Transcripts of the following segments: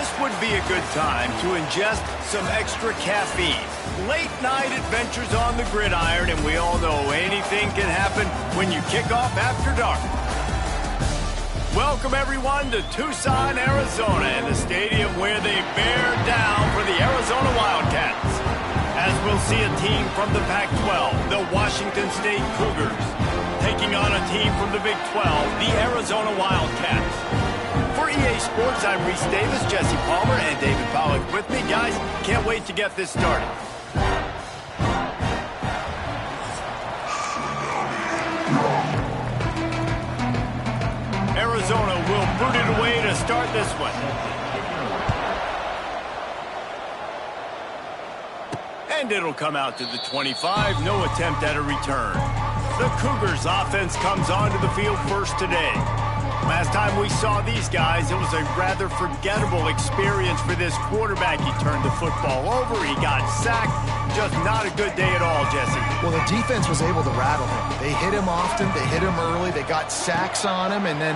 This would be a good time to ingest some extra caffeine. Late night adventures on the gridiron, and we all know anything can happen when you kick off after dark. Welcome everyone to Tucson, Arizona, and the stadium where they bear down for the Arizona Wildcats. As we'll see a team from the Pac-12, the Washington State Cougars, taking on a team from the Big 12, the Arizona Wildcats. For EA Sports, I'm Reese Davis, Jesse Palmer, and David Pollack with me. Guys, can't wait to get this started. Arizona will boot it away to start this one. And it'll come out to the 25. No attempt at a return. The Cougars offense comes onto the field first today. Last time we saw these guys, it was a rather forgettable experience for this quarterback. He turned the football over, he got sacked. Just not a good day at all, Jesse. Well, the defense was able to rattle him. They hit him often, they hit him early, they got sacks on him, and then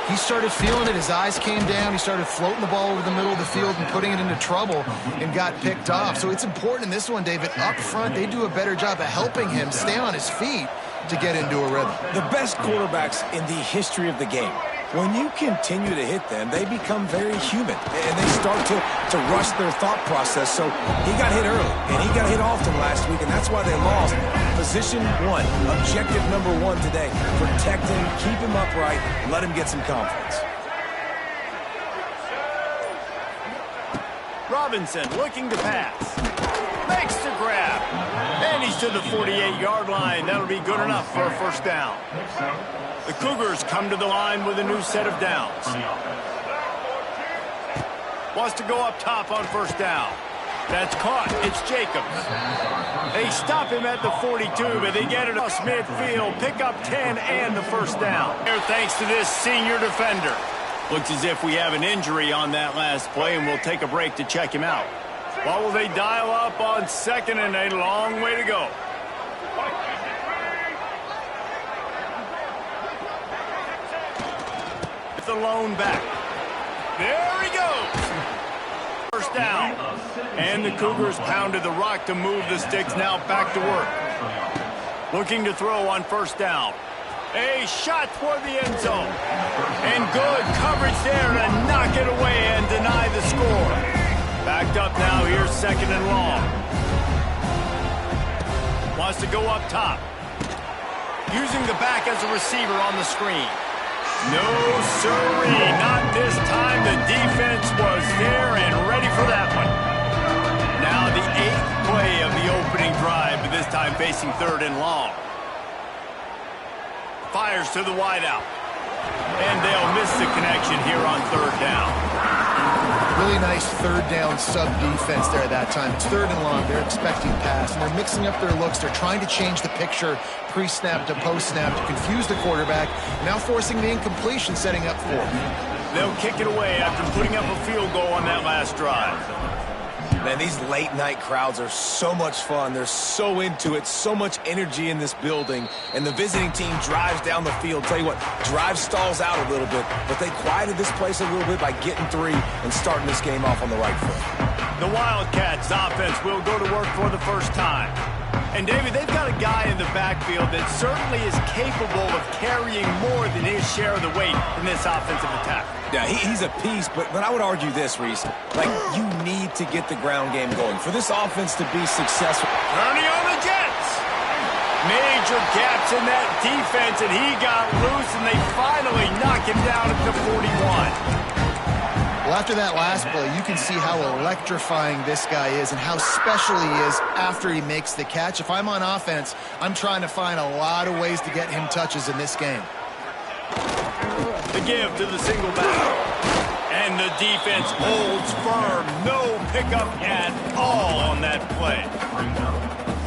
he started feeling it. His eyes came down, he started floating the ball over the middle of the field and putting it into trouble and got picked off. So it's important in this one, David, up front, they do a better job of helping him stay on his feet to get into a rhythm. The best quarterbacks in the history of the game, when you continue to hit them, they become very human, and they start to rush their thought process. So he got hit early, and he got hit often last week, and that's why they lost. Position one, objective number one today, protect him, keep him upright, let him get some confidence. Robinson looking to pass. Makes the grab. And he's to the 48-yard line. That'll be good enough for a first down. The Cougars come to the line with a new set of downs. Wants to go up top on first down. That's caught. It's Jacobs. They stop him at the 42, but they get it across midfield. Pick up 10 and the first down. Here, thanks to this senior defender. Looks as if we have an injury on that last play, and we'll take a break to check him out. What will they dial up on second and a long way to go? The lone back. There he goes. First down. And the Cougars pounded the rock to move the sticks. Now back to work. Looking to throw on first down. A shot toward the end zone. And good coverage there to knock it away and deny the score. Backed up now. Here's second and long. Wants to go up top. Using the back as a receiver on the screen. No, sirree, not this time. The defense was there and ready for that one. Now the 8th play of the opening drive, but this time facing third and long. Fires to the wideout. And they'll miss the connection here on third down. Really nice third down sub-defense there at that time. It's third and long. They're expecting pass, and they're mixing up their looks. They're trying to change the picture pre-snap to post-snap to confuse the quarterback, now forcing the incompletion, setting up fourth. They'll kick it away after putting up a field goal on that last drive. Man, these late-night crowds are so much fun. They're so into it, so much energy in this building. And the visiting team drives down the field. Tell you what, drive stalls out a little bit, but they quieted this place a little bit by getting three and starting this game off on the right foot. The Wildcats offense will go to work for the first time. And, David, they've got a guy in the backfield that certainly is capable of carrying more than his share of the weight in this offensive attack. Yeah, he's a piece, but I would argue this, Reese. Like, you need to get the ground game going. For this offense to be successful. Turning on the Jets. Major gaps in that defense, and he got loose, and they finally knock him down at the 41. Well, after that last play, you can see how electrifying this guy is and how special he is after he makes the catch. If I'm on offense, I'm trying to find a lot of ways to get him touches in this game. The give to the single back. And the defense holds firm. No pickup at all on that play.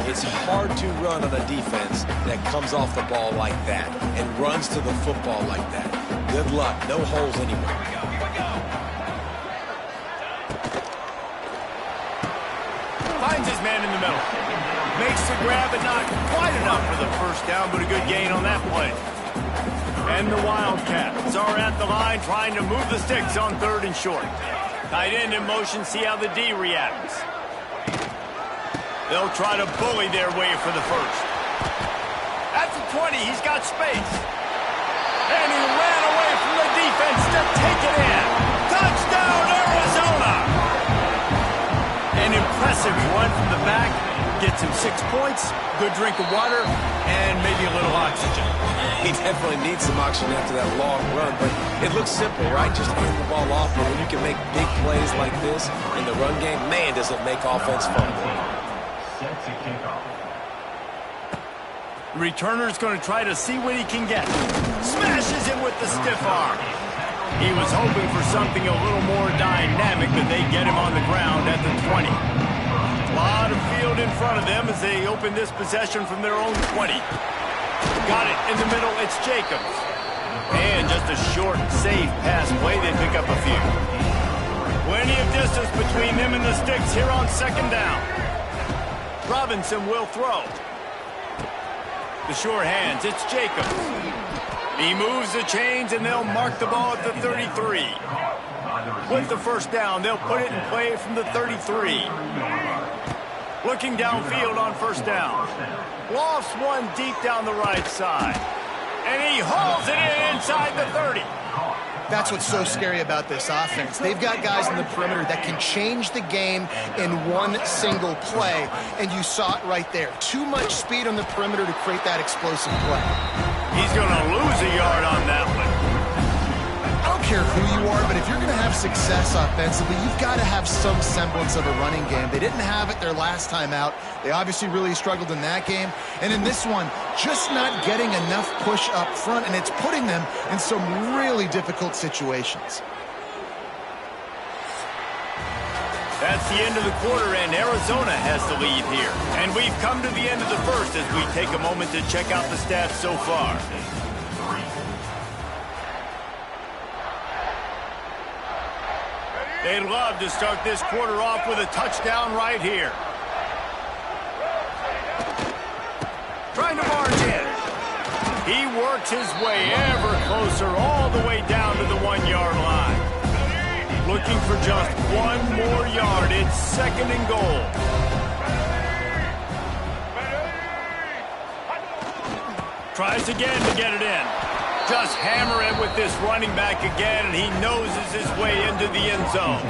It's hard to run on a defense that comes off the ball like that and runs to the football like that. Good luck. No holes anywhere. Finds his man in the middle. Makes the grab, but not quite enough for the first down, but a good gain on that play. And the Wildcats are at the line trying to move the sticks on third and short. Tight end in motion, see how the D reacts. They'll try to bully their way for the first. At the 20, he's got space. And he ran away from the defense to take it in. Touchdown, Arizona! An impressive run from the back. Gets him 6 points, good drink of water, and maybe a little oxygen. He definitely needs some oxygen after that long run, but it looks simple, right? Just hand the ball off, but when you can make big plays like this in the run game, man, does it make offense fun. The returner's going to try to see what he can get. Smashes him with the stiff arm. He was hoping for something a little more dynamic, but they get him on the ground at the 20. A lot of field in front of them as they open this possession from their own 20. Got it in the middle, it's Jacobs. And just a short, safe pass play, they pick up a few. Plenty of distance between them and the sticks here on second down. Robinson will throw. The sure hands, it's Jacobs. He moves the chains and they'll mark the ball at the 33. With the first down, they'll put it in play from the 33. Looking downfield on first down. Lofts one deep down the right side. And he hauls it in inside the 30. That's what's so scary about this offense. They've got guys in the perimeter that can change the game in one single play, and you saw it right there. Too much speed on the perimeter to create that explosive play. He's going to lose a yard on that one. I don't care who you are, but if you're going to have success offensively, you've got to have some semblance of a running game. They didn't have it their last time out. They obviously really struggled in that game. And in this one, just not getting enough push up front, and it's putting them in some really difficult situations. That's the end of the quarter, and Arizona has the lead here. And we've come to the end of the first as we take a moment to check out the stats so far. They'd love to start this quarter off with a touchdown right here. Trying to march in. He works his way ever closer all the way down to the 1-yard line. Looking for just one more yard. It's second and goal. Tries again to get it in. Just hammer it with this running back again, and he noses his way into the end zone.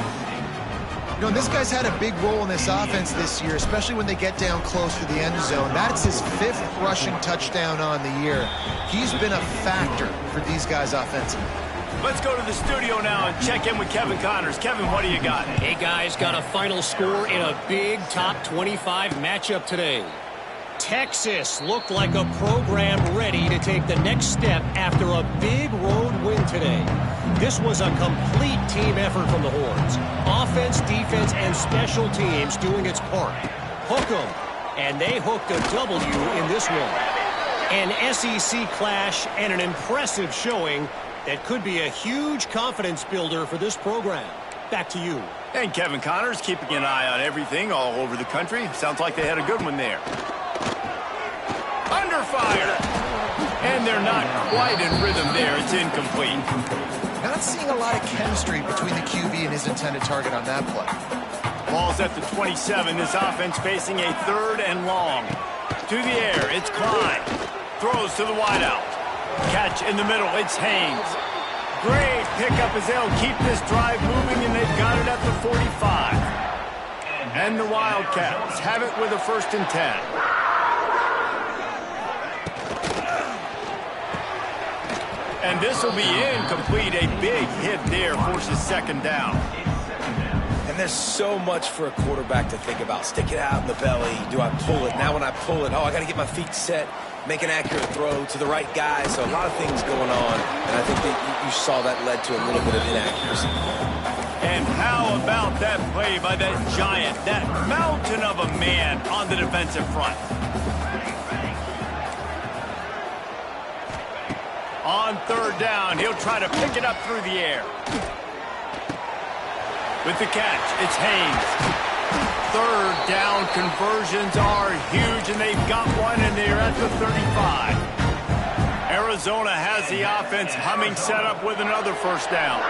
You know, this guy's had a big role in this offense this year, especially when they get down close to the end zone. That's his 5th rushing touchdown on the year. He's been a factor for these guys offensively. Let's go to the studio now and check in with Kevin Connors. Kevin, what do you got? Hey, guys, got a final score in a big top 25 matchup today. Texas looked like a program ready to take the next step after a big road win today. This was a complete team effort from the Horns. Offense, defense, and special teams doing its part. Hook 'em, and they hooked a W in this one. An SEC clash and an impressive showing that could be a huge confidence builder for this program. Back to you. And Kevin Connors keeping an eye on everything all over the country. Sounds like they had a good one there. Under fire. And they're not quite in rhythm there. It's incomplete. Not seeing a lot of chemistry between the QB and his intended target on that play. Ball's at the 27. This offense facing a 3rd and long. To the air, it's Klein. Throws to the wideout. Catch in the middle, it's Haynes. Great pickup as they'll keep this drive moving, and they've got it at the 45. And the Wildcats have it with a 1st and 10. And this will be incomplete. A big hit there forces 2nd down. And there's so much for a quarterback to think about. Stick it out in the belly. Do I pull it? Now when I pull it, I got to get my feet set, make an accurate throw to the right guy. So a lot of things going on. And I think that you saw that led to a little bit of inaccuracy. And how about that play by that giant, that mountain of a man on the defensive front? On 3rd down, he'll try to pick it up through the air. With the catch, it's Haynes. 3rd down conversions are huge, and they've got one, and they're at the 35. Arizona has the offense humming, set up with another 1st down.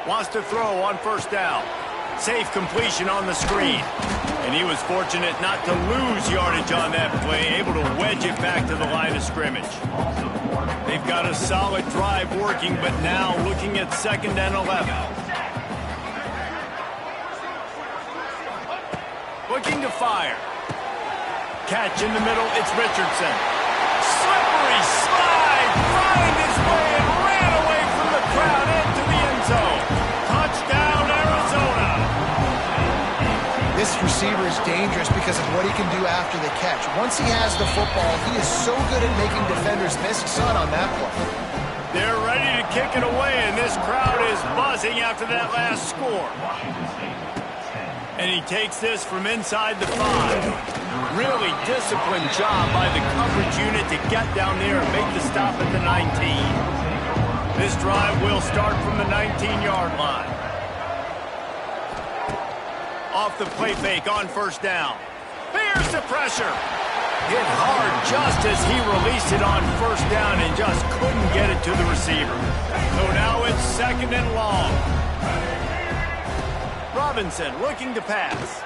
Wants to throw on first down. Safe completion on the screen. And he was fortunate not to lose yardage on that play, able to wedge it back to the line of scrimmage. They've got a solid drive working, but now looking at 2nd and 11. Looking to fire. Catch in the middle, it's Richardson. Slippery slide, find his way and ran away from the crowd into the end zone. Touchdown, Arizona. This receiver is dangerous because of what he can do after the catch. Once he has the football, he is so good at making defenders miss. You saw it on that play. They're ready to kick it away, and this crowd is buzzing after that last score. And he takes this from inside the 5. Really disciplined job by the coverage unit to get down there and make the stop at the 19. This drive will start from the 19-yard line. Off the play fake on first down. Here's the pressure. Hit hard just as he released it on first down and just couldn't get it to the receiver. So now it's 2nd and long. Robinson looking to pass.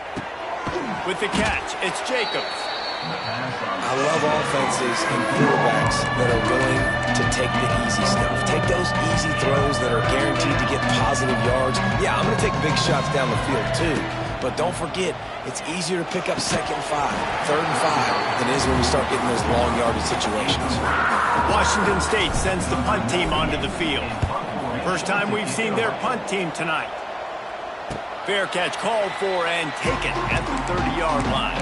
With the catch, it's Jacobs. I love offenses and quarterbacks that are willing to take the easy stuff. Take those easy throws that are guaranteed to get positive yards. Yeah, I'm going to take big shots down the field too. But don't forget, it's easier to pick up 2nd and 5, 3rd and 5 than it is when we start getting those long yardage situations. Washington State sends the punt team onto the field. First time we've seen their punt team tonight. Fair catch called for and taken at the 30-yard line.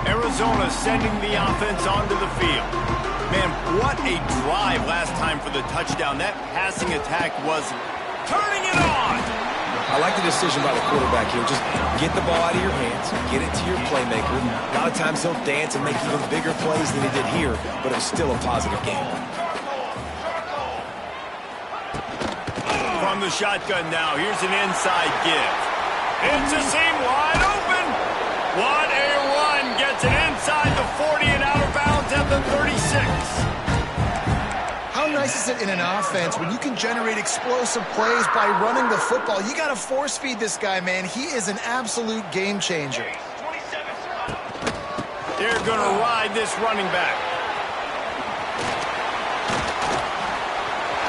Arizona sending the offense onto the field. Man, what a drive last time for the touchdown. That passing attack was turning it on. I like the decision by the quarterback here. Just get the ball out of your hands, get it to your playmaker. A lot of times he'll dance and make even bigger plays than he did here, but it was still a positive game. From the shotgun now, here's an inside give. It's a seam wide open. What a run. Gets it inside the 40 and out of bounds at the 36. How nice is it in an offense when you can generate explosive plays by running the football? You got to force feed this guy, man. He is an absolute game changer. They're going to ride this running back.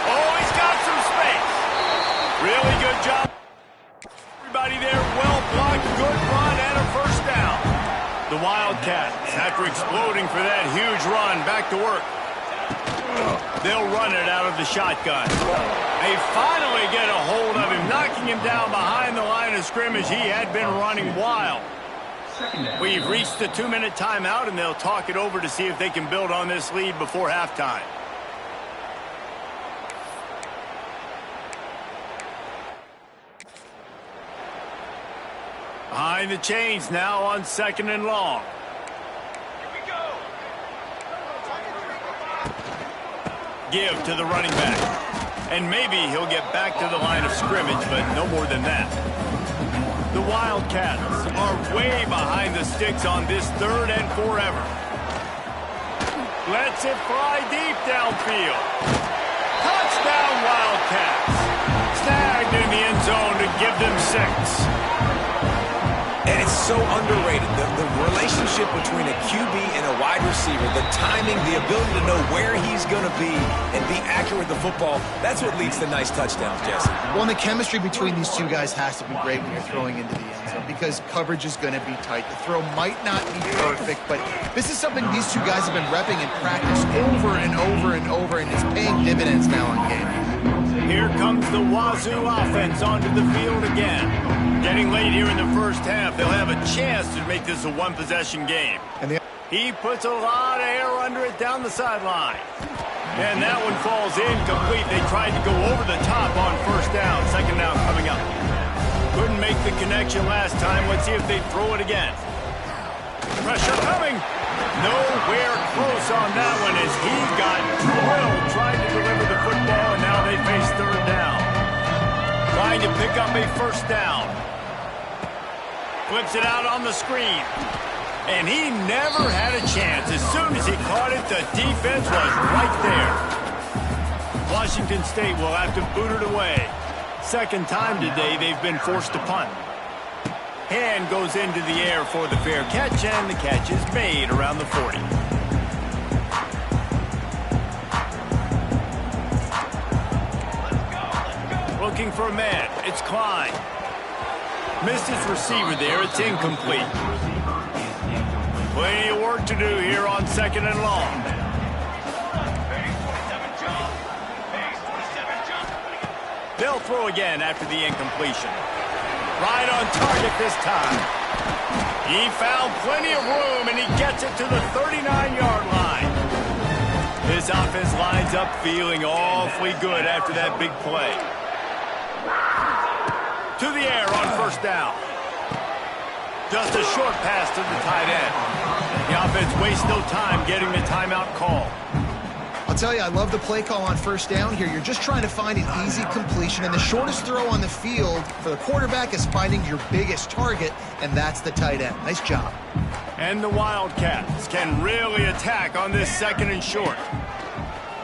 Oh, he's got some space. Really good job. Everybody there, well blocked, good run, and a first down. The Wildcats, after exploding for that huge run, back to work. They'll run it out of the shotgun. They finally get a hold of him, knocking him down behind the line of scrimmage. He had been running wild. We've reached the 2-minute timeout, and they'll talk it over to see if they can build on this lead before halftime. Behind the chains now on 2nd and long. Give to the running back. And maybe he'll get back to the line of scrimmage, but no more than that. The Wildcats are way behind the sticks on this 3rd and forever. Lets it fly deep downfield. Touchdown, Wildcats. Snagged in the end zone to give them 6. And it's so underrated. The relationship between a QB and a wide receiver, the timing, the ability to know where he's going to be and be accurate with the football, that's what leads to nice touchdowns, Jesse. Well, and the chemistry between these two guys has to be great when you're throwing into the end zone because coverage is going to be tight. The throw might not be perfect, but this is something these two guys have been repping in practice over and over and over, and it's paying dividends now on game. Here comes the Wazoo offense onto the field again. Getting late here in the first half, they'll have a chance to make this a one-possession game. He puts a lot of air under it down the sideline. And that one falls incomplete. They tried to go over the top on first down. 2nd down coming up. Couldn't make the connection last time. Let's see if they throw it again. Pressure coming. Nowhere close on that one as he got drilled trying to deliver the football, and now they face 3rd down. Trying to pick up a first down. Flips it out on the screen. And he never had a chance. As soon as he caught it, the defense was right there. Washington State will have to boot it away. Second time today they've been forced to punt. Hand goes into the air for the fair catch, and the catch is made around the 40. Looking for a man. It's Klein. Missed his receiver there. It's incomplete. Plenty of work to do here on 2nd and long. They'll throw again after the incompletion. Right on target this time. He found plenty of room, and he gets it to the 39-yard line. This offense lines up feeling awfully good after that big play. To the air on 1st down. Just a short pass to the tight end. The offense wastes no time getting the timeout call. I'll tell you, I love the play call on 1st down here. You're just trying to find an easy completion, and the shortest throw on the field for the quarterback is finding your biggest target, and that's the tight end. Nice job. And the Wildcats can really attack on this 2nd and short.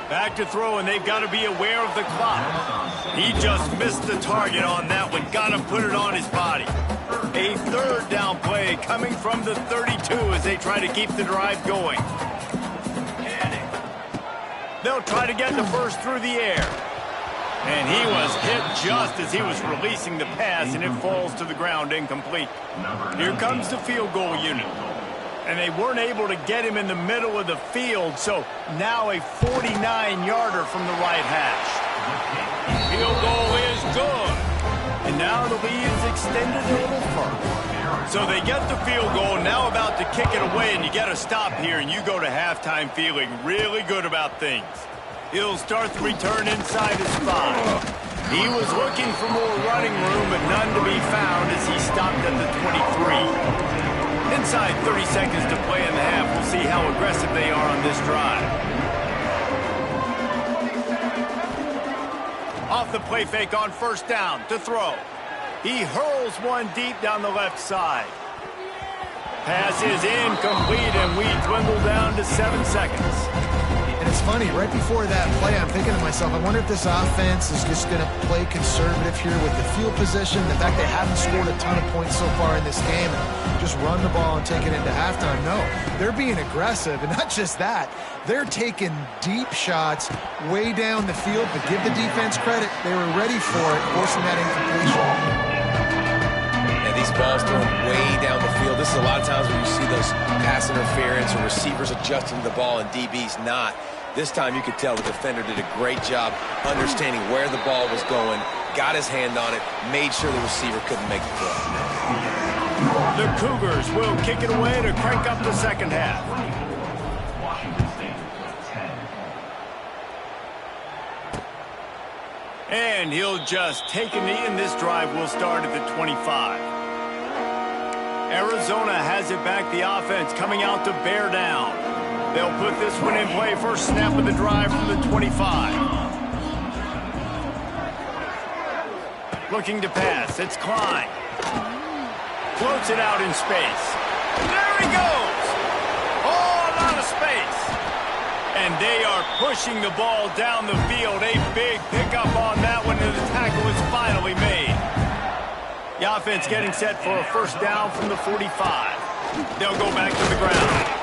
Back to throw, and they've got to be aware of the clock. He just missed the target on that one. Got to put it on his body. A 3rd down play coming from the 32 as they try to keep the drive going. They'll try to get the first through the air. And he was hit just as he was releasing the pass, and it falls to the ground incomplete. Here comes the field goal unit. And they weren't able to get him in the middle of the field, so now a 49-yarder from the right hash. Field goal is good. And now the lead is extended a little further. So they get the field goal, now about to kick it away, and you get a stop here, and you go to halftime feeling really good about things. He'll start the return inside his 5. He was looking for more running room, but none to be found as he stopped at the 23. Inside 30 seconds to play in the half. We'll see how aggressive they are on this drive. Off the play fake on 1st down to throw. He hurls one deep down the left side. Pass is incomplete, and we dwindle down to 7 seconds. And it's funny, right before that play, I'm thinking to myself, I wonder if this offense is just going to play conservative here with the field position, the fact they haven't scored a ton of points so far in this game, and just run the ball and take it into halftime. No, they're being aggressive, and not just that, they're taking deep shots way down the field, but give the defense credit. They were ready for it, forcing that incompletion. And these balls thrown way down the field. This is a lot of times when you see those pass interference or receivers adjusting the ball and DBs not. This time you could tell the defender did a great job understanding where the ball was going, got his hand on it, made sure the receiver couldn't make the throw. The Cougars will kick it away to crank up the 2nd half. And he'll just take a knee, and this drive will start at the 25. Arizona has it back, the offense coming out to bear down. They'll put this one in play, first snap of the drive from the 25. Looking to pass, it's Klein. Floats it out in space. There he goes! All out of space. And they are pushing the ball down the field. A big pickup on that one, and the tackle is finally made. The offense getting set for a 1st down from the 45. They'll go back to the ground.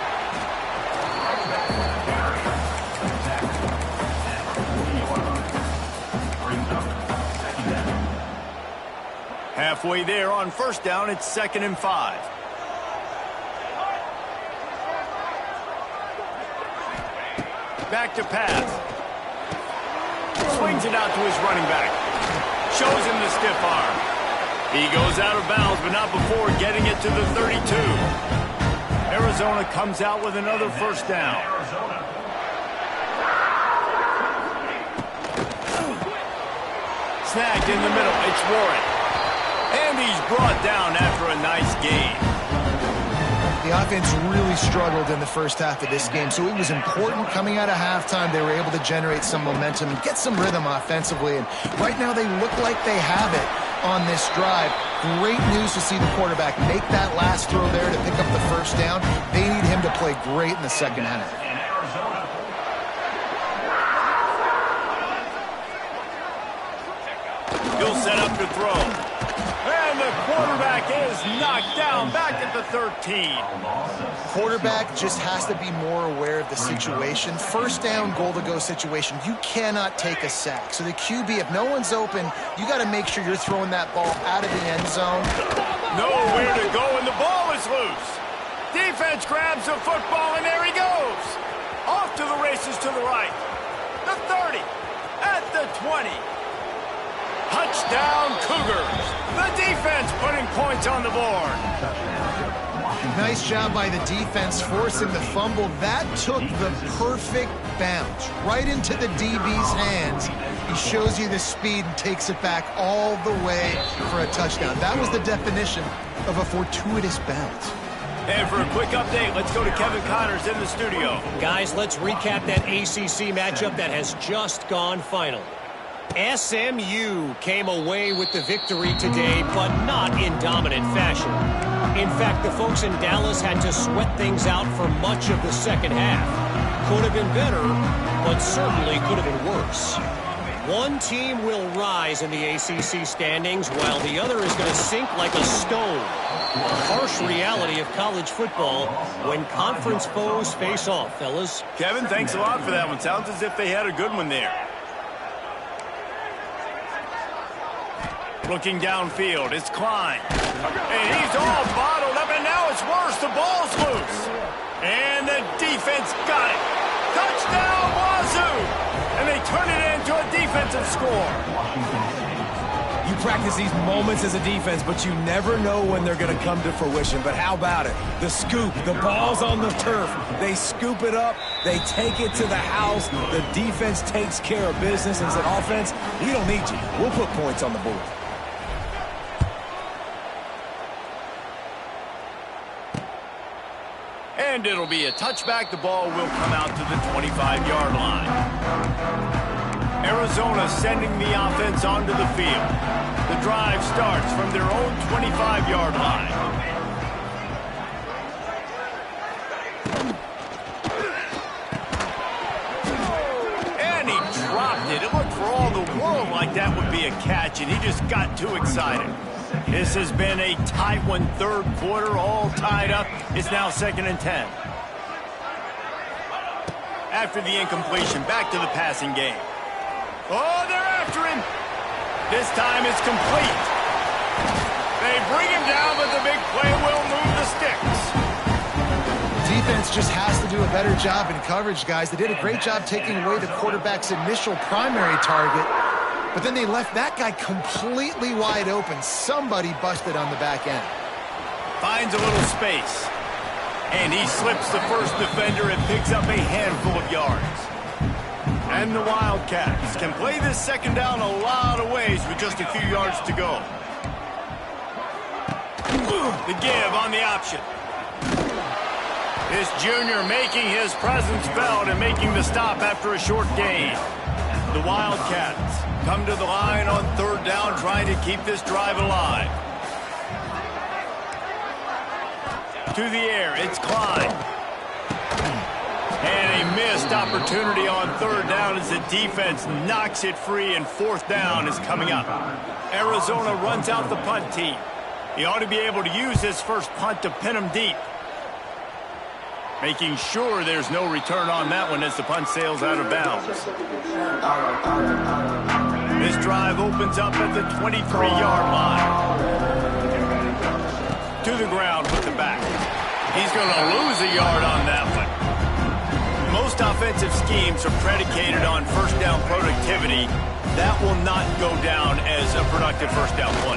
Halfway there on 1st down, it's 2nd and 5. Back to pass. Swings it out to his running back. Shows him the stiff arm. He goes out of bounds, but not before getting it to the 32. Arizona comes out with another 1st down. Snagged in the middle. It's Warren. And he's brought down after a nice gain. The offense really struggled in the 1st half of this game, so it was important coming out of halftime. They were able to generate some momentum and get some rhythm offensively, and right now they look like they have it on this drive. Great news to see the quarterback make that last throw there to pick up the 1st down. They need him to play great in the 2nd half. throw. And the quarterback is knocked down back at the 13. Quarterback just has to be more aware of the situation. First down, goal-to-go situation. You cannot take a sack. So the QB, if no one's open, you got to make sure you're throwing that ball out of the end zone. Nowhere to go, and the ball is loose. Defense grabs the football, and there he goes. Off to the races to the right. The 30, at the 20. Touchdown, Cougars. The defense putting points on the board. Nice job by the defense forcing the fumble. That took the perfect bounce right into the DB's hands. He shows you the speed and takes it back all the way for a touchdown. That was the definition of a fortuitous bounce. And for a quick update, let's go to Kevin Connors in the studio. Guys, let's recap that ACC matchup that has just gone final. SMU came away with the victory today, but not in dominant fashion. In fact, the folks in Dallas had to sweat things out for much of the second half. Could have been better, but certainly could have been worse. One team will rise in the ACC standings, while the other is going to sink like a stone. The harsh reality of college football when conference foes face off, fellas. Kevin, thanks a lot for that one. Sounds as if they had a good one there. Looking downfield, it's Klein. And he's all bottled up, and now it's worse. The ball's loose. And the defense got it. Touchdown, Wazoo! And they turn it into a defensive score. You practice these moments as a defense, but you never know when they're going to come to fruition. But how about it? The scoop, the ball's on the turf. They scoop it up. They take it to the house. The defense takes care of business and said, offense, we don't need you. We'll put points on the board. And it'll be a touchback. The ball will come out to the 25-yard line. Arizona sending the offense onto the field. The drive starts from their own 25-yard line. And he dropped it. It looked for all the world like that would be a catch, and he just got too excited. This has been a tight one, third quarter, all tied up. It's now 2nd and 10. After the incompletion, back to the passing game. Oh, they're after him. This time it's complete. They bring him down, but the big play will move the sticks. Defense just has to do a better job in coverage, guys. They did a great job taking away the quarterback's initial primary target. But then they left that guy completely wide open. Somebody busted on the back end. Finds a little space. And he slips the first defender and picks up a handful of yards. And the Wildcats can play this second down a lot of ways with just a few yards to go. The give on the option. This junior making his presence felt and making the stop after a short gain. The Wildcats come to the line on third down, trying to keep this drive alive. To the air, it's Klein. And a missed opportunity on third down as the defense knocks it free, and fourth down is coming up. Arizona runs out the punt team. He ought to be able to use his first punt to pin him deep. Making sure there's no return on that one as the punt sails out of bounds. This drive opens up at the 23-yard line. To the ground with the back. He's going to lose a yard on that one. Most offensive schemes are predicated on first down productivity. That will not go down as a productive first down play.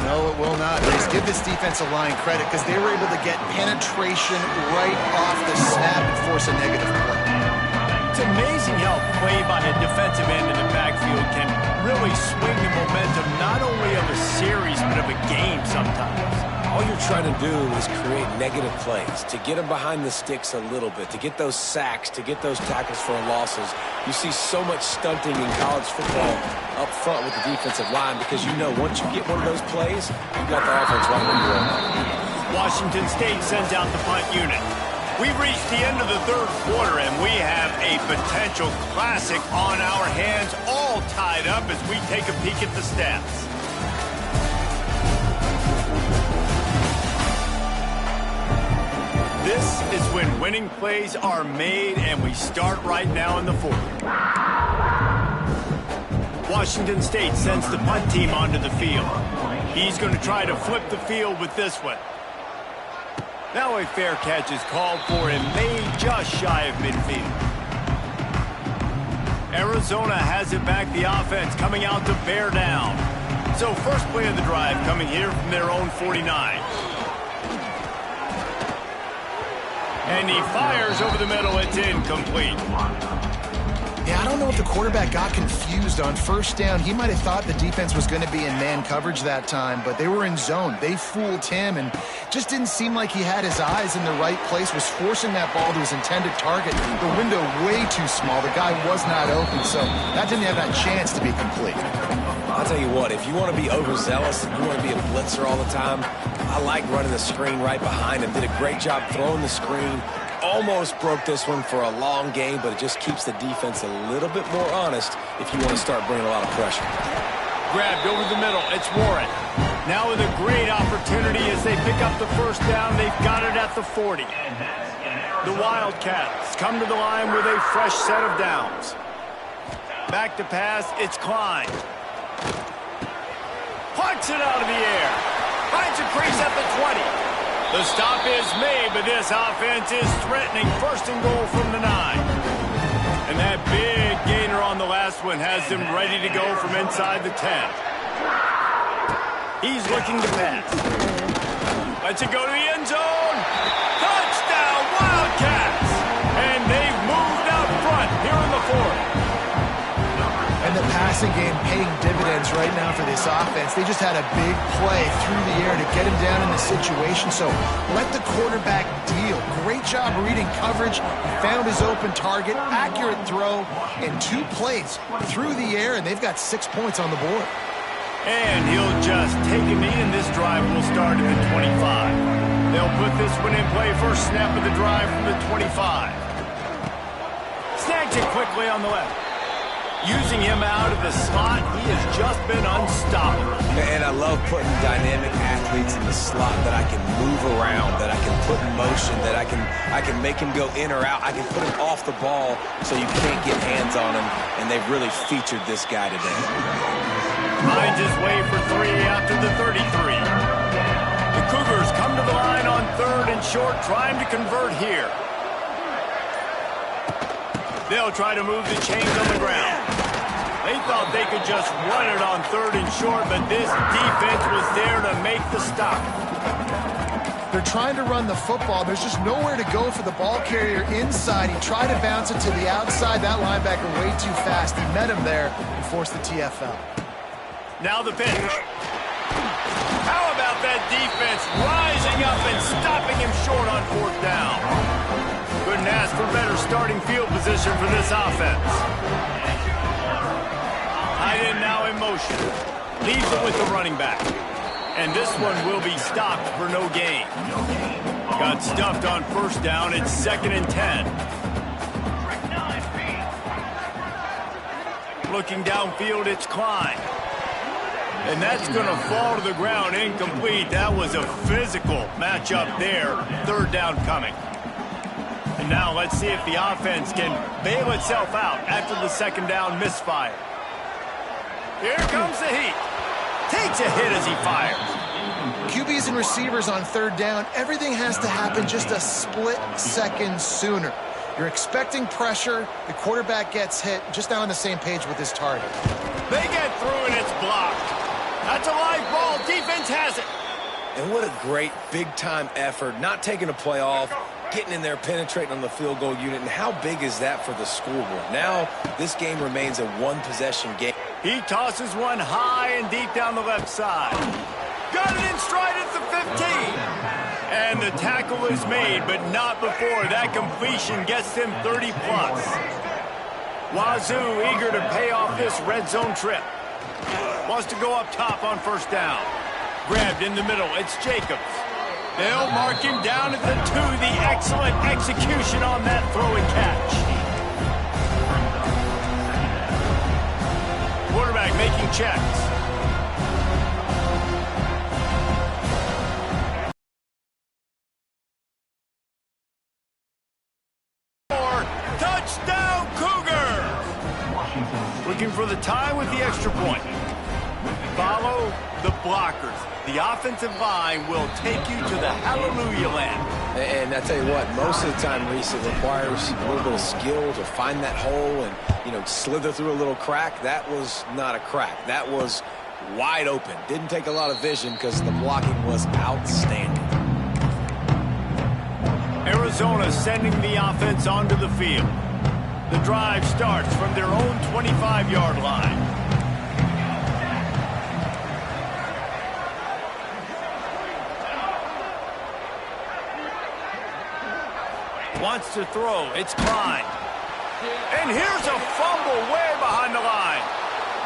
No, it will not. Just give this defensive line credit because they were able to get penetration right off the snap and force a negative play. It's amazing how play by a defensive end in the backfield can really swing the momentum not only of a series but of a game sometimes. All you're trying to do is create negative plays, to get them behind the sticks a little bit, to get those sacks, to get those tackles for losses. You see so much stunting in college football up front with the defensive line because you know once you get one of those plays, you've got the offense right on the road. Washington State sends out the punt unit. We've reached the end of the third quarter, and we have a potential classic on our hands, all tied up as we take a peek at the stats. This is when winning plays are made, and we start right now in the fourth. Washington State sends the punt team onto the field. He's going to try to flip the field with this one. Now a fair catch is called for and made just shy of midfield. Arizona has it back, the offense coming out to bear down. So first play of the drive coming here from their own 49. And he fires over the middle. It's incomplete. Yeah, I don't know if the quarterback got confused on first down. He might have thought the defense was going to be in man coverage that time, but they were in zone. They fooled him and just didn't seem like he had his eyes in the right place, was forcing that ball to his intended target. The window way too small. The guy was not open, so that didn't have that chance to be complete. I'll tell you what, if you want to be overzealous and you want to be a blitzer all the time, I like running the screen right behind him. Did a great job throwing the screen. Almost broke this one for a long game, but it just keeps the defense a little bit more honest if you want to start bringing a lot of pressure. Grabbed over the middle. It's Warren. Now with a great opportunity as they pick up the first down. They've got it at the 40. The Wildcats come to the line with a fresh set of downs. Back to pass. It's Klein. Punts it out of the air. Finds a crease at the 20. The stop is made, but this offense is threatening. First and goal from the 9. And that big gainer on the last one has them ready to go from inside the 10. He's looking to pass. Lets it go to the end zone. Touchdown, Wildcats! And they've moved out front here in the fourth. And the passing game paying dividends right now for this offense. They just had a big play through the air to get him down in the situation. So let the quarterback deal. Great job reading coverage. He found his open target, accurate throw, and 2 plays through the air, and they've got 6 points on the board. And he'll just take a knee, and this drive will start at the 25. They'll put this one in play. First snap of the drive from the 25. Snags it quickly on the left. Using him out of the slot, he has just been unstoppable. And I love putting dynamic athletes in the slot that I can move around, that I can put in motion, that I can make him go in or out. I can put him off the ball so you can't get hands on him, and they've really featured this guy today. Finds his way for 3 after the 33. The Cougars come to the line on 3rd and short, trying to convert here. They'll try to move the chains on the ground. They thought they could just run it on 3rd and short, but this defense was there to make the stop. They're trying to run the football. There's just nowhere to go for the ball carrier inside. He tried to bounce it to the outside. That linebacker way too fast. He met him there and forced the TFL. Now the pitch. How about that defense rising up and stopping him short on 4th down? Couldn't ask for better starting field position for this offense. Tight end now in motion. Leaves it with the running back. And this one will be stopped for no gain. Got stuffed on 1st down. It's 2nd and 10. Looking downfield, it's Klein. And that's going to fall to the ground incomplete. That was a physical matchup there. 3rd down coming. And now let's see if the offense can bail itself out after the 2nd down misfire. Here comes the heat. Takes a hit as he fires. QBs and receivers on 3rd down, everything has to happen just a split second sooner. You're expecting pressure, the quarterback gets hit, just not on the same page with his target. They get through and it's blocked. That's a live ball. Defense has it. And what a great big-time effort, not taking a play off, getting in there, penetrating on the field goal unit. And how big is that for the scoreboard? Now this game remains a one-possession game. He tosses one high and deep down the left side. Got it in stride at the 15. And the tackle is made, but not before. That completion gets them 30-plus. Wazoo eager to pay off this red zone trip. Wants to go up top on 1st down. Grabbed in the middle. It's Jacobs. They'll mark him down at the 2. The excellent execution on that throw and catch. Quarterback making checks. Looking for the tie with the extra point. Follow the blockers. The offensive line will take you to the hallelujah land. And I tell you what, most of the time, Reese, it requires a little bit of skill to find that hole and, slither through a little crack. That was not a crack. That was wide open. Didn't take a lot of vision because the blocking was outstanding. Arizona sending the offense onto the field. The drive starts from their own 25-yard line. Wants to throw. It's Klein. And here's a fumble way behind the line.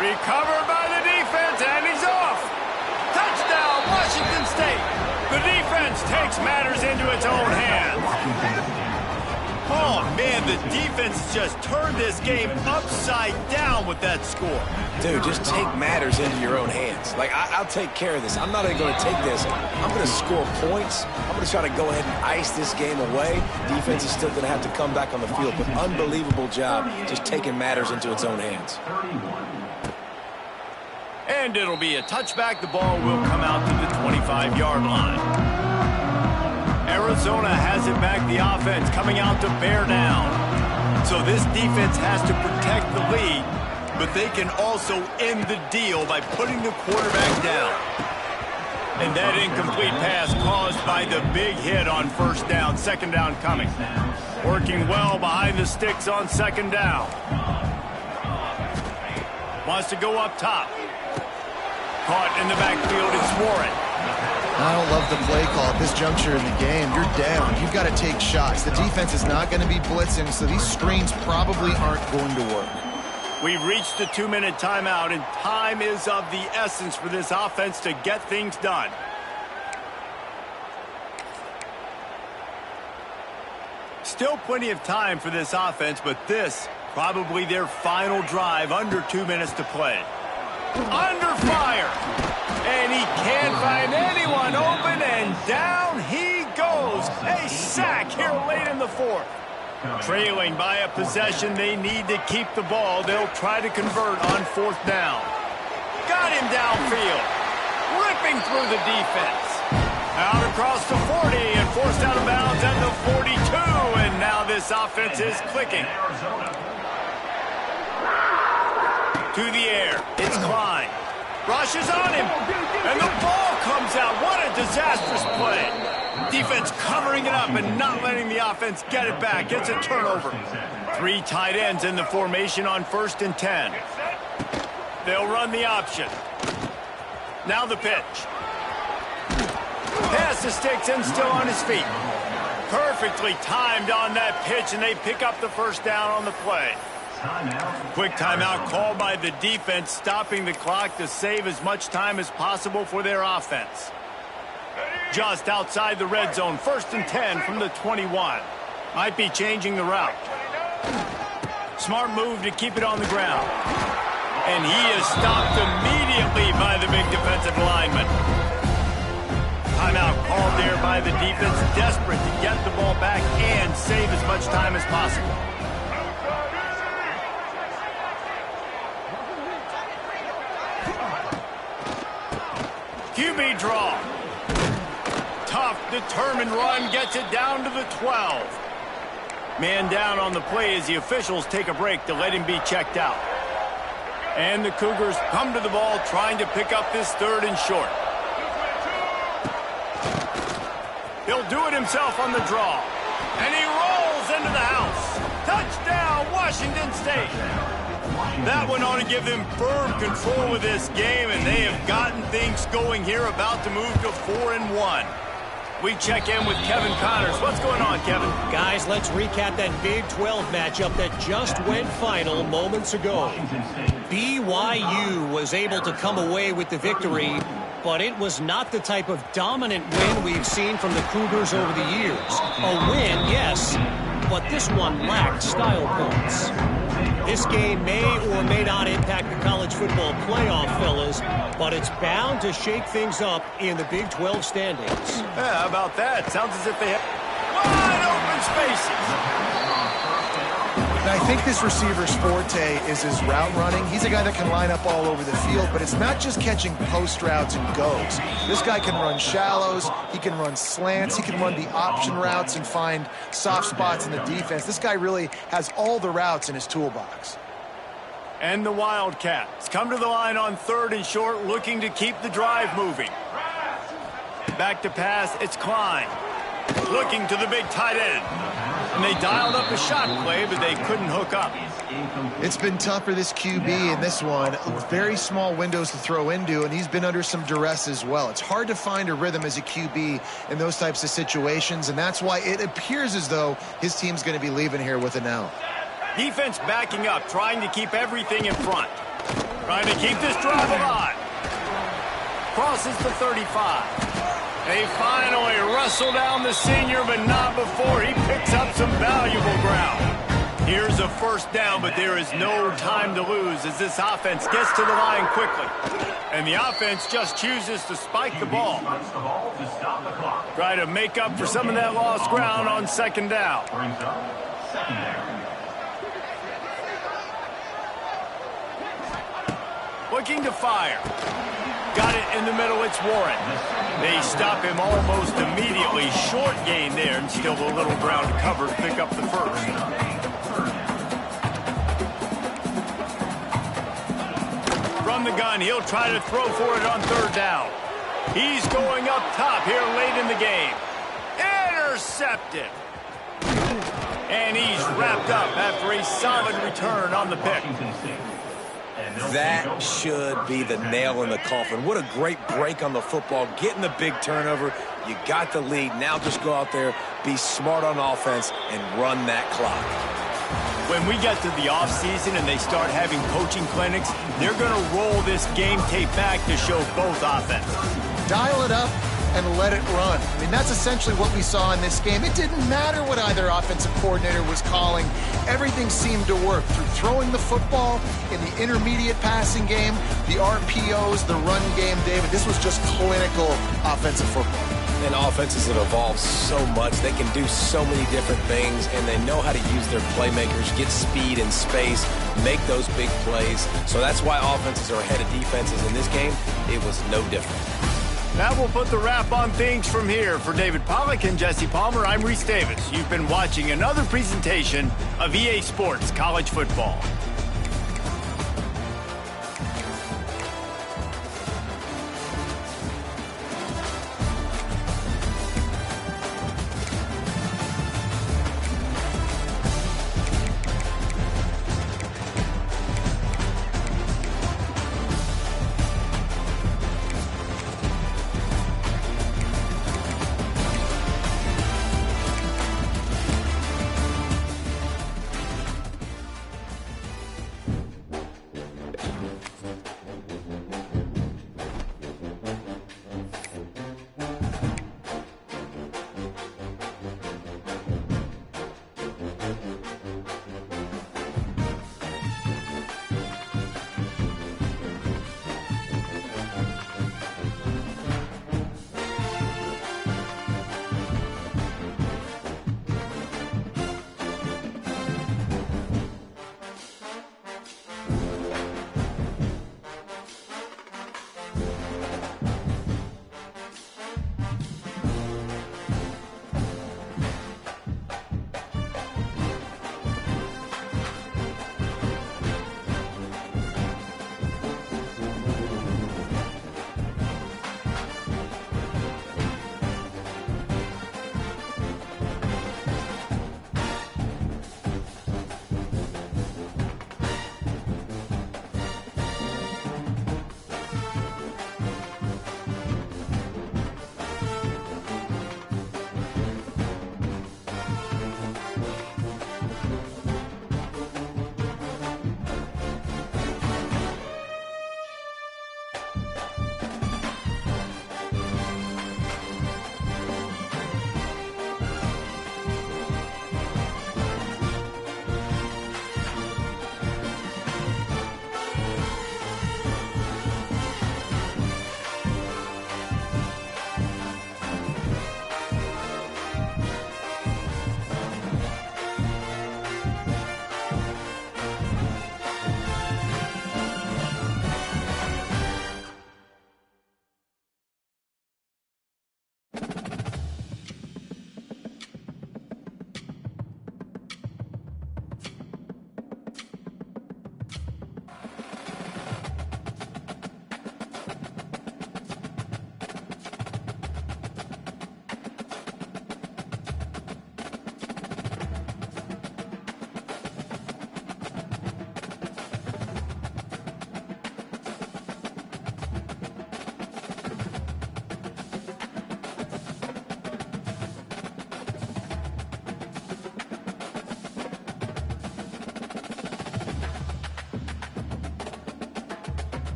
Recovered by the defense, and he's off. Touchdown, Washington State. The defense takes matters into its own hands. Oh, man, the defense just turned this game upside down with that score. Dude, just take matters into your own hands. Like, I'll take care of this. I'm not even going to take this. I'm going to score points. I'm going to try to go ahead and ice this game away. Defense is still going to have to come back on the field. But unbelievable job just taking matters into its own hands. And it'll be a touchback. The ball will come out to the 25-yard line. Arizona has it back. The offense coming out to bear down. So this defense has to protect the lead, but they can also end the deal by putting the quarterback down. And that incomplete pass caused by the big hit on first down. Second down coming. Working well behind the sticks on second down. Wants to go up top. Caught in the backfield, it's Warren. I don't love the play call at this juncture in the game. You're down. You've got to take shots. The defense is not going to be blitzing, so these screens probably aren't going to work. We've reached the 2-minute timeout, and time is of the essence for this offense to get things done. Still plenty of time for this offense, but this probably their final drive, under 2 minutes to play. Under fire, and he can't find anyone open, and down he goes. A sack here late in the fourth. Trailing by a possession, they need to keep the ball. They'll try to convert on fourth down. Got him downfield, ripping through the defense. Out across the 40 and forced out of bounds at the 42, and now this offense is clicking. To the air, it's Klein. Rushes on him, and the ball comes out. What a disastrous play. Defense covering it up and not letting the offense get it back. It's a turnover. 3 tight ends in the formation on 1st and 10. They'll run the option. Now the pitch. Pass to Sticks and still on his feet. Perfectly timed on that pitch, and they pick up the first down on the play. Quick timeout called by the defense, stopping the clock to save as much time as possible for their offense. Just outside the red zone, 1st and 10 from the 21. Might be changing the route. Smart move to keep it on the ground. And he is stopped immediately by the big defensive lineman. Timeout called there by the defense, desperate to get the ball back and save as much time as possible. QB draw. Tough, determined run gets it down to the 12. Man down on the play as the officials take a break to let him be checked out. And the Cougars come to the ball trying to pick up this 3rd and short. He'll do it himself on the draw. And he rolls into the house. Touchdown, Washington State. That one ought to give them firm control of this game, and they have gotten things going here, about to move to 4-1. We check in with Kevin Connors. What's going on, Kevin? Guys, let's recap that Big 12 matchup that just went final moments ago. BYU was able to come away with the victory, but it was not the type of dominant win we've seen from the Cougars over the years. A win, yes, but this one lacked style points. This game may or may not impact the college football playoff, fellas, but it's bound to shake things up in the Big 12 standings. Yeah, how about that? Sounds as if they have wide open spaces. And I think this receiver's forte is his route running. He's a guy that can line up all over the field, but it's not just catching post routes and goes. This guy can run shallows, he can run slants, he can run the option routes and find soft spots in the defense. This guy really has all the routes in his toolbox. And the Wildcats come to the line on 3rd and short, looking to keep the drive moving. Back to pass, it's Klein. Looking to the big tight end. And they dialed up a shot play, but they couldn't hook up. It's been tough for this QB in this one. Very small windows to throw into, and he's been under some duress as well. It's hard to find a rhythm as a QB in those types of situations, and that's why it appears as though his team's going to be leaving here with an L. Defense backing up, trying to keep everything in front. Trying to keep this drive alive. Crosses the 35. They finally wrestle down the senior, but not before he picks up some valuable ground. Here's a first down, but there is no time to lose as this offense gets to the line quickly. And the offense just chooses to spike the ball. Try to make up for some of that lost ground on 2nd down. Looking to fire. Got it in the middle, it's Warren. They stop him almost immediately. Short gain there, and still a little ground covered to pick up the first. From the gun, he'll try to throw for it on 3rd down. He's going up top here late in the game. Intercepted. And he's wrapped up after a solid return on the pick. That should be the nail in the coffin. What a great break on the football. Getting the big turnover. You got the lead. Now just go out there, be smart on offense, and run that clock. When we get to the offseason and they start having coaching clinics, they're going to roll this game tape back to show both offenses. Dial it up and let it run. I mean, that's essentially what we saw in this game. It didn't matter what either offensive coordinator was calling. Everything seemed to work through throwing the football in the intermediate passing game, the RPOs, the run game, David. This was just clinical offensive football. And offenses have evolved so much. They can do so many different things, and they know how to use their playmakers, get speed and space, make those big plays. So that's why offenses are ahead of defenses in this game. It was no different. That will put the wrap on things from here. For David Pollack and Jesse Palmer, I'm Reese Davis. You've been watching another presentation of EA Sports College Football.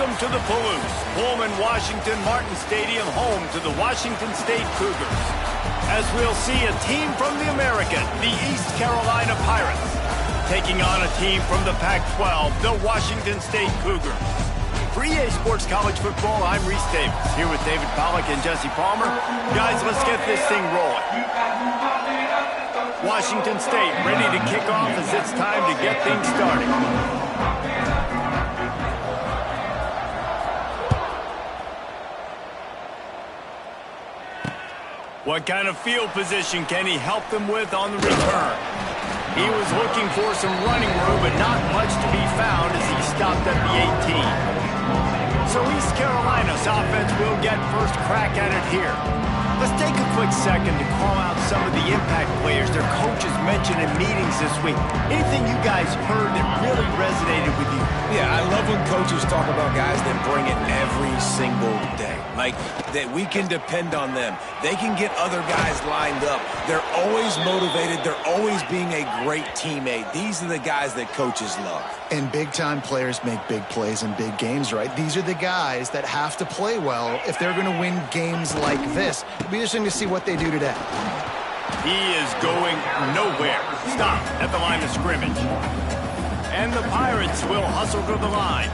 Welcome to the Palouse, Pullman Washington Martin Stadium, home to the Washington State Cougars. As we'll see a team from the American, the East Carolina Pirates, taking on a team from the Pac-12, the Washington State Cougars. For EA Sports College Football, I'm Reese Davis, here with David Pollack and Jesse Palmer. Guys, let's get this thing rolling. Washington State ready to kick off as it's time to get things started. What kind of field position can he help them with on the return? He was looking for some running room, but not much to be found as he stopped at the 18. So East Carolina's offense will get first crack at it here. Let's take a quick second to call out some of the impact players their coaches mentioned in meetings this week. Anything you guys heard that really resonated with you? Yeah, I love when coaches talk about guys that bring it every single day. Like, that we can depend on them. They can get other guys lined up. They're always motivated. They're always being a great teammate. These are the guys that coaches love. And big-time players make big plays in big games, right? These are the guys that have to play well if they're going to win games like this. It'll be interesting to see what they do today. He is going nowhere. Stop at the line of scrimmage. And the Pirates will hustle to the line.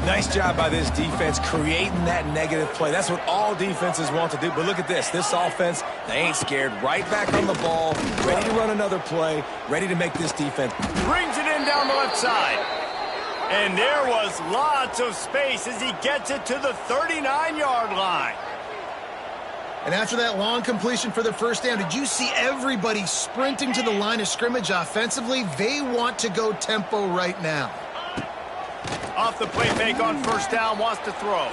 Nice job by this defense creating that negative play. That's what all defenses want to do. But look at this. This offense, they ain't scared. Right back on the ball, ready to run another play, ready to make this defense. Brings it in down the left side. And there was lots of space as he gets it to the 39-yard line. And after that long completion for the first down, did you see everybody sprinting to the line of scrimmage offensively? They want to go tempo right now. Off the play fake on first down, wants to throw.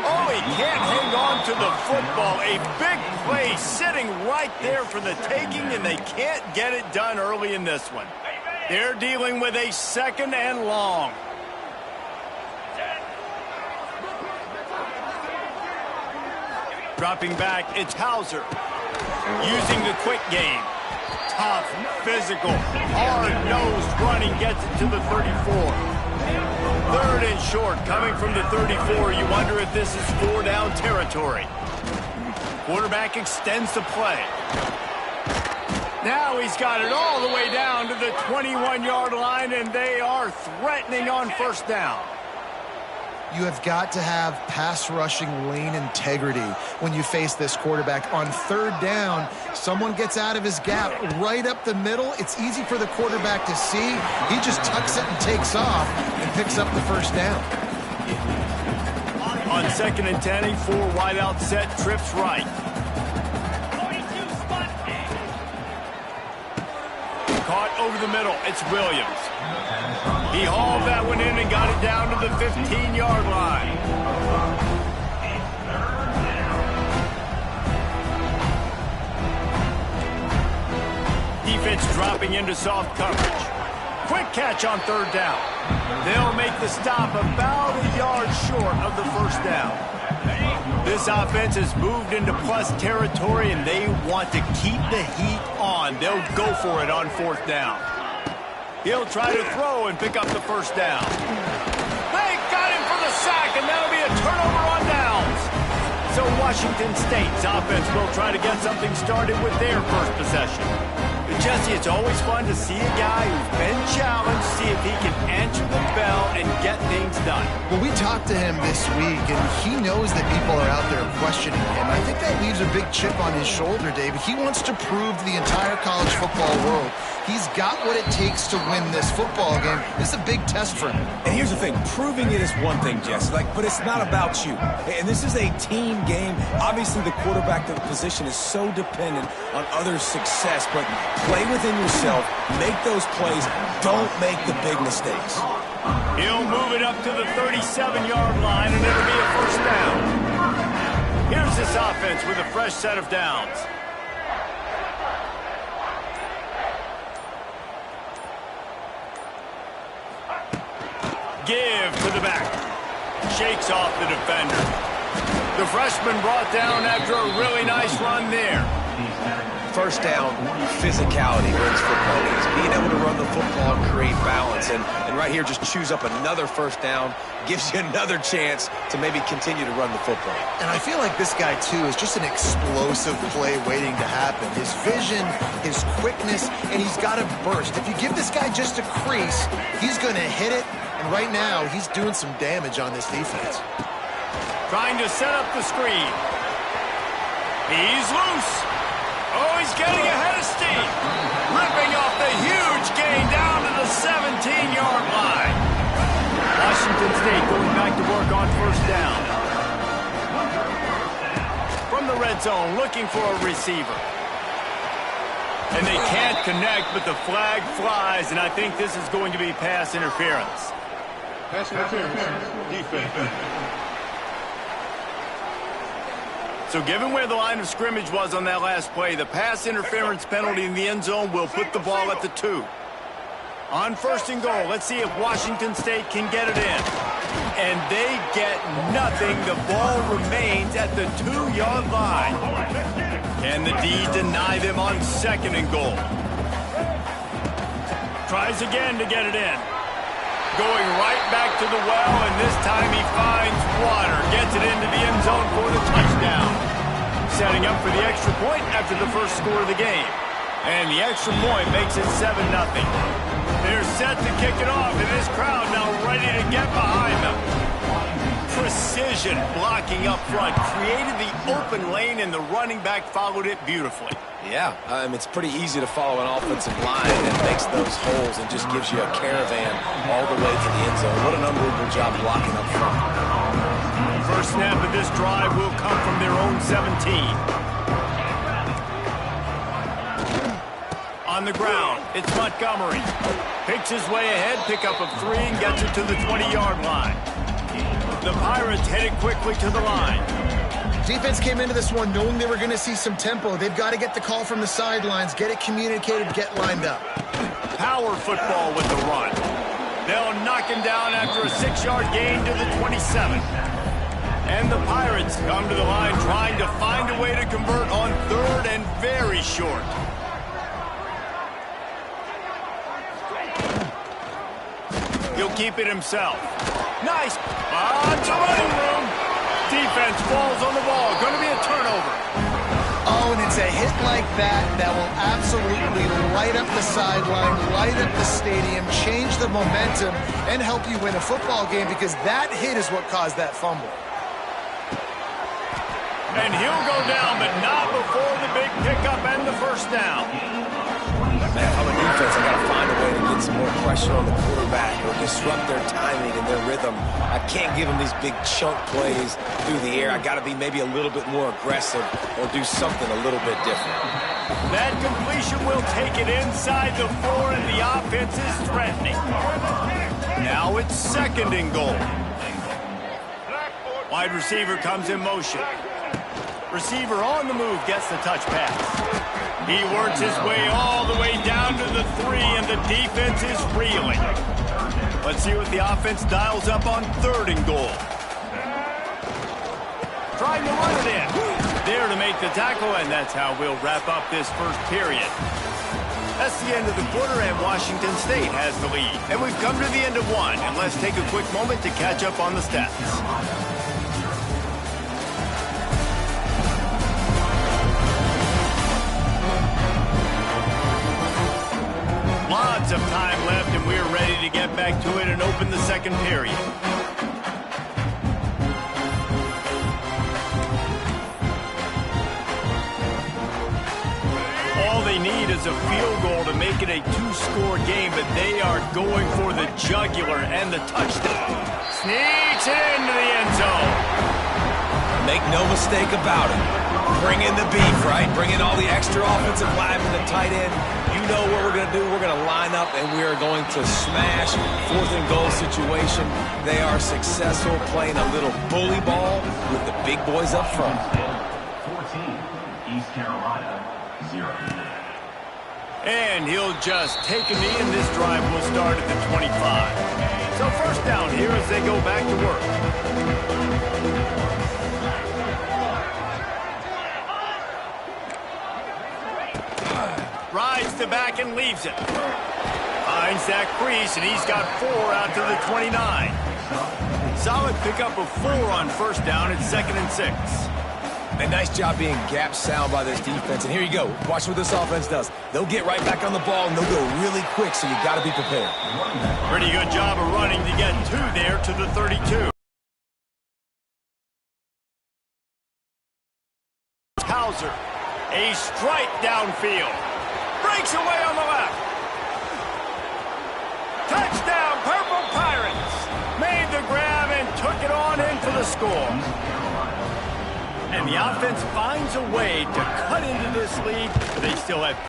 Oh, he can't hang on to the football. A big play sitting right there for the taking, and they can't get it done early in this one. They're dealing with a second and long. Dropping back, it's Hauser. Using the quick game. Tough, physical, hard-nosed running gets it to the 34. Third and short, coming from the 34. You wonder if this is four-down territory. Quarterback extends the play. Now he's got it all the way down to the 21-yard line, and they are threatening on first down. You have got to have pass rushing lane integrity when you face this quarterback. On third down, someone gets out of his gap right up the middle. It's easy for the quarterback to see. He just tucks it and takes off and picks up the first down. On 2nd and 10, a 4 wide out set, trips right. Caught over the middle, it's Williams. He hauled that one in and got it down to the 15-yard line. Defense dropping into soft coverage. Quick catch on third down. They'll make the stop about a yard short of the first down. This offense has moved into plus territory, and they want to keep the heat on. They'll go for it on 4th down. He'll try to throw and pick up the first down. They got him for the sack, and that'll be a turnover on downs. So Washington State's offense will try to get something started with their first possession. Jesse, it's always fun to see a guy who's been challenged, see if he can answer the bell and get things done. Well, we talked to him this week, and he knows that people are out there questioning him. I think that leaves a big chip on his shoulder, David. He wants to prove to the entire college football world he's got what it takes to win this football game. This is a big test for him. And here's the thing. Proving it is one thing, Jesse, but it's not about you. And this is a team game. Obviously, the quarterback position is so dependent on others' success, but play within yourself, make those plays, don't make the big mistakes. He'll move it up to the 37-yard line, and it'll be a first down. Here's this offense with a fresh set of downs. Give to the back. Shakes off the defender. The freshman brought down after a really nice run there. First down, physicality wins football games. Being able to run the football and create balance. And right here, just choose up another first down, gives you another chance to maybe continue to run the football. And I feel like this guy, too, is just an explosive play waiting to happen. His vision, his quickness, and he's got a burst. If you give this guy just a crease, he's going to hit it. And right now, he's doing some damage on this defense. Trying to set up the screen. He's loose. Oh, he's getting ahead of steam. Ripping off the huge gain down to the 17-yard line. Washington State going back to work on first down. From the red zone, looking for a receiver. And they can't connect, but the flag flies, and I think this is going to be pass interference. Pass interference, defense. So given where the line of scrimmage was on that last play, the pass interference penalty in the end zone will put the ball at the 2. On 1st and goal, let's see if Washington State can get it in. And they get nothing. The ball remains at the 2-yard line. Can the D deny them on 2nd and goal? Tries again to get it in. Going right back to the well, and this time he finds water. Gets it into the end zone for the touchdown. Setting up for the extra point after the first score of the game. And the extra point makes it 7-0. They're set to kick it off, and this crowd now ready to get behind them. Precision blocking up front. Created the open lane, and the running back followed it beautifully. Yeah, it's pretty easy to follow an offensive line that makes those holes and just gives you a caravan all the way to the end zone. What an unbelievable job blocking up front. First snap of this drive will come from their own 17. On the ground, it's Montgomery. Picks his way ahead, pickup of 3, and gets it to the 20-yard line. The Pirates headed quickly to the line. Defense came into this one knowing they were going to see some tempo. They've got to get the call from the sidelines, get it communicated, get lined up. Power football with the run. They'll knock him down after a 6-yard gain to the 27. And the Pirates come to the line trying to find a way to convert on 3rd and very short. He'll keep it himself. Nice. To running room. Defense falls on the ball. Going to be a turnover. Oh, and it's a hit like that that will absolutely light up the sideline, light up the stadium, change the momentum, and help you win a football game, because that hit is what caused that fumble. And he'll go down, but not before the big pickup and the first down. Man, if I'm a defense, I got to find a way to get some more pressure on the quarterback or disrupt their timing and their rhythm. I can't give them these big chunk plays through the air. I got to be maybe a little bit more aggressive or do something a little bit different. That completion will take it inside the 4, and the offense is threatening. Now it's 2nd and goal. Wide receiver comes in motion. Receiver on the move gets the touch pass. He works his way all the way down to the 3, and the defense is reeling. Let's see what the offense dials up on 3rd and goal. Trying to run it in. There to make the tackle, and that's how we'll wrap up this first period. That's the end of the quarter, and Washington State has the lead. And we've come to the end of one, and let's take a quick moment to catch up on the stats. Lots of time left, and we're ready to get back to it and open the second period. All they need is a field goal to make it a 2-score game, but they are going for the jugular and the touchdown. Sneaks it into the end zone. Make no mistake about it. Bring in the beef, right? Bring in all the extra offensive linemen, the tight end. You know what we're going to do. We're going to line up, and we are going to smash 4th and goal situation. They are successful playing a little bully ball with the big boys up front. 14, East Carolina, 0. And he'll just take a knee, and this drive will start at the 25. So first down here as they go back to work. Rides the back and leaves it. Finds that crease, and he's got 4 out to the 29. Solid pickup of 4 on first down. It's 2nd and 6. And nice job being gap sound by this defense. And here you go. Watch what this offense does. They'll get right back on the ball, and they'll go really quick, so you got to be prepared. Pretty good job of running to get 2 there to the 32. Hauser, a strike downfield. Breaks away on the left. Touchdown, Purple Pirates. Made the grab and took it on in for the score. And the offense finds a way to cut into this lead. They still have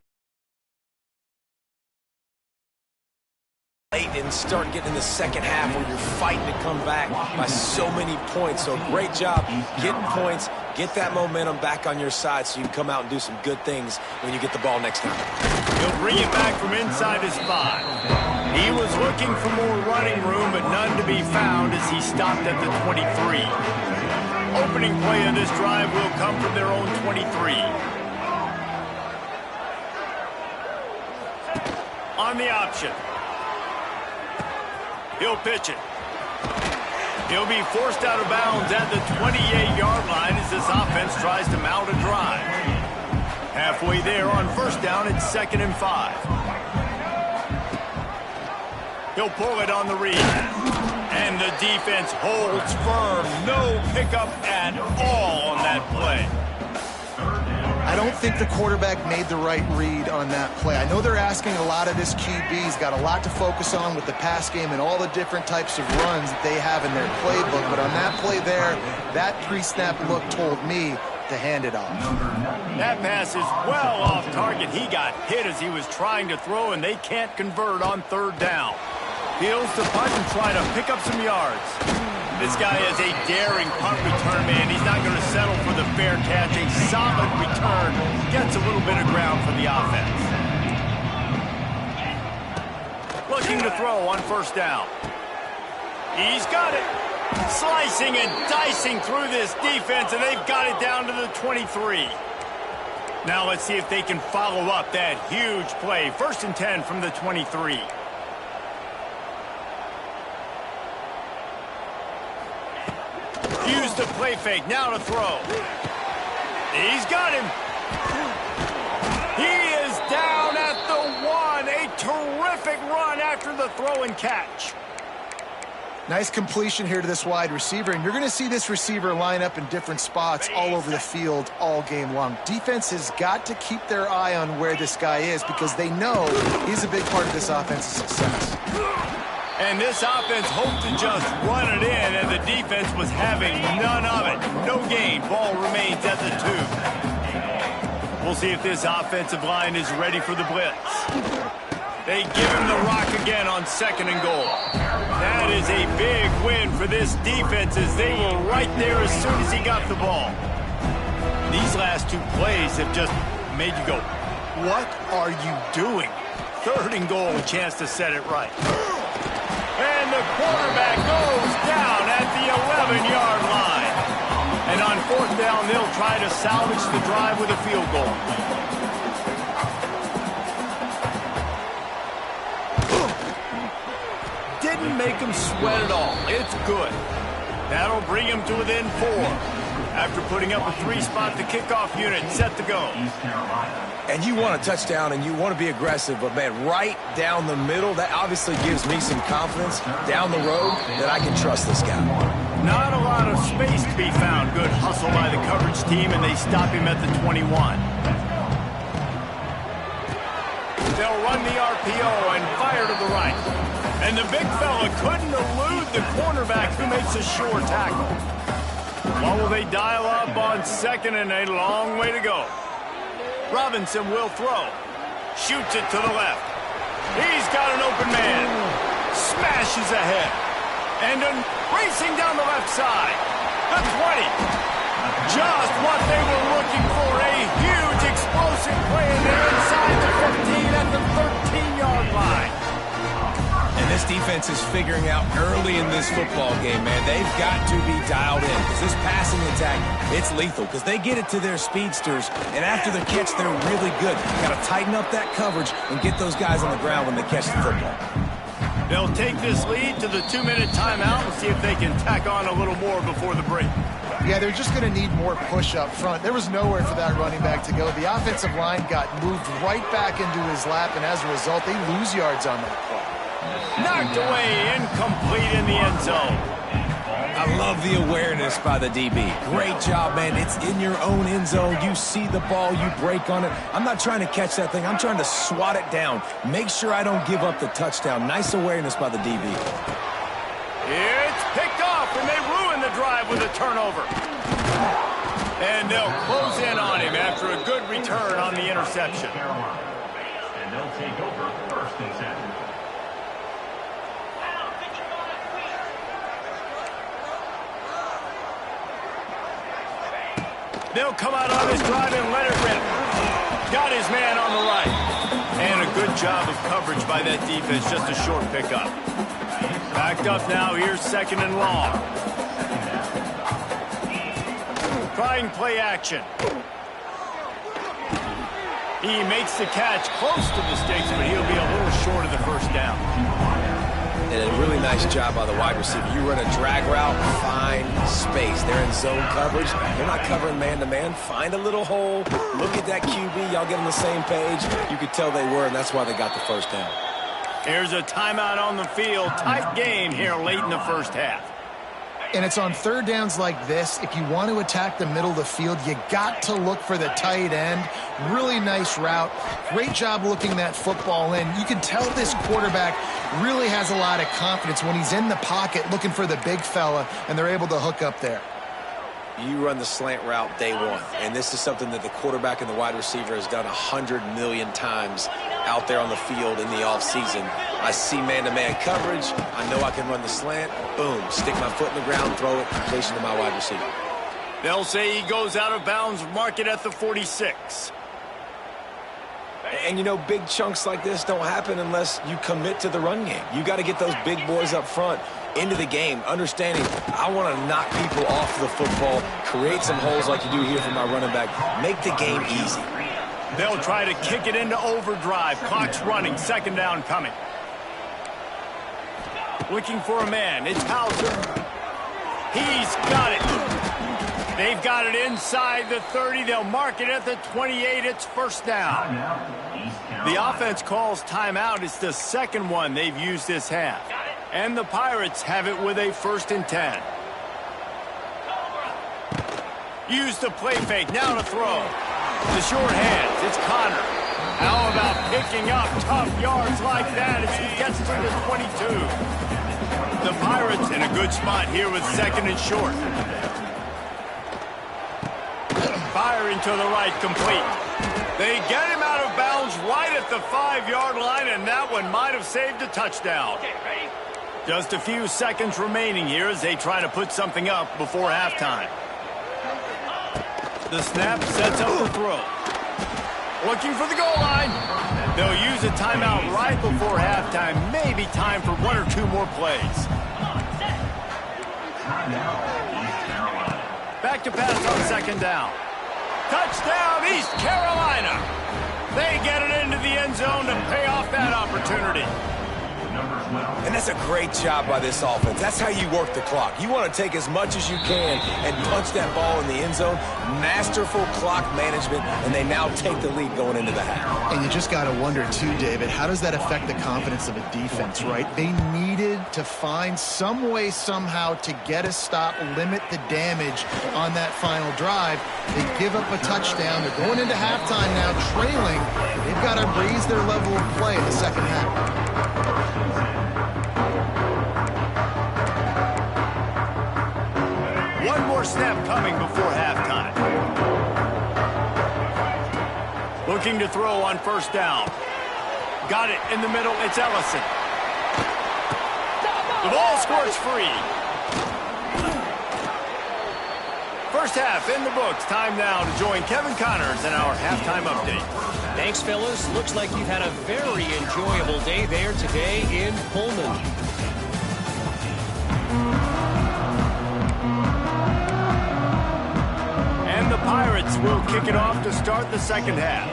late and start getting in the second half where you're fighting to come back by so many points. So great job getting points, get that momentum back on your side so you can come out and do some good things when you get the ball next time. He'll bring it back from inside his 5. He was looking for more running room, but none to be found as he stopped at the 23. Opening play of this drive will come from their own 23. On the option. He'll pitch it. He'll be forced out of bounds at the 28-yard line as this offense tries to mount a drive. Halfway there on first down, it's 2nd and 5. He'll pull it on the read. And the defense holds firm. No pickup at all on that play. I don't think the quarterback made the right read on that play. I know they're asking a lot of this QB. He's got a lot to focus on with the pass game and all the different types of runs that they have in their playbook. But on that play there, that pre-snap look told me to hand it off. That pass is well off target. He got hit as he was trying to throw, and they can't convert on 3rd down. Feels to punt and try to pick up some yards. This guy is a daring punt return man. He's not going to settle for the fair catch. A solid return. Gets a little bit of ground for the offense. Looking to throw on first down. He's got it. Slicing and dicing through this defense, and they've got it down to the 23. Now let's see if they can follow up that huge play. 1st and 10 from the 23. Used the play fake, now to throw. He's got him. He is down at the 1. A terrific run after the throw and catch. Nice completion here to this wide receiver, and you're going to see this receiver line up in different spots all over the field all game long. Defense has got to keep their eye on where this guy is because they know he's a big part of this offense's success. And this offense hoped to just run it in, and the defense was having none of it. No gain. Ball remains at the 2. We'll see if this offensive line is ready for the blitz. They give him the rock again on 2nd and goal. That is a big win for this defense as they were right there as soon as he got the ball. These last 2 plays have just made you go, what are you doing? 3rd and goal, a chance to set it right. And the quarterback goes down at the 11-yard line. And on 4th down, they'll try to salvage the drive with a field goal. Didn't make him sweat at all. It's good. That'll bring him to within 4. After putting up a 3-spot, the kickoff unit set to go. And you want a touchdown and you want to be aggressive, but man, right down the middle, that obviously gives me some confidence down the road that I can trust this guy. Not a lot of space to be found. Good hustle by the coverage team, and they stop him at the 21. They'll run the RPO and fire to the right. And the big fella couldn't elude the cornerback who makes a sure tackle. What will they dial up on 2nd and a long way to go? Robinson will throw. Shoots it to the left. He's got an open man. Smashes ahead. And racing down the left side. The 20. Just what they were looking for. A huge explosive play, and they're inside the 15 at the 13-yard line. And this defense is figuring out early in this football game, man. They've got to be dialed in because this passing attack, it's lethal because they get it to their speedsters, and after the catch, they're really good. Got to tighten up that coverage and get those guys on the ground when they catch the football. They'll take this lead to the 2-minute timeout and see if they can tack on a little more before the break. Yeah, they're just going to need more push up front. There was nowhere for that running back to go. The offensive line got moved right back into his lap, and as a result, they lose yards on that play. Knocked away, incomplete in the end zone. I love the awareness by the DB. Great job, man. It's in your own end zone. You see the ball, you break on it. I'm not trying to catch that thing. I'm trying to swat it down. Make sure I don't give up the touchdown. Nice awareness by the DB. It's picked off, and they ruin the drive with a turnover. And they'll close in on him after a good return on the interception. And they'll take over 1st and 10. They'll come out on this drive and let it rip. Got his man on the right. And a good job of coverage by that defense, just a short pickup. Backed up now, here's 2nd and long. Trying play action. He makes the catch close to the sticks, but he'll be a little short of the 1st down. And a really nice job by the wide receiver. You run a drag route, find space. They're in zone coverage. They're not covering man-to-man. Find a little hole. Look at that QB. Y'all get on the same page. You could tell they were, and that's why they got the 1st down. Here's a timeout on the field. Tight game here late in the 1st half. And it's on 3rd downs like this. If you want to attack the middle of the field, you got to look for the tight end. Really nice route. Great job looking that football in. You can tell this quarterback really has a lot of confidence when he's in the pocket looking for the big fella, and they're able to hook up there. You run the slant route day one, and this is something that the quarterback and the wide receiver has done 100 million times out there on the field in the offseason. I see man-to-man coverage. I know I can run the slant. Boom, stick my foot in the ground, throw it, completion to my wide receiver. They'll say he goes out of bounds, mark it at the 46. And, you know, big chunks like this don't happen unless you commit to the run game. You got to get those big boys up front into the game, understanding I want to knock people off the football, create some holes like you do here for my running back, make the game easy. They'll try to kick it into overdrive. Clock's running, 2nd down coming. Looking for a man, it's Hauser. He's got it. They've got it inside the 30. They'll mark it at the 28. It's first down. The offense calls timeout. It's the second one they've used this half. And the Pirates have it with a 1st and 10. Use the play fake. Now to throw. The short hands. It's Connor. How about picking up tough yards like that as he gets to the 22? The Pirates in a good spot here with 2nd and short. Firing to the right, complete. They get him out of bounds right at the 5-yard line, and that one might have saved a touchdown. Just a few seconds remaining here as they try to put something up before halftime. The snap sets up the throw. Looking for the goal line. They'll use a timeout right before halftime. Maybe time for 1 or 2 more plays. Back to pass on 2nd down. Touchdown, East Carolina. They get it into the end zone to pay off that opportunity. And that's a great job by this offense. That's how you work the clock. You want to take as much as you can and punch that ball in the end zone. Masterful clock management, and they now take the lead going into the half. And you just got to wonder, too, David, how does that affect the confidence of a defense, right? They needed to find some way, somehow, to get a stop, limit the damage on that final drive. They give up a touchdown. They're going into halftime now, trailing. They've got to raise their level of play in the second half. One more snap coming before halftime. Looking to throw on 1st down. Got it in the middle. It's Ellison. The ball squirts free. First half in the books. Time now to join Kevin Connors in our halftime update. Thanks, fellas. Looks like you've had a very enjoyable day there today in Pullman. And the Pirates will kick it off to start the second half.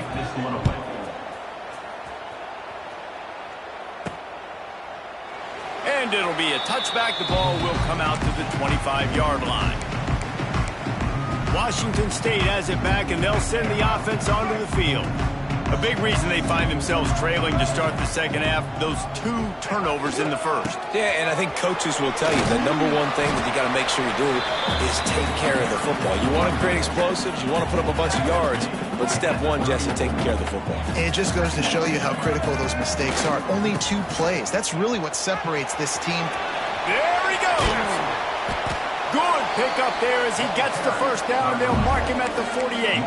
And it'll be a touchback. The ball will come out to the 25-yard line. Washington State has it back, and they'll send the offense onto the field. A big reason they find themselves trailing to start the second half, those 2 turnovers in the first. Yeah, and I think coaches will tell you the number one thing that you got to make sure you do is take care of the football. You want to create explosives, you want to put up a bunch of yards, but step one, Jesse, taking care of the football. And it just goes to show you how critical those mistakes are. Only 2 plays. That's really what separates this team. There he goes. Good pick up there as he gets the 1st down. They'll mark him at the 48.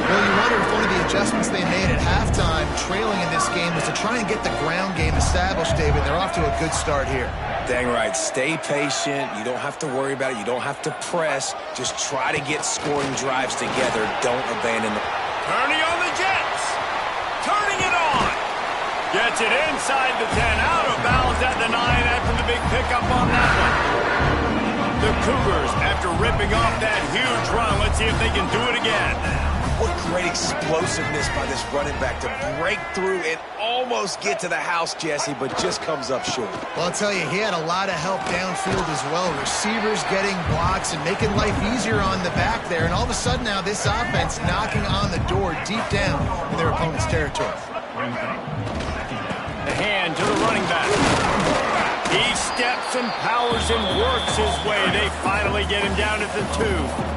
Well, you wonder if one of the adjustments they made at halftime, trailing in this game, was to try and get the ground game established, David. They're off to a good start here. Dang right. Stay patient. You don't have to worry about it. You don't have to press. Just try to get scoring drives together. Don't abandon them. Turning on the Jets. Turning it on. Gets it inside the 10. Out of bounds at the 9 after the big pickup on that one. The Cougars, after ripping off that huge run, let's see if they can do it again. What great explosiveness by this running back to break through and almost get to the house, Jesse, but just comes up short. Well, I'll tell you, he had a lot of help downfield as well. Receivers getting blocks and making life easier on the back there. And all of a sudden now, this offense knocking on the door deep down in their opponent's territory. The hand to the running back. He steps and powers and works his way. They finally get him down at the 2.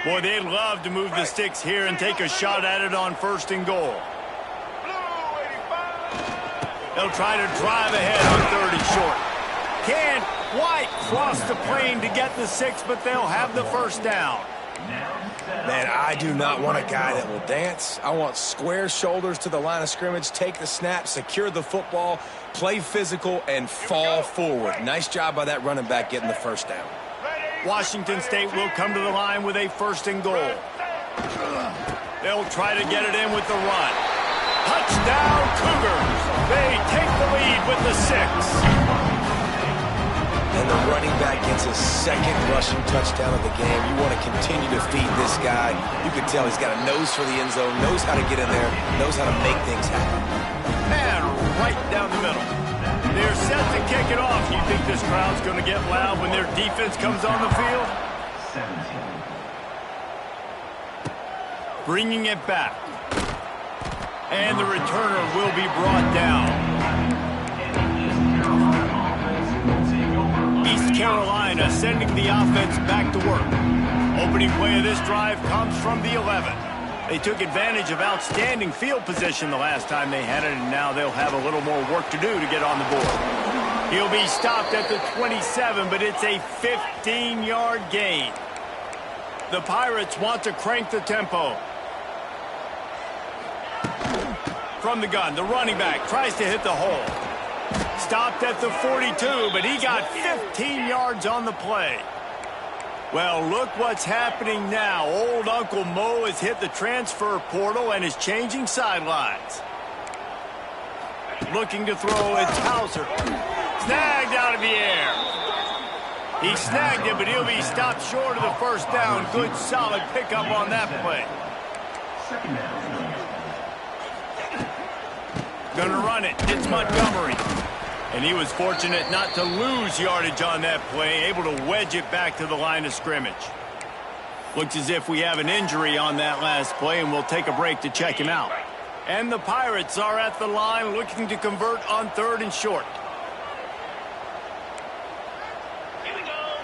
Boy, they'd love to move the sticks here and take a shot at it on 1st and goal. They'll try to drive ahead on 3rd and short. Can't quite cross the plane to get the 6, but they'll have the 1st down. Man, I do not want a guy that will dance. I want square shoulders to the line of scrimmage, take the snap, secure the football, play physical, and fall forward. Nice job by that running back getting the 1st down. Washington State will come to the line with a 1st and goal. They'll try to get it in with the run. Touchdown, Cougars. They take the lead with the 6. and the running back gets his second rushing touchdown of the game. You want to continue to feed this guy. You can tell he's got a nose for the end zone, knows how to get in there, knows how to make things happen. And right down the middle. They're set to kick it off. You think this crowd's going to get loud when their defense comes on the field? 17. Bringing it back. And the returner will be brought down. East Carolina sending the offense back to work. Opening play of this drive comes from the 11. They took advantage of outstanding field position the last time they had it, and now they'll have a little more work to do to get on the board. He'll be stopped at the 27, but it's a 15-yard gain. The Pirates want to crank the tempo. From the gun, the running back tries to hit the hole. Stopped at the 42, but he got 15 yards on the play. Well, look what's happening now. Old Uncle Mo has hit the transfer portal and is changing sidelines. Looking to throw, it's Hauser. Snagged out of the air. He snagged it, but he'll be stopped short of the first down. Good, solid pickup on that play. Gonna run it. It's Montgomery. And he was fortunate not to lose yardage on that play, able to wedge it back to the line of scrimmage. Looks as if we have an injury on that last play, and we'll take a break to check him out. And the Pirates are at the line looking to convert on 3rd and short. Here we go.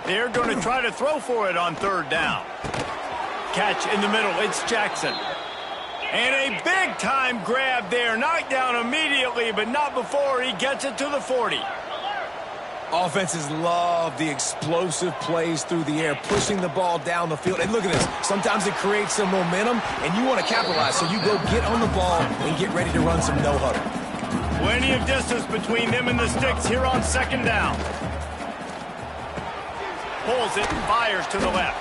They're going to try to throw for it on 3rd down. Catch in the middle, it's Jackson. And a big-time grab there. Knocked down immediately, but not before he gets it to the 40. Offenses love the explosive plays through the air, pushing the ball down the field. And look at this. Sometimes it creates some momentum, and you want to capitalize. So you go get on the ball and get ready to run some no-huddle. Plenty of distance between them and the sticks here on 2nd down. Pulls it and fires to the left.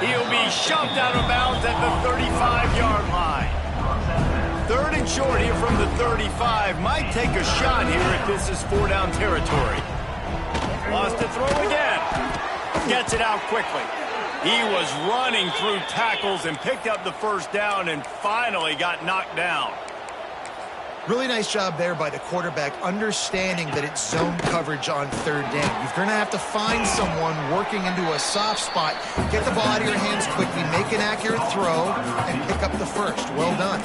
He'll be shoved out of bounds at the 35-yard line. 3rd and short here from the 35. Might take a shot here if this is 4-down territory. Lost to throw again. Gets it out quickly. He was running through tackles and picked up the 1st down and finally got knocked down. Really nice job there by the quarterback, understanding that it's zone coverage on 3rd down. You're going to have to find someone working into a soft spot, get the ball out of your hands quickly, make an accurate throw, and pick up the 1st. Well done.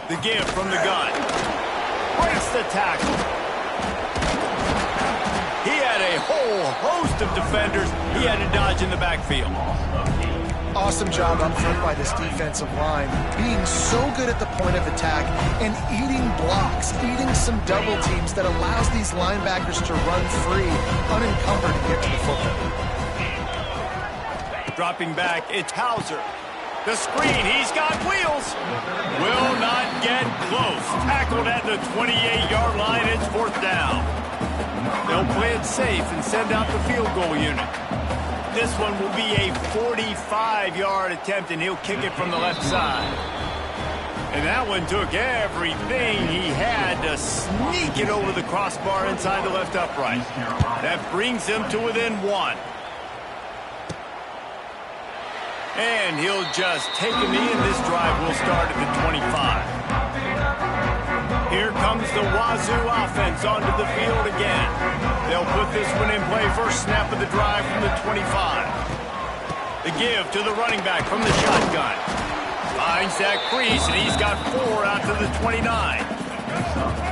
The give from the gun. Breaks the tackle. He had a whole host of defenders he had to dodge in the backfield. Awesome job up front by this defensive line, being so good at the point of attack and eating blocks, eating some double teams that allows these linebackers to run free, unencumbered, and get to the football. Dropping back, it's Hauser. The screen, he's got wheels. Will not get close. Tackled at the 28-yard line, it's 4th down. They'll play it safe and send out the field goal unit. This one will be a 45-yard attempt, and he'll kick it from the left side. And that one took everything he had to sneak it over the crossbar inside the left upright. That brings him to within 1. And he'll just take a knee, and this drive will start at the 25. Here comes the Wazoo offense onto the field again. They'll put this one in play. First snap of the drive from the 25. The give to the running back from the shotgun. Finds that crease, and he's got 4 out to the 29.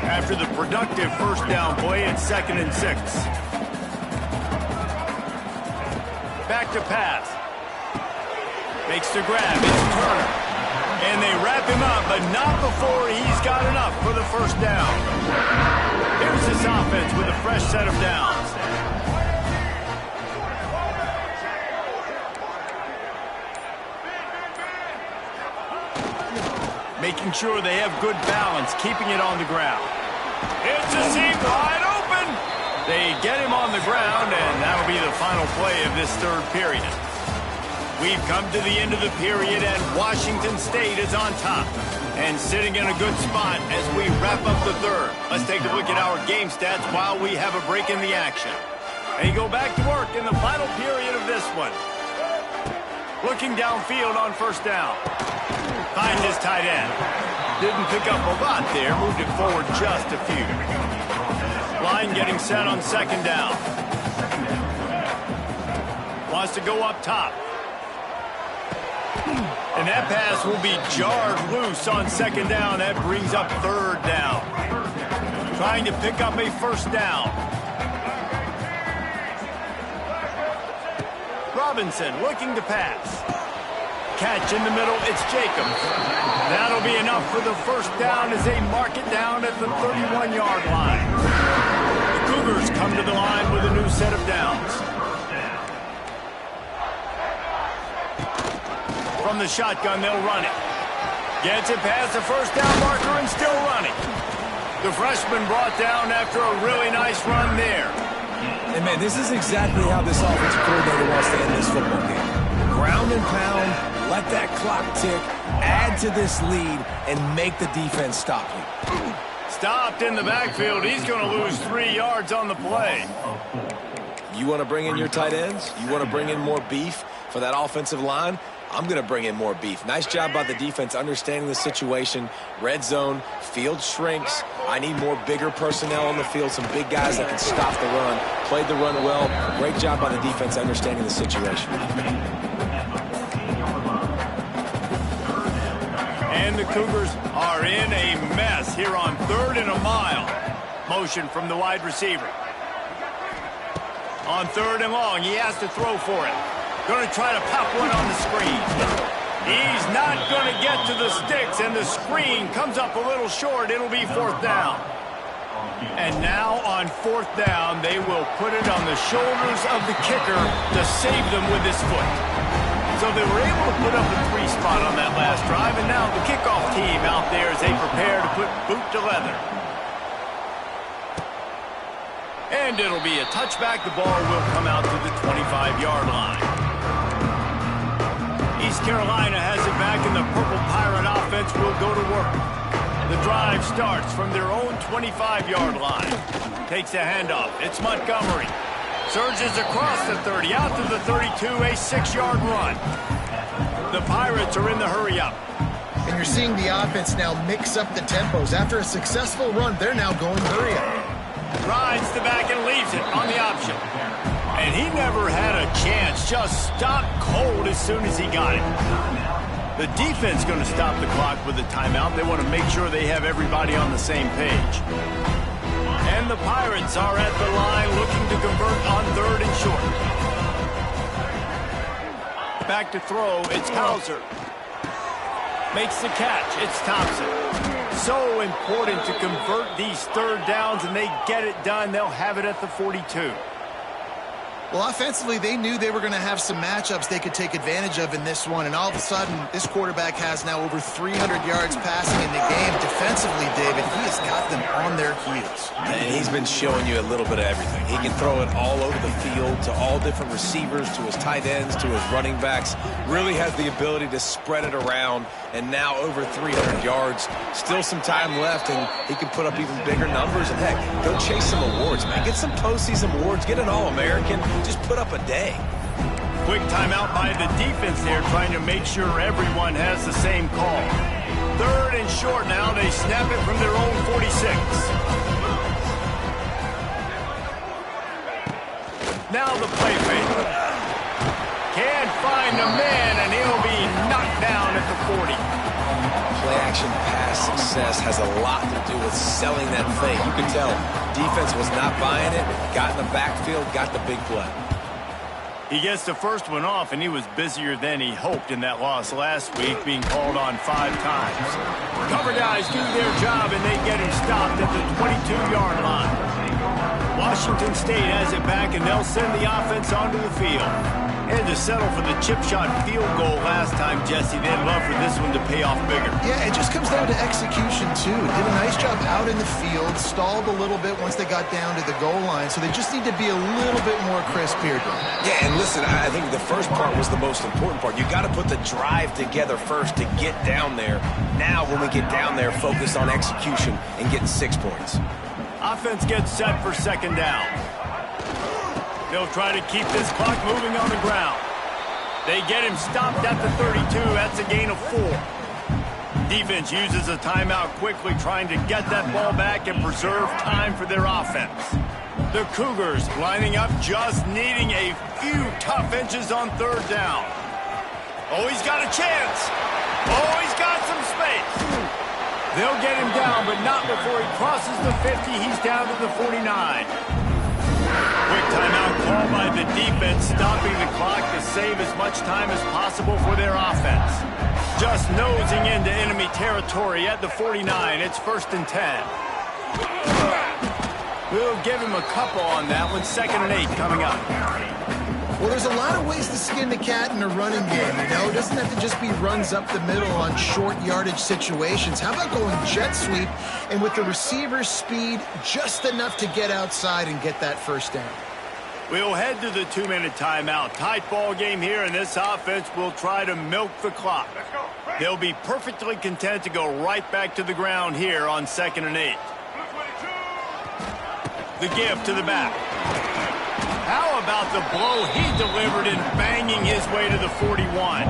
After the productive 1st down play, it's 2nd and 6. Back to pass. Makes the grab. It's Turner. And they wrap him up, but not before he's got enough for the 1st down. Here's this offense with a fresh set of downs. Making sure they have good balance, keeping it on the ground. It's a seam wide open. They get him on the ground, and that'll be the final play of this 3rd period. We've come to the end of the period, and Washington State is on top. And sitting in a good spot as we wrap up the third. Let's take a look at our game stats while we have a break in the action. And you go back to work in the final period of this one. Looking downfield on first down. Finds his tight end. Didn't pick up a lot there. Moved it forward just a few. Line getting set on second down. Wants to go up top. And that pass will be jarred loose on second down. That brings up third down. Trying to pick up a first down. Robinson looking to pass. Catch in the middle, it's Jacobs. That'll be enough for the first down as they mark it down at the 31-yard line. The Cougars come to the line with a new set of downs. From the shotgun, they'll run it. Gets it past the first down marker and still running. The freshman brought down after a really nice run there. And, man, this is exactly how this offensive coordinator wants to end this football game. Ground and pound, let that clock tick, add to this lead, and make the defense stop you. Stopped in the backfield. He's going to lose 3 yards on the play. You want to bring in your tight ends? You want to bring in more beef for that offensive line? I'm going to bring in more beef. Nice job by the defense understanding the situation. Red zone, field shrinks. I need more bigger personnel on the field, some big guys that can stop the run. Played the run well. Great job by the defense understanding the situation. And the Cougars are in a mess here on 3rd and a mile. Motion from the wide receiver. On 3rd and long, he has to throw for it. Going to try to pop one on the screen. He's not going to get to the sticks, and the screen comes up a little short. It'll be 4th down. And now on 4th down, they will put it on the shoulders of the kicker to save them with his foot. So they were able to put up a 3 spot on that last drive, and now the kickoff team out there as they prepare to put boot to leather. And it'll be a touchback. The ball will come out to the 25-yard line. East Carolina has it back, and the Purple Pirate offense will go to work. The drive starts from their own 25-yard line. Takes a handoff. It's Montgomery. Surges across the 30, out to the 32, a 6-yard run. The Pirates are in the hurry-up. And you're seeing the offense now mix up the tempos. After a successful run, they're now going hurry-up. Rides the back and leaves it on the option. And he never had a chance. Just stopped cold as soon as he got it. The defense going to stop the clock with a timeout. They want to make sure they have everybody on the same page. And the Pirates are at the line looking to convert on 3rd and short. Back to throw. It's Hauser. Makes the catch. It's Thompson. So important to convert these 3rd downs, and they get it done. They'll have it at the 42. Well, offensively, they knew they were going to have some matchups they could take advantage of in this one, and all of a sudden, this quarterback has now over 300 yards passing in the game. Defensively, David, he has got them on their heels. And he's been showing you a little bit of everything. He can throw it all over the field to all different receivers, to his tight ends, to his running backs. Really has the ability to spread it around, and now over 300 yards. Still some time left, and he can put up even bigger numbers. And heck, go chase some awards, man. Get some postseason awards. Get an All-American. Just put up a day. Quick timeout by the defense there, trying to make sure everyone has the same call. 3rd and short now. They snap it from their own 46. Now the play fake. Can't find a man, and he'll be knocked down at the 40. Play-action pass success has a lot to do with selling that fake. You can tell defense was not buying it, got in the backfield, got the big play. He gets the first one off, and he was busier than he hoped in that loss last week, being called on 5 times. Cover guys do their job, and they get him stopped at the 22-yard line. Washington State has it back, and they'll send the offense onto the field. And to settle for the chip shot field goal last time, Jesse, they'd love for this one to pay off bigger. Yeah, it just comes down to execution, too. Did a nice job out in the field, stalled a little bit once they got down to the goal line, so they just need to be a little bit more crisp here. Yeah, and listen, I think the first part was the most important part. You got to put the drive together first to get down there. Now, when we get down there, focus on execution and getting 6 points. Offense gets set for second down. They'll try to keep this clock moving on the ground. They get him stopped at the 32. That's a gain of 4. Defense uses a timeout quickly, trying to get that ball back and preserve time for their offense. The Cougars lining up, just needing a few tough inches on third down. Oh, he's got a chance. Oh, he's got some space. They'll get him down, but not before he crosses the 50. He's down to the 49. Quick timeout call by the defense, stopping the clock to save as much time as possible for their offense. Just nosing into enemy territory at the 49. It's 1st and 10. We'll give him a couple on that one. 2nd and 8 coming up. Well, there's a lot of ways to skin the cat in a running game, you know? It doesn't have to just be runs up the middle on short yardage situations. How about going jet sweep and with the receiver's speed just enough to get outside and get that first down? We'll head to the 2-minute timeout. Tight ball game here, and this offense will try to milk the clock. They'll be perfectly content to go right back to the ground here on 2nd and 8. The give to the back. How about the blow he delivered in banging his way to the 41?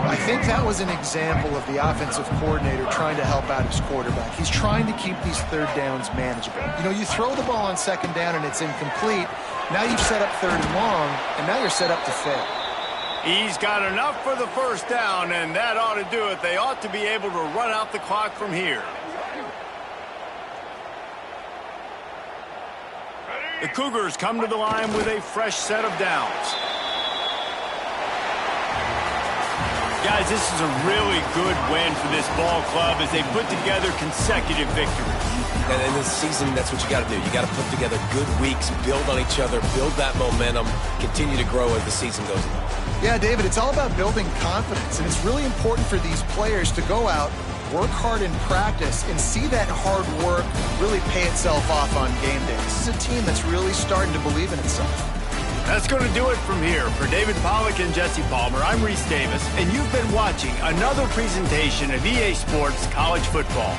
I think that was an example of the offensive coordinator trying to help out his quarterback. He's trying to keep these third downs manageable. You know, you throw the ball on 2nd down and it's incomplete. Now you've set up 3rd and long, and now you're set up to fail. He's got enough for the first down, and that ought to do it. They ought to be able to run out the clock from here. The Cougars come to the line with a fresh set of downs. Guys, this is a really good win for this ball club as they put together consecutive victories. And in this season, that's what you got to do. You got to put together good weeks, build on each other, build that momentum, continue to grow as the season goes on. Yeah, David, it's all about building confidence, and it's really important for these players to go out, work hard in practice, and see that hard work really pay itself off on game day. This is a team that's really starting to believe in itself. That's going to do it from here. For David Pollack and Jesse Palmer, I'm Reese Davis, and you've been watching another presentation of EA Sports College Football.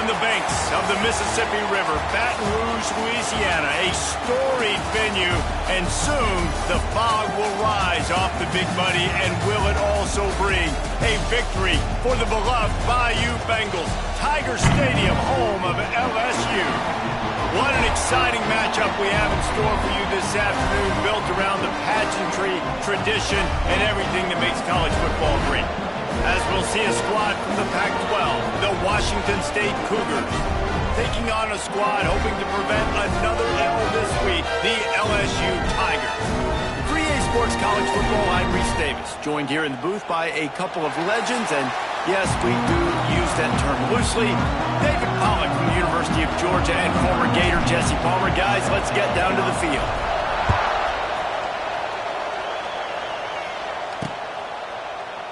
on the banks of the Mississippi River, Baton Rouge, Louisiana, a storied venue, and soon the fog will rise off the Big Muddy, and will it also bring a victory for the beloved Bayou Bengals, Tiger Stadium, home of LSU. What an exciting matchup we have in store for you this afternoon, built around the pageantry, tradition, and everything that makes college football great. As we'll see a squad from the Pac-12, the Washington State Cougars, taking on a squad hoping to prevent another L this week, the LSU Tigers. For EA Sports College Football, I'm Reese Davis, joined here in the booth by a couple of legends, and yes, we do use that term loosely. David Pollack from the University of Georgia and former Gator Jesse Palmer. Guys, let's get down to the field.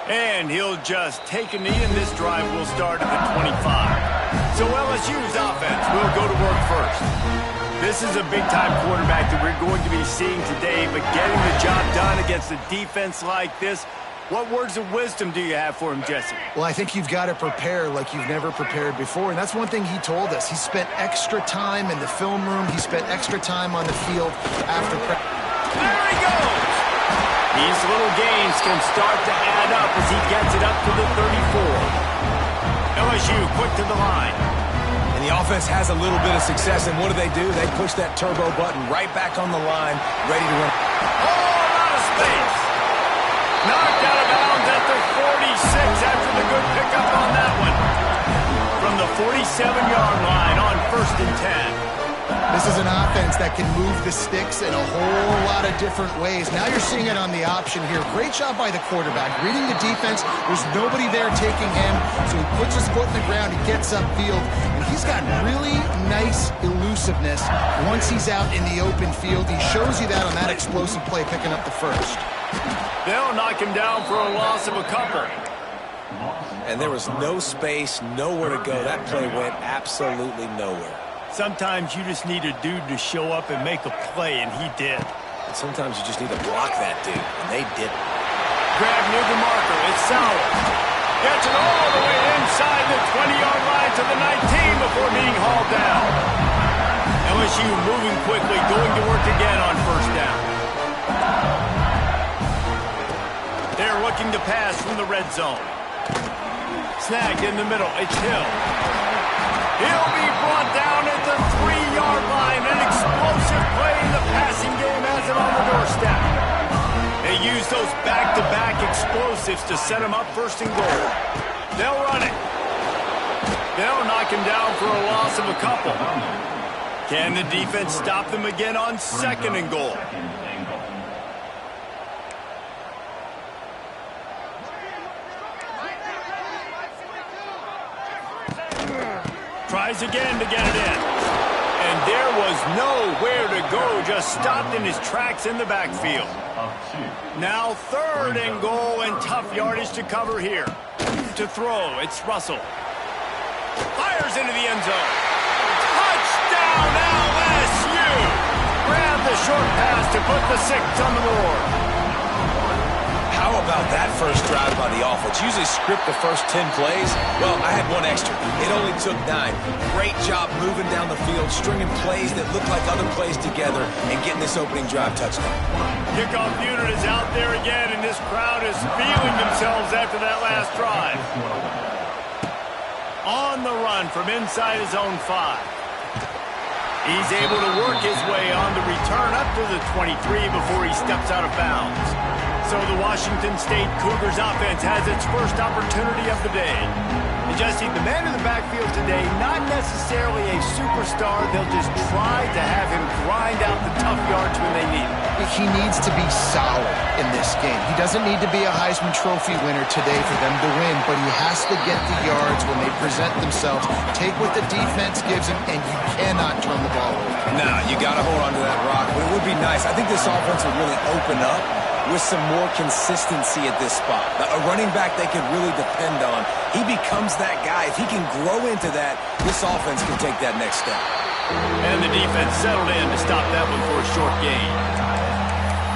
And he'll just take a knee, and this drive will start at the 25. So LSU's offense will go to work first. This is a big-time quarterback that we're going to be seeing today, but getting the job done against a defense like this, what words of wisdom do you have for him, Jesse? Well, I think you've got to prepare like you've never prepared before, and that's one thing he told us. He spent extra time in the film room. He spent extra time on the field after practice. There he goes! These little gains can start to add up as he gets it up to the 34. LSU quick to the line. And the offense has a little bit of success, and what do? They push that turbo button right back on the line, ready to run. Oh, out of space. Knocked out of bounds at the 46 after the good pickup on that one. From the 47-yard line on 1st and 10. This is an offense that can move the sticks in a whole lot of different ways. Now you're seeing it on the option here. Great job by the quarterback. Reading the defense, there's nobody there taking him, so he puts his foot in the ground, he gets upfield, and he's got really nice elusiveness once he's out in the open field. He shows you that on that explosive play, picking up the first. They'll knock him down for a loss of a couple. And there was no space, nowhere to go. That play went absolutely nowhere. Sometimes you just need a dude to show up and make a play, and he did. And sometimes you just need to block that dude, and they didn't. Grab near the marker. It's Sauer. Gets it all the way inside the 20-yard line to the 19 before being hauled down. LSU moving quickly, going to work again on 1st down. They're looking to pass from the red zone. Snagged in the middle. It's Hill. He'll be brought down at the 3-yard line. An explosive play in the passing game has him on the doorstep. They use those back-to-back explosives to set him up 1st and goal. They'll run it. They'll knock him down for a loss of a couple. Can the defense stop them again on 2nd and goal? Tries again to get it in. And there was nowhere to go, just stopped in his tracks in the backfield. Now 3rd and goal, and tough yardage to cover here. To throw, it's Russell. Fires into the end zone. Touchdown LSU! Grab the short pass to put the 6 on the board. How about that first drive by the offense? Usually script the first 10 plays. Well, I had one extra. It only took 9. Great job moving down the field, stringing plays that look like other plays together, and getting this opening drive touchdown. Kickoff unit is out there again, and this crowd is feeling themselves after that last drive. On the run from inside his own 5. He's able to work his way on the return up to the 23 before he steps out of bounds. So the Washington State Cougars offense has its first opportunity of the day. And Jesse, the man in the backfield today, not necessarily a superstar. They'll just try to have him grind out the tough yards when they need him. He needs to be solid in this game. He doesn't need to be a Heisman Trophy winner today for them to win, but he has to get the yards when they present themselves. Take what the defense gives him, and you cannot turn the ball over. No, you got to hold on to that rock. But it would be nice. I think this offense would really open up with some more consistency at this spot. A running back they could really depend on. He becomes that guy. If he can grow into that, this offense can take that next step. And the defense settled in to stop that one for a short gain.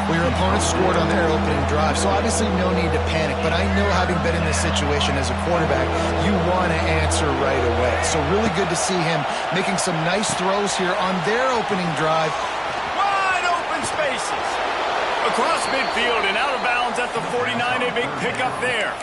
Well, your opponent scored on their opening drive, so obviously no need to panic. But I know, having been in this situation as a quarterback, you want to answer right away. So really good to see him making some nice throws here on their opening drive. Wide open spaces. Across midfield and out of bounds at the 49, a big pickup there.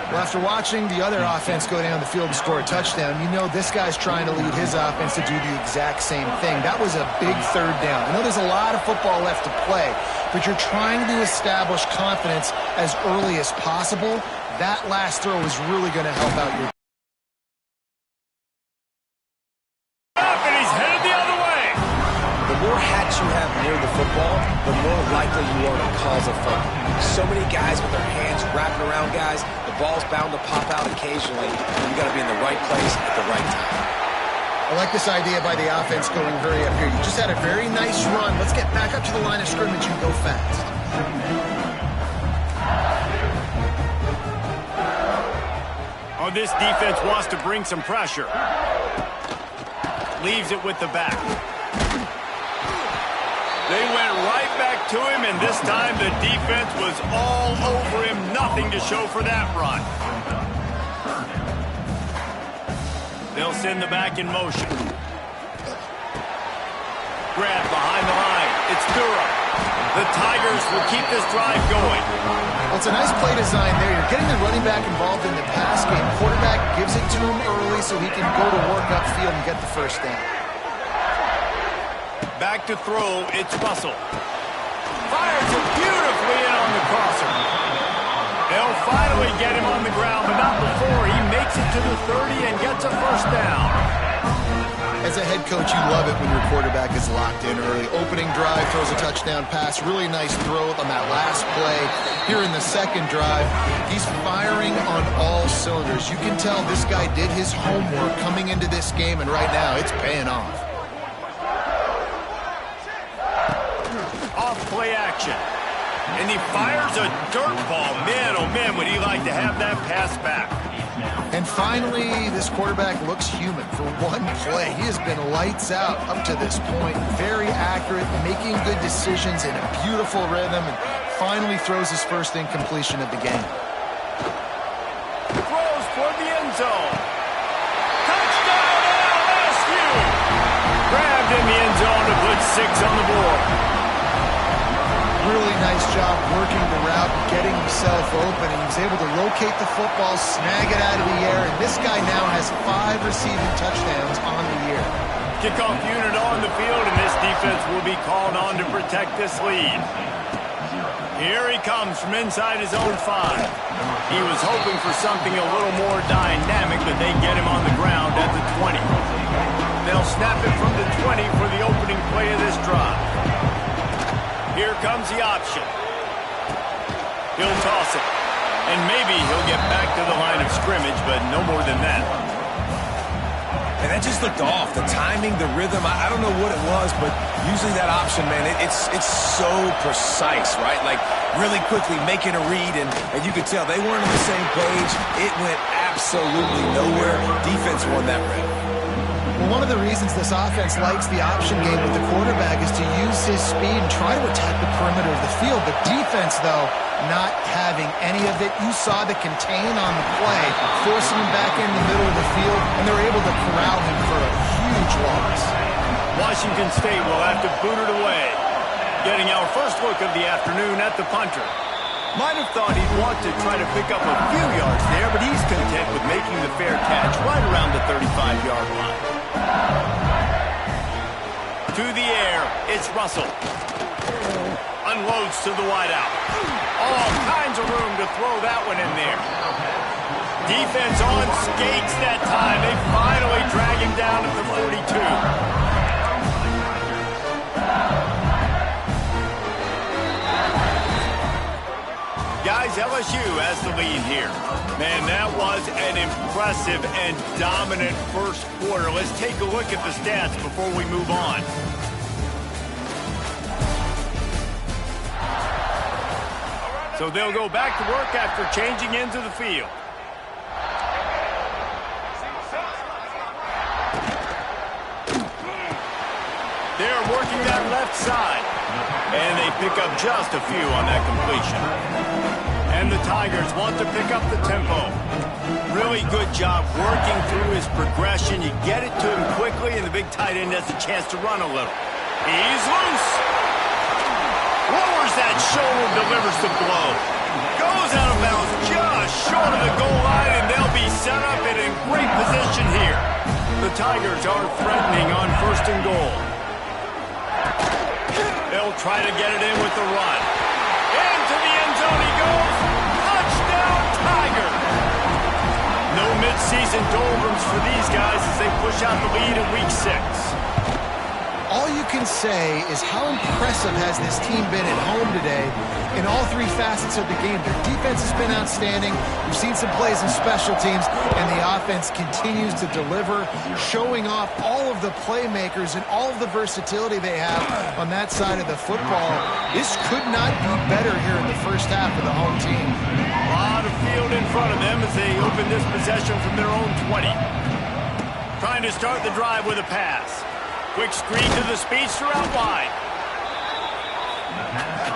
Well, after watching the other offense go down the field and score a touchdown, you know this guy's trying to lead his offense to do the exact same thing. That was a big third down. I know there's a lot of football left to play, but you're trying to establish confidence as early as possible. That last throw is really going to help out your... And he's headed the other way. The more hats you have near the football, the more likely you are to cause a fumble. So many guys with their hands wrapping around guys, the ball's bound to pop out occasionally. You got to be in the right place at the right time. I like this idea by the offense going hurry up here. You just had a very nice run. Let's get back up to the line of scrimmage and go fast. Oh, this defense wants to bring some pressure. Leaves it with the back. They went right back to him, and this time the defense was all over him. Nothing to show for that run. They'll send the back in motion. Grab behind the line. It's Durham. The Tigers will keep this drive going. Well, it's a nice play design there. You're getting the running back involved in the pass game. Quarterback gives it to him early so he can go to work upfield and get the first down. Back to throw, it's Russell. Fires it beautifully in on the crosser. They'll finally get him on the ground, but not before he makes it to the 30 and gets a first down. As a head coach, you love it when your quarterback is locked in early. Opening drive, throws a touchdown pass. Really nice throw on that last play. Here in the second drive, he's firing on all cylinders. You can tell this guy did his homework coming into this game, and right now it's paying off. Play action. And he fires a dirt ball. Man, oh man, would he like to have that pass back. And finally, this quarterback looks human for one play. He has been lights out up to this point. Very accurate, making good decisions in a beautiful rhythm, and finally throws his first incompletion of the game. Throws toward the end zone. Touchdown LSU! Grabbed in the end zone to put 6 on the board. Really nice job working the route and getting himself open, and he was able to locate the football, snag it out of the air, and this guy now has 5 receiving touchdowns on the year. Kickoff unit on the field, and this defense will be called on to protect this lead. Here he comes from inside his own 5. He was hoping for something a little more dynamic, but they get him on the ground at the 20. They'll snap it from the 20 for the opening play of this drive. Here comes the option. He'll toss it. And maybe he'll get back to the line of scrimmage, but no more than that. And that just looked off. The timing, the rhythm, I don't know what it was, but usually that option, man, it's so precise, right? Like really quickly making a read, and you could tell they weren't on the same page. It went absolutely nowhere. Defense won that rep. Well, one of the reasons this offense likes the option game with the quarterback is to use his speed and try to attack the perimeter of the field. The defense, though, not having any of it. You saw the contain on the play, forcing him back in the middle of the field, and they're able to corral him for a huge loss. Washington State will have to boot it away. Getting our first look of the afternoon at the punter. Might have thought he'd want to try to pick up a few yards there, but he's content with making the fair catch right around the 35-yard line. To the air, it's Russell. Unloads to the wideout. All kinds of room to throw that one in there. Defense on skates that time. They finally drag him down at the 42. Guys, LSU has the lead here. Man, that was an impressive and dominant first quarter. Let's take a look at the stats before we move on. So they'll go back to work after changing into the field. They're working that left side. And they pick up just a few on that completion. And the Tigers want to pick up the tempo. Really good job working through his progression. You get it to him quickly, and the big tight end has a chance to run a little. He's loose. Lowers that shoulder, delivers the blow. Goes out of bounds just short of the goal line, and they'll be set up and in great position here. The Tigers are threatening on 1st and goal. They'll try to get it in with the run. Into the end zone he goes. Touchdown, Tiger. No midseason doldrums for these guys as they push out the lead in Week 6. All you can say is how impressive has this team been at home today in all 3 facets of the game. Their defense has been outstanding. We've seen some plays in special teams, and the offense continues to deliver, showing off all of the playmakers and all of the versatility they have on that side of the football. This could not be better here in the first half of the home team. A lot of field in front of them as they open this possession from their own 20. Trying to start the drive with a pass. Quick screen to the speedster out wide.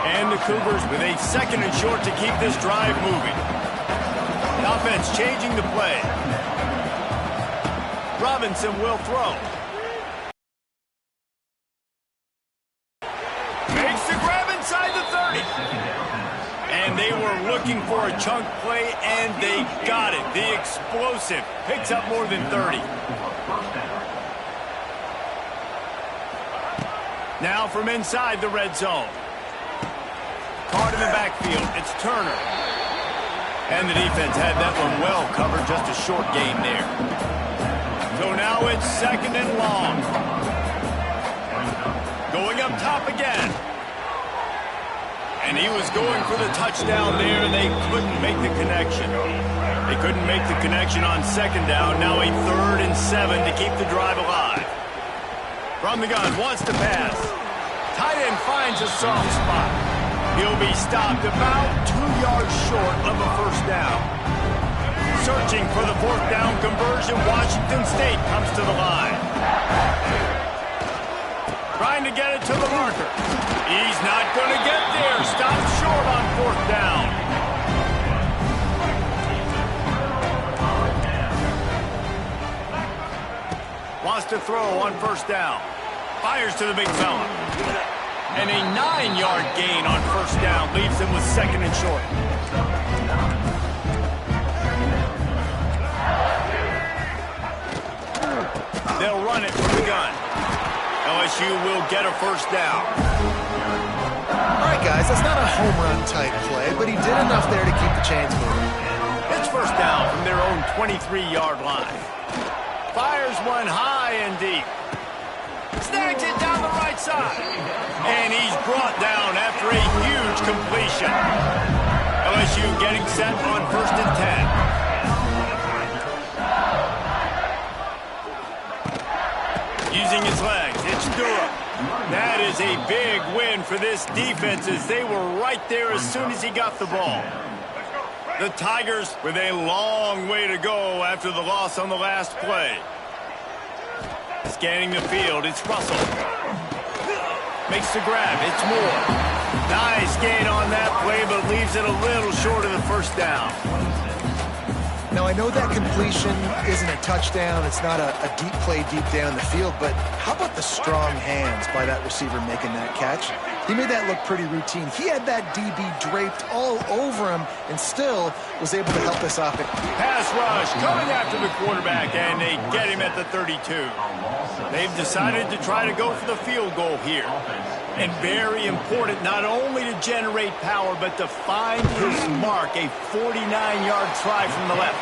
And the Cougars with a 2nd and short to keep this drive moving. The offense changing the play. Robinson will throw. Makes the grab inside the 30. And they were looking for a chunk play, and they got it. The explosive picks up more than 30. Now from inside the red zone. Card in the backfield. It's Turner. And the defense had that one well covered. Just a short gain there. So now it's 2nd and long. Going up top again. And he was going for the touchdown there, and they couldn't make the connection. They couldn't make the connection on 2nd down. Now a 3rd and 7 to keep the drive alive. From the gun, wants to pass. Tight end finds a soft spot. He'll be stopped about 2 yards short of a 1st down. Searching for the 4th down conversion, Washington State comes to the line. Trying to get it to the marker. He's not going to get there. Stopped short on 4th down. Wants to throw on 1st down. Fires to the big fella. And a 9-yard gain on 1st down leaves him with 2nd and short. They'll run it from the gun. LSU will get a 1st down. All right, guys, that's not a home run type play, but he did enough there to keep the chains moving. It's 1st down from their own 23-yard line. Fires one high and deep. Snags it down the right side. And he's brought down after a huge completion. LSU getting set on 1st and 10. Using his legs, it's Durham. That is a big win for this defense as they were right there as soon as he got the ball. The Tigers with a long way to go after the loss on the last play. Scanning the field, it's Russell. Makes the grab, it's Moore. Nice gain on that play, but leaves it a little short of the 1st down. Now, I know that completion isn't a touchdown. It's not a deep play deep down the field, but how about the strong hands by that receiver making that catch? He made that look pretty routine. He had that DB draped all over him and still was able to help this offense. Pass rush coming after the quarterback, and they get him at the 32. They've decided to try to go for the field goal here. And very important not only to generate power, but to find his mark, a 49-yard try from the left.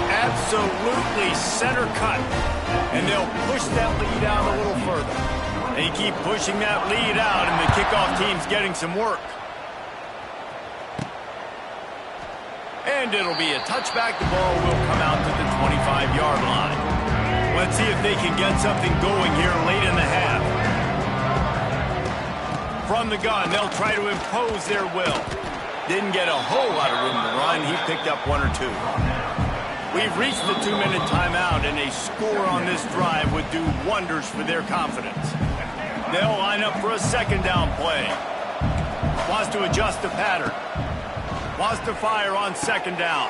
Absolutely center cut. And they'll push that lead out a little further. They keep pushing that lead out, and the kickoff team's getting some work. And it'll be a touchback. The ball will come out to the 25-yard line. Let's see if they can get something going here late in the half. From the gun, they'll try to impose their will. Didn't get a whole lot of room to run. He picked up 1 or 2. We've reached the 2-minute timeout, and a score on this drive would do wonders for their confidence. They'll line up for a second down play. Wants to adjust the pattern. Wants to fire on second down.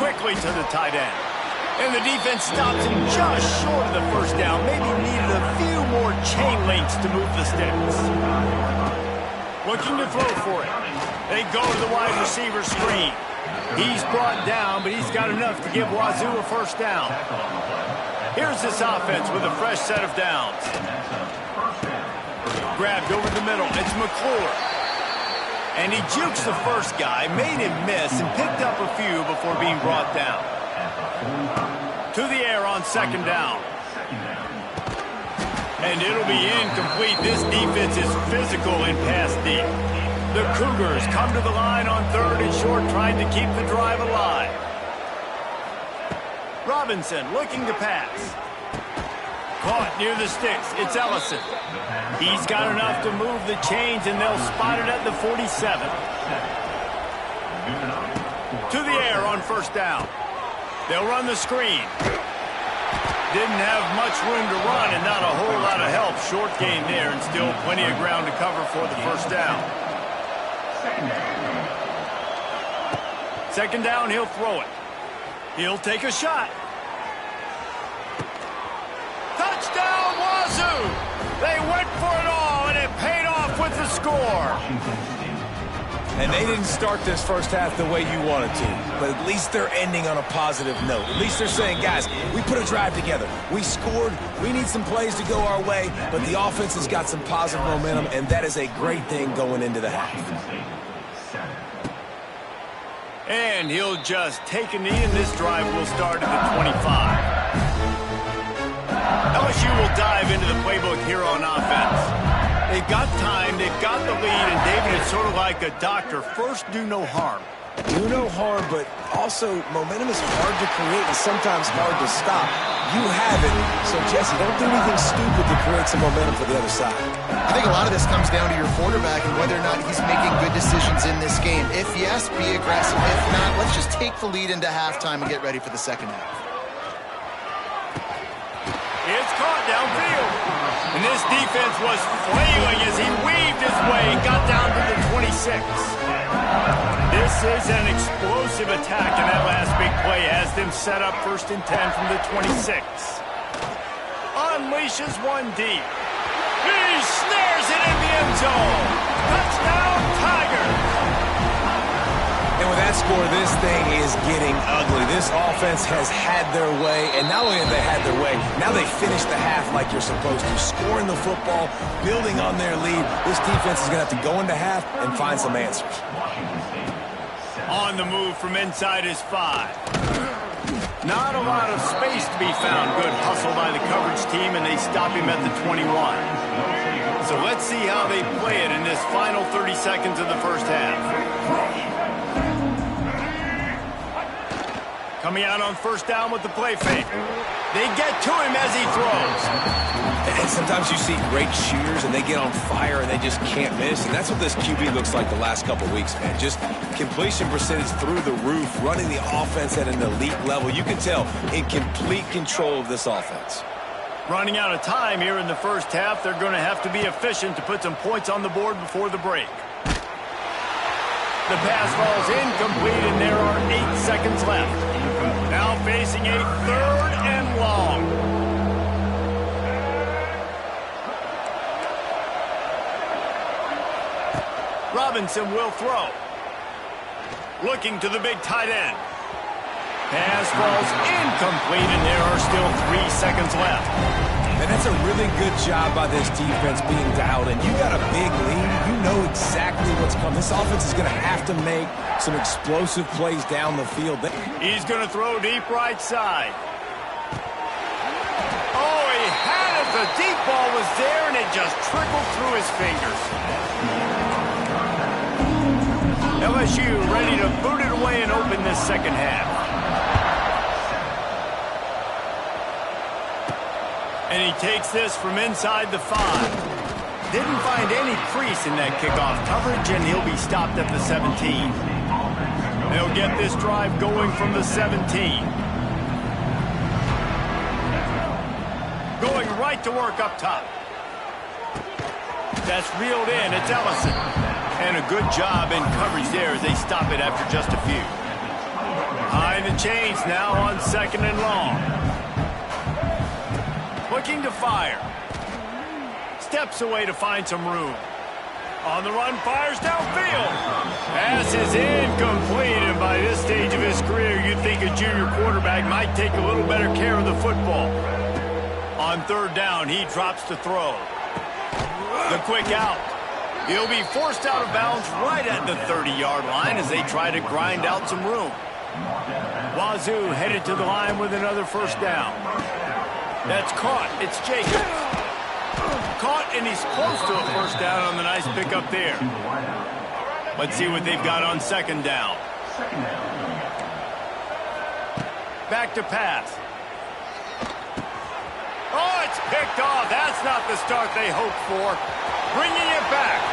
Quickly to the tight end. And the defense stops him just short of the first down. Maybe needed a few more chain links to move the sticks. Looking to throw for it. They go to the wide receiver screen. He's brought down, but he's got enough to give Wazoo a first down. Here's this offense with a fresh set of downs. Grabbed over the middle. It's McClure. And he jukes the first guy, made him miss, and picked up a few before being brought down. To the air on second down. And it'll be incomplete. This defense is physical in pass deep. The Cougars come to the line on third and short, trying to keep the drive alive. Robinson looking to pass. Caught near the sticks. It's Ellison. He's got enough to move the chains, and they'll spot it at the 47. To the air on first down. They'll run the screen. Didn't have much room to run and not a whole lot of help. Short gain there and still plenty of ground to cover for the first down. Second down, he'll throw it. He'll take a shot. Touchdown, Wazoo! They went for it all, and it paid off with the score. And they didn't start this first half the way you wanted to, but at least they're ending on a positive note. At least they're saying, guys, we put a drive together. We scored. We need some plays to go our way, but the offense has got some positive momentum, and that is a great thing going into the half. And he'll just take a knee, and this drive will start at the 25. LSU will dive into the playbook here on offense. They've got time, they've got the lead, and David is sort of like a doctor. First, do no harm. Do no harm, but also momentum is hard to create and sometimes hard to stop. You have it, so Jesse, don't do anything stupid to create some momentum for the other side. I think a lot of this comes down to your quarterback and whether or not he's making good decisions in this game. If yes, be aggressive. If not, let's just take the lead into halftime and get ready for the second half. It's caught downfield. And this defense was flailing as he weaved his way and got down to the 26. This is an explosive attack, and that last big play has them set up 1st and 10 from the 26. Unleashes one deep. He snares it in the end zone. Touchdown, Tigers. And with that score, this thing is getting ugly. This offense has had their way, and not only have they had their way, now they finish the half like you're supposed to, scoring the football, building on their lead. This defense is going to have to go into half and find some answers. On the move from inside his 5. Not a lot of space to be found. Good hustle by the coverage team, and they stop him at the 21. So let's see how they play it in this final 30 seconds of the first half. Coming out on first down with the play fake. They get to him as he throws. And sometimes you see great shooters, and they get on fire, and they just can't miss. And that's what this QB looks like the last couple weeks, man. Just completion percentage through the roof, running the offense at an elite level. You can tell in complete control of this offense. Running out of time here in the first half. They're going to have to be efficient to put some points on the board before the break. The pass falls incomplete, and there are 8 seconds left. Now facing a 3rd and long. Robinson will throw. Looking to the big tight end. Pass falls incomplete, and there are still 3 seconds left. And that's a really good job by this defense being dialed in. You got a big lead. You know exactly what's coming. This offense is going to have to make some explosive plays down the field. He's going to throw deep right side. Oh, he had it. The deep ball was there, and it just trickled through his fingers. LSU ready to boot it away and open this second half. And he takes this from inside the 5. Didn't find any crease in that kickoff coverage, and he'll be stopped at the 17. They'll get this drive going from the 17. Going right to work up top. That's reeled in. It's Ellison. And a good job in coverage there as they stop it after just a few. High the chains now on 2nd and long. Looking to fire. Steps away to find some room. On the run, fires downfield. Pass is incomplete, and by this stage of his career, you'd think a junior quarterback might take a little better care of the football. On 3rd down, he drops to throw. The quick out. He'll be forced out of bounds right at the 30-yard line as they try to grind out some room. Wazoo headed to the line with another 1st down. That's caught. It's Jacobs. Caught, and he's close to a 1st down on the nice pickup there. Let's see what they've got on 2nd down. Back to pass. Oh, it's picked off. That's not the start they hoped for. Bringing it back.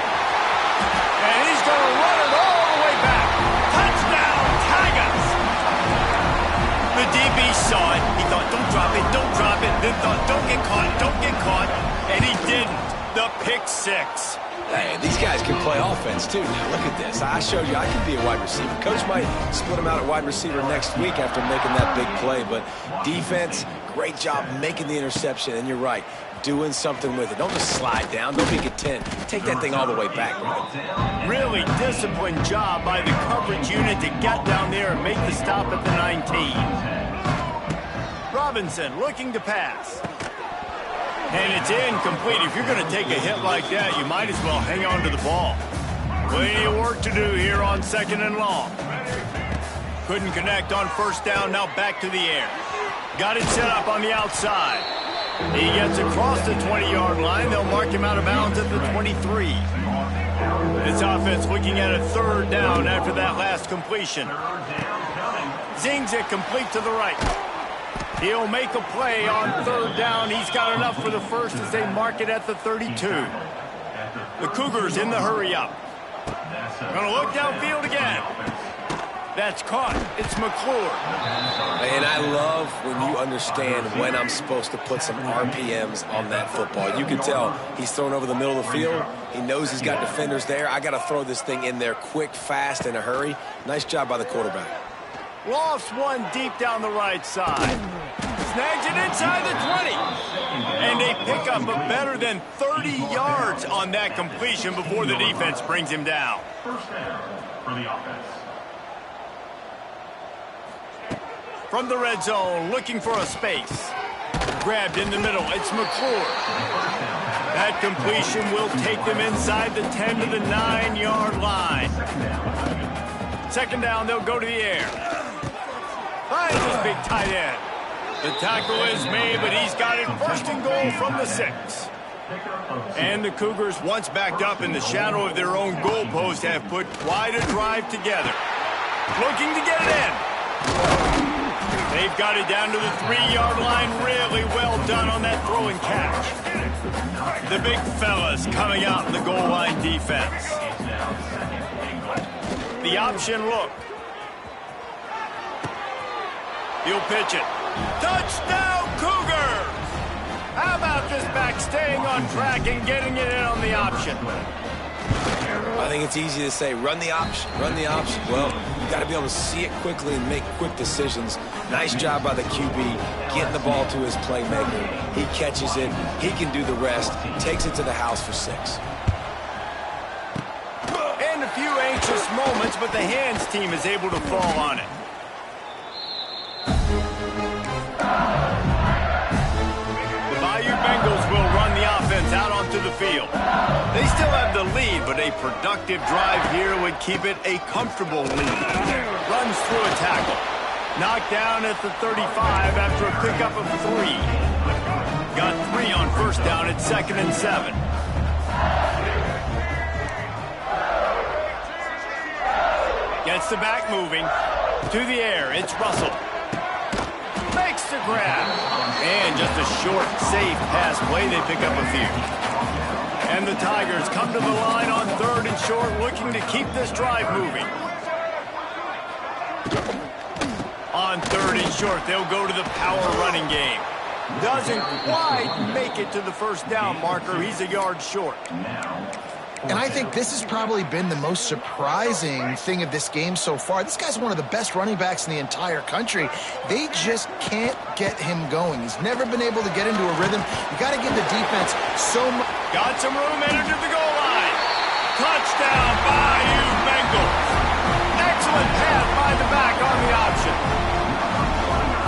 And he's going to run it all the way back. Touchdown, Tigers! The DB saw it. He thought, don't drop it, then thought, don't get caught, and he didn't. The pick 6. Hey, these guys can play offense, too. Now, look at this. I showed you I can be a wide receiver. Coach might split him out at wide receiver next week after making that big play, but defense, great job making the interception, and you're right, doing something with it. Don't just slide down. Don't be content. Take that thing all the way back. Really disciplined job by the coverage unit to get down there and make the stop at the 19. Robinson looking to pass. And it's incomplete. If you're going to take a hit like that, you might as well hang on to the ball. Plenty of work to do here on 2nd and long. Couldn't connect on 1st down. Now back to the air. Got it set up on the outside. He gets across the 20-yard line. They'll mark him out of bounds at the 23. This offense looking at a 3rd down after that last completion. Zings it complete to the right. He'll make a play on 3rd down. He's got enough for the 1st as they mark it at the 32. The Cougars in the hurry up. Going to look downfield again. That's caught. It's McClure. And I love when you understand when I'm supposed to put some RPMs on that football. You can tell he's thrown over the middle of the field. He knows he's got defenders there. I got to throw this thing in there quick, fast, in a hurry. Nice job by the quarterback. Lofts one deep down the right side. Snags it inside the 20. And they pick up a better than 30 yards on that completion before the defense brings him down. 1st down for the offense. From the red zone, looking for a space. Grabbed in the middle, it's McClure. That completion will take them inside the 10 to the 9-yard line. 2nd down, they'll go to the air. Finds his big tight end. The tackle is made, but he's got it 1st and goal from the 6. And the Cougars, once backed up in the shadow of their own goalpost, have put quite a drive together. Looking to get it in. They've got it down to the 3-yard line. Really well done on that throw and catch. The big fellas coming out in the goal line defense. The option look. He'll pitch it. Touchdown, Cougars! How about this back staying on track and getting it in on the option? I think it's easy to say, run the option, run the option. Well, you got to be able to see it quickly and make quick decisions. Nice job by the QB, getting the ball to his playmaker. He catches it, he can do the rest, takes it to the house for 6. And a few anxious moments, but the hands team is able to fall on it. The Bayou Bengals will run the offense out onto the field. They still have the lead, but a productive drive here would keep it a comfortable lead. Runs through a tackle. Knocked down at the 35 after a pickup of 3. Got 3 on 1st down at 2nd and 7. Gets the back moving. To the air, it's Russell. Makes the grab. And just a short, safe pass play. They pick up a few. And the Tigers come to the line on 3rd and short, looking to keep this drive moving. On 3rd and short, they'll go to the power running game. Doesn't quite make it to the first down marker. He's a yard short. And I think this has probably been the most surprising thing of this game so far. This guy's one of the best running backs in the entire country. They just can't get him going. He's never been able to get into a rhythm. You got to give the defense so much. Got some room, entered to the goal line. Touchdown, Bayou Bengals. Excellent pass by the back on the option.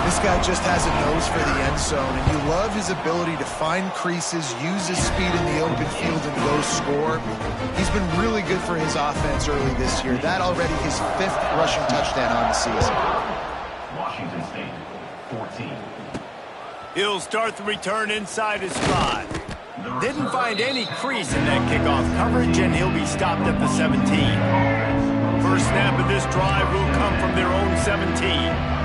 This guy just has a nose for the end zone, and you love his ability to find creases, use his speed in the open field, and go score. He's been really good for his offense early this year. That already his 5th rushing touchdown on the season. Washington State, 14. He'll start the return inside his 5. Didn't find any crease in that kickoff coverage, and he'll be stopped at the 17. First snap of this drive will come from their own 17.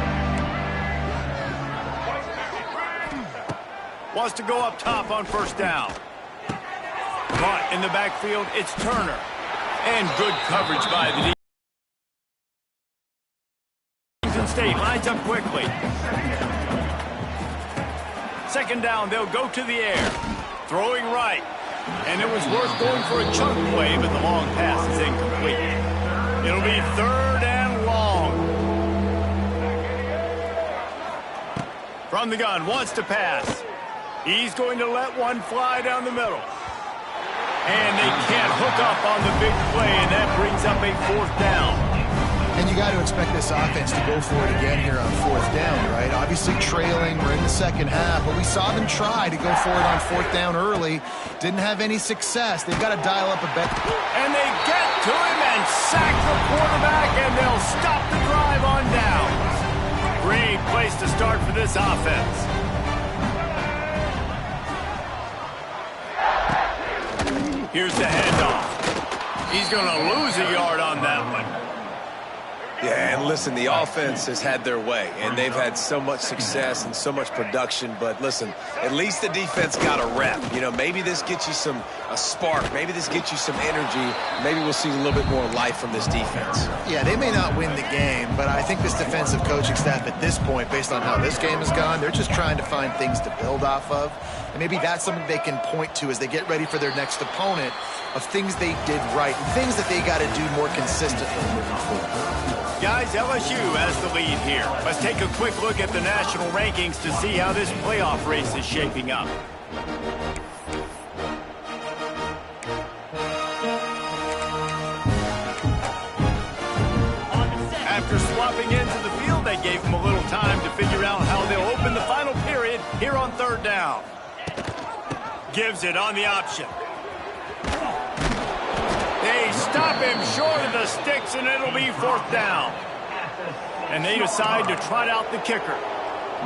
Wants to go up top on first down. Caught in the backfield, it's Turner. And good coverage by the Washington State lines up quickly. Second down, they'll go to the air. Throwing right. And it was worth going for a chunk play, but the long pass is incomplete. It'll be 3rd and long. From the gun, wants to pass. He's going to let one fly down the middle. And they can't hook up on the big play, and that brings up a 4th down. And you got to expect this offense to go for it again here on 4th down, right? Obviously trailing, we're in the second half, but we saw them try to go for it on 4th down early. Didn't have any success. They've got to dial up a bit. And they get to him and sack the quarterback, and they'll stop the drive on down. Great place to start for this offense. Here's the handoff. He's going to lose a yard on that one. Yeah, and listen, the offense has had their way, and they've had so much success and so much production. But listen, at least the defense got a rep. You know, maybe this gets you a spark. Maybe this gets you some energy. Maybe we'll see a little bit more life from this defense. Yeah, they may not win the game, but I think this defensive coaching staff at this point, based on how this game has gone, they're just trying to find things to build off of. And maybe that's something they can point to as they get ready for their next opponent, of things they did right and things that they got to do more consistently moving forward. Guys, LSU has the lead here. Let's take a quick look at the national rankings to see how this playoff race is shaping up. After swapping into the field, they gave them a little time to figure out how they'll open the final period here on 3rd down. Gives it on the option. They stop him short of the sticks, and it'll be 4th down. And they decide to trot out the kicker.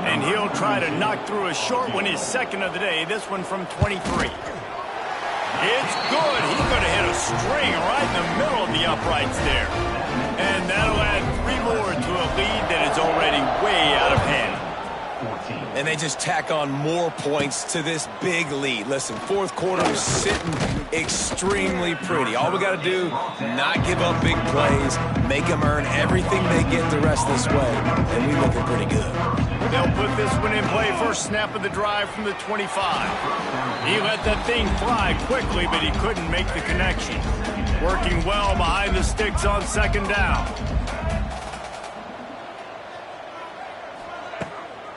And he'll try to knock through a short one, his 2nd of the day, this one from 23. It's good. He's going to hit a string right in the middle of the uprights there. And that'll add 3 more to a lead that is already way out of hand. And they just tack on more points to this big lead. Listen, 4th quarter is sitting extremely pretty. All we got to do, not give up big plays, make them earn everything they get the rest of this way, and we're looking pretty good. They'll put this one in play. First snap of the drive from the 25. He let that thing fly quickly, but he couldn't make the connection. Working well behind the sticks on 2nd down.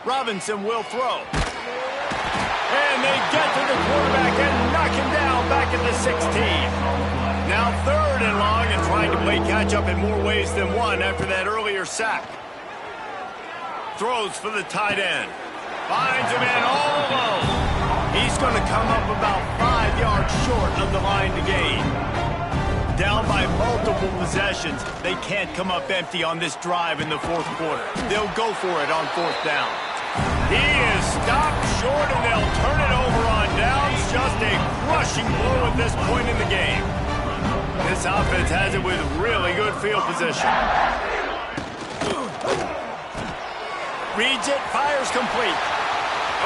Robinson will throw. And they get to the quarterback and knock him down back at the 16. Now 3rd and long, and trying to play catch-up in more ways than one after that earlier sack. Throws for the tight end. Finds him in all alone. He's going to come up about 5 yards short of the line to gain. Down by multiple possessions, they can't come up empty on this drive in the 4th quarter. They'll go for it on 4th down. He is stopped short, and they'll turn it over on downs. Just a crushing blow at this point in the game. This offense has it with really good field position. Reads it, fires complete.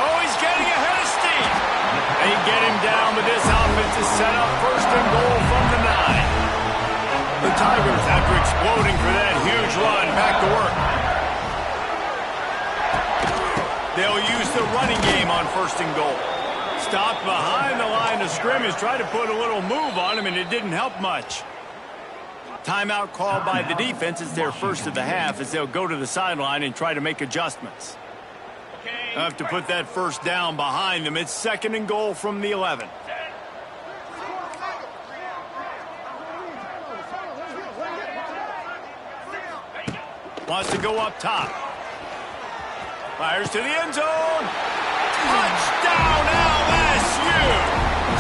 Oh, he's getting ahead of steam. They get him down, but this offense is set up 1st and goal from the 9. The Tigers, after exploding for that huge run, back to work. They'll use the running game on 1st and goal. Stopped behind the line of scrimmage, tried to put a little move on him, and it didn't help much. Timeout called by the defense. It's their first of the half as they'll go to the sideline and try to make adjustments. They'll have to put that first down behind them. It's 2nd and goal from the 11. Wants to go up top. Fires to the end zone. Touchdown LSU!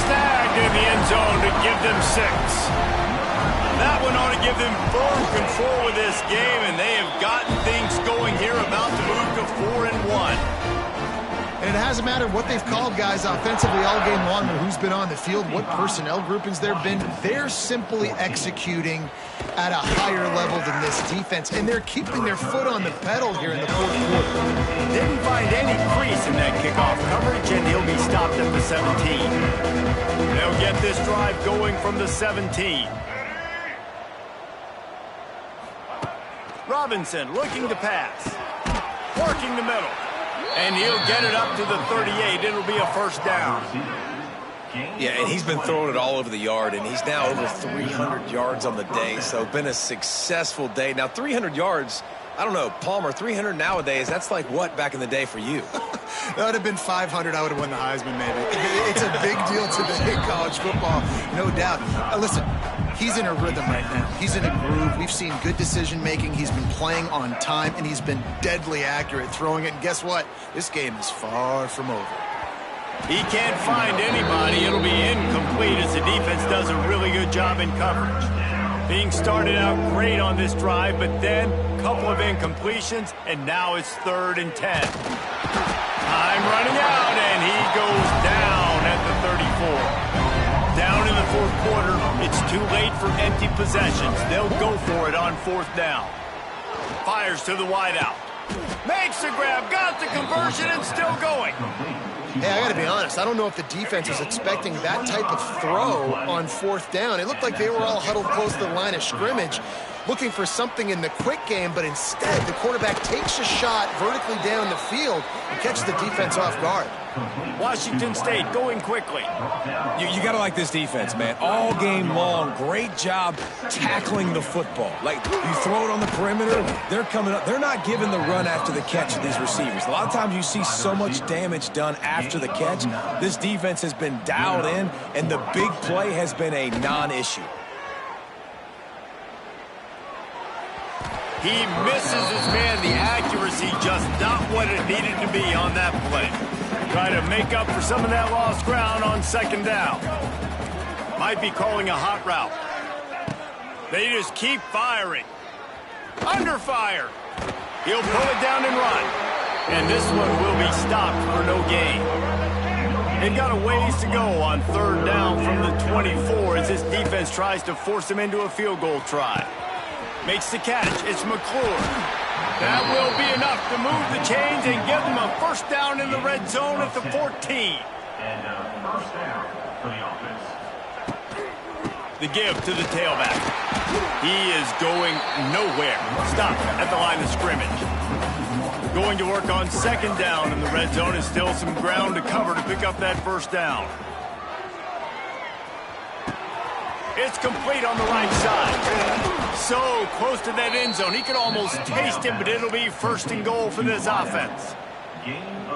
Snagged in the end zone to give them 6. That one ought to give them firm control of this game, and they have gotten things going here, about to move to 4-1. And it hasn't mattered what they've called, guys, offensively all game long, or who's been on the field, what personnel groupings there have been. They're simply executing at a higher level than this defense, and they're keeping their foot on the pedal here in the 4th quarter. Didn't find any crease in that kickoff coverage, and he'll be stopped at the 17. They'll get this drive going from the 17. Robinson looking to pass. Working the middle. And he'll get it up to the 38. It'll be a first down. Yeah, and he's been throwing it all over the yard, and he's now over 300 yards on the day, so been a successful day. Now, 300 yards, I don't know, Palmer, 300 nowadays, that's like what back in the day for you? That would have been 500. I would have won the Heisman, maybe. It's a big deal today in college football, no doubt. Listen, he's in a rhythm right now. He's in a groove. We've seen good decision-making. He's been playing on time, and he's been deadly accurate throwing it. And guess what? This game is far from over. He can't find anybody. It'll be incomplete as the defense does a really good job in coverage. Being started out great on this drive, but then a couple of incompletions, and now it's 3rd and 10. Time running out, and he goes down at the 34. Down in the 4th quarter, it's too late for empty possessions. They'll go for it on 4th down. Fires to the wideout. Makes the grab, got the conversion, and still going. Hey, I got to be honest. I don't know if the defense was expecting that type of throw on 4th down. It looked like they were all huddled close to the line of scrimmage, looking for something in the quick game, but instead the quarterback takes a shot vertically down the field and catches the defense off guard. Washington State going quickly. You got to like this defense, man. All game long, great job tackling the football. Like, you throw it on the perimeter, they're coming up. They're not giving the run after the catch to these receivers. A lot of times you see so much damage done after the catch. This defense has been dialed in, and the big play has been a non-issue. He misses his man. The accuracy just not what it needed to be on that play. Trying to make up for some of that lost ground on 2nd down. Might be calling a hot route. They just keep firing. Under fire. He'll pull it down and run. And this one will be stopped for no gain. They've got a ways to go on 3rd down from the 24 as this defense tries to force him into a field goal try. Makes the catch. It's McClure. That will be enough to move the chains and give them a first down in the red zone at the 14. And first down for the offense. The give to the tailback. He is going nowhere. Stop at the line of scrimmage. Going to work on 2nd down in the red zone, and still some ground to cover to pick up that first down. It's complete on the right side. So close to that end zone. He could almost taste it, but it'll be 1st and goal for this offense.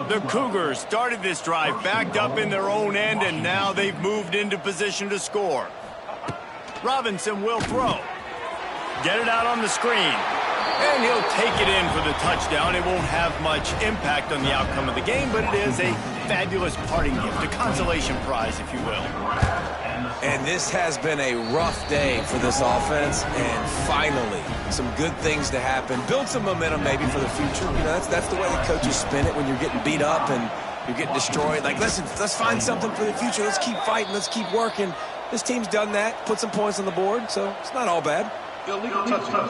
The Cougars started this drive backed up in their own end, and now they've moved into position to score. Robinson will throw. Get it out on the screen. And he'll take it in for the touchdown. It won't have much impact on the outcome of the game, but it is a fabulous parting gift, a consolation prize, if you will. And this has been a rough day for this offense, and finally, some good things to happen. Build some momentum maybe for the future. You know, that's the way the coaches spin it when you're getting beat up and you're getting destroyed. Like, listen, let's find something for the future. Let's keep fighting. Let's keep working. This team's done that, put some points on the board, so it's not all bad. Illegal touchdown.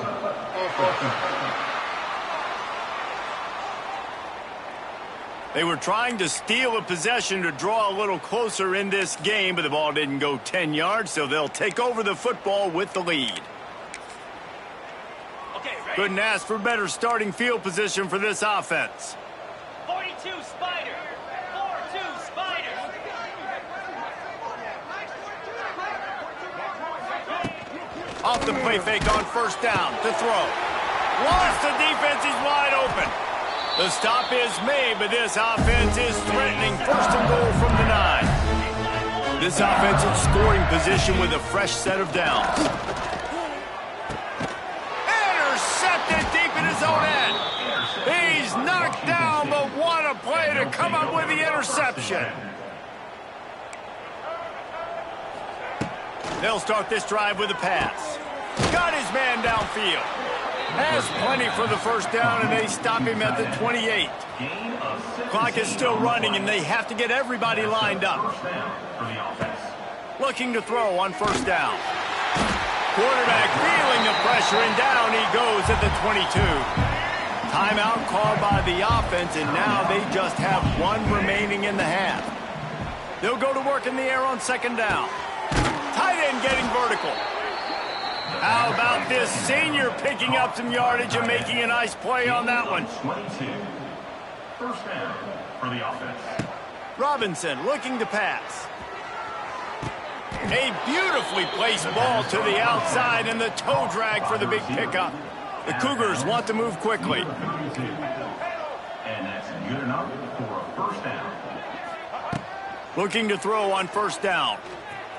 They were trying to steal a possession to draw a little closer in this game, but the ball didn't go 10 yards, so they'll take over the football with the lead. Couldn't ask for better starting field position for this offense. 42. 4-2 Spider. 4-2 Spider. Off the play fake on first down to throw. Once the defense is wide open. The stop is made, but this offense is threatening first and goal from the 9. This offense in scoring position with a fresh set of downs. Intercepted deep in his own end. He's knocked down, but what a play to come up with the interception. They'll start this drive with a pass. Got his man downfield. Has plenty for the first down, and they stop him at the 28. Clock is still running, and they have to get everybody lined up. Looking to throw on first down. Quarterback feeling the pressure, and down he goes at the 22. Timeout called by the offense, and now they just have one remaining in the half. They'll go to work in the air on second down. Tight end getting vertical. How about this senior picking up some yardage and making a nice play on that one? 22. First down for the offense. Robinson looking to pass. A beautifully placed ball to the outside and the toe drag for the big pickup. The Cougars want to move quickly. And that's good enough for a first down. Looking to throw on first down.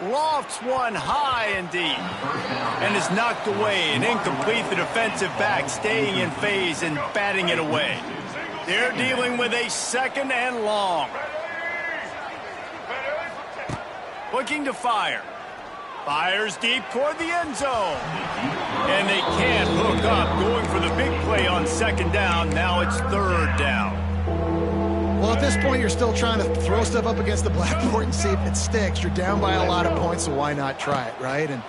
Lofts one high and deep. And is knocked away and incomplete. The defensive back staying in phase and batting it away. They're dealing with a second and long. Looking to fire. Fires deep toward the end zone. And they can't hook up. Going for the big play on second down. Now it's third down. Well, at this point, you're still trying to throw stuff up against the blackboard and see if it sticks. You're down by a lot of points, so why not try it, right? And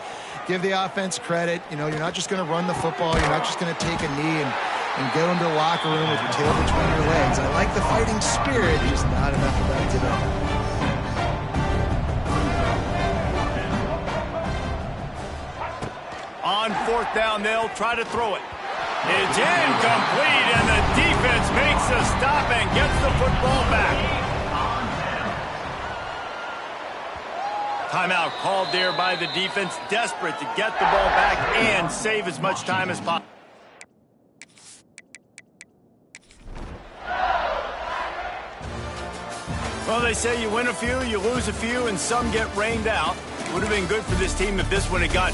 give the offense credit. You know, you're not just going to run the football. You're not just going to take a knee and go into the locker room with your tail between your legs. I like the fighting spirit, just not enough of that today. On fourth down, they'll try to throw it. It's incomplete, and the defense makes a stop and gets the football back. Timeout called there by the defense, desperate to get the ball back and save as much time as possible. Well, they say you win a few, you lose a few, and some get rained out. Would have been good for this team if this one had got...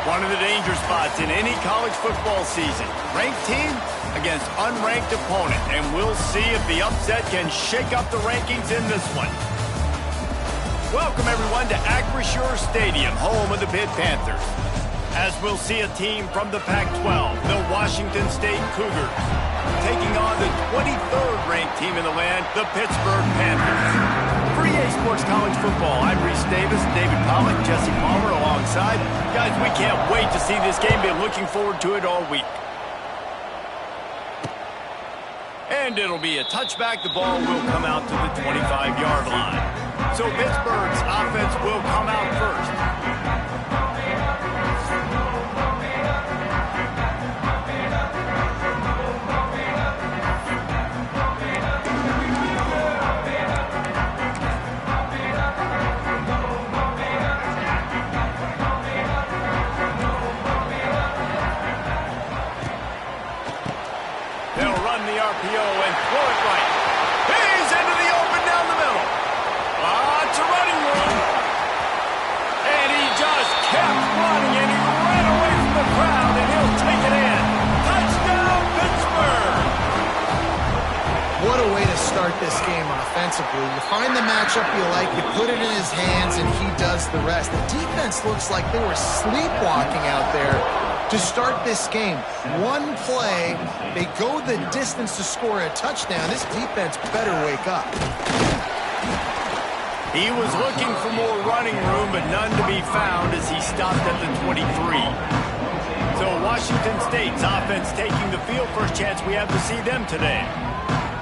One of the danger spots in any college football season. Ranked team against unranked opponent. And we'll see if the upset can shake up the rankings in this one. Welcome, everyone, to Acrisure Stadium, home of the Pitt Panthers. As we'll see a team from the Pac-12, the Washington State Cougars, taking on the 23rd ranked team in the land, the Pittsburgh Panthers. For EA Sports College Football, I'm Reese Davis, David Pollack, Jesse Palmer alongside. Guys, we can't wait to see this game. Been looking forward to it all week. And it'll be a touchback. The ball will come out to the 25-yard line. So Pittsburgh's offense will come out first. RPO and throw it right. He's into the open down the middle. Lots of running room. And he just kept running, and he ran away from the crowd, and he'll take it in. Touchdown, Pittsburgh! What a way to start this game offensively. You find the matchup you like, you put it in his hands, and he does the rest. The defense looks like they were sleepwalking out there to start this game. One play, they go the distance to score a touchdown. This defense better wake up. He was looking for more running room, but none to be found as he stopped at the 23. So Washington State's offense taking the field. First chance we have to see them today.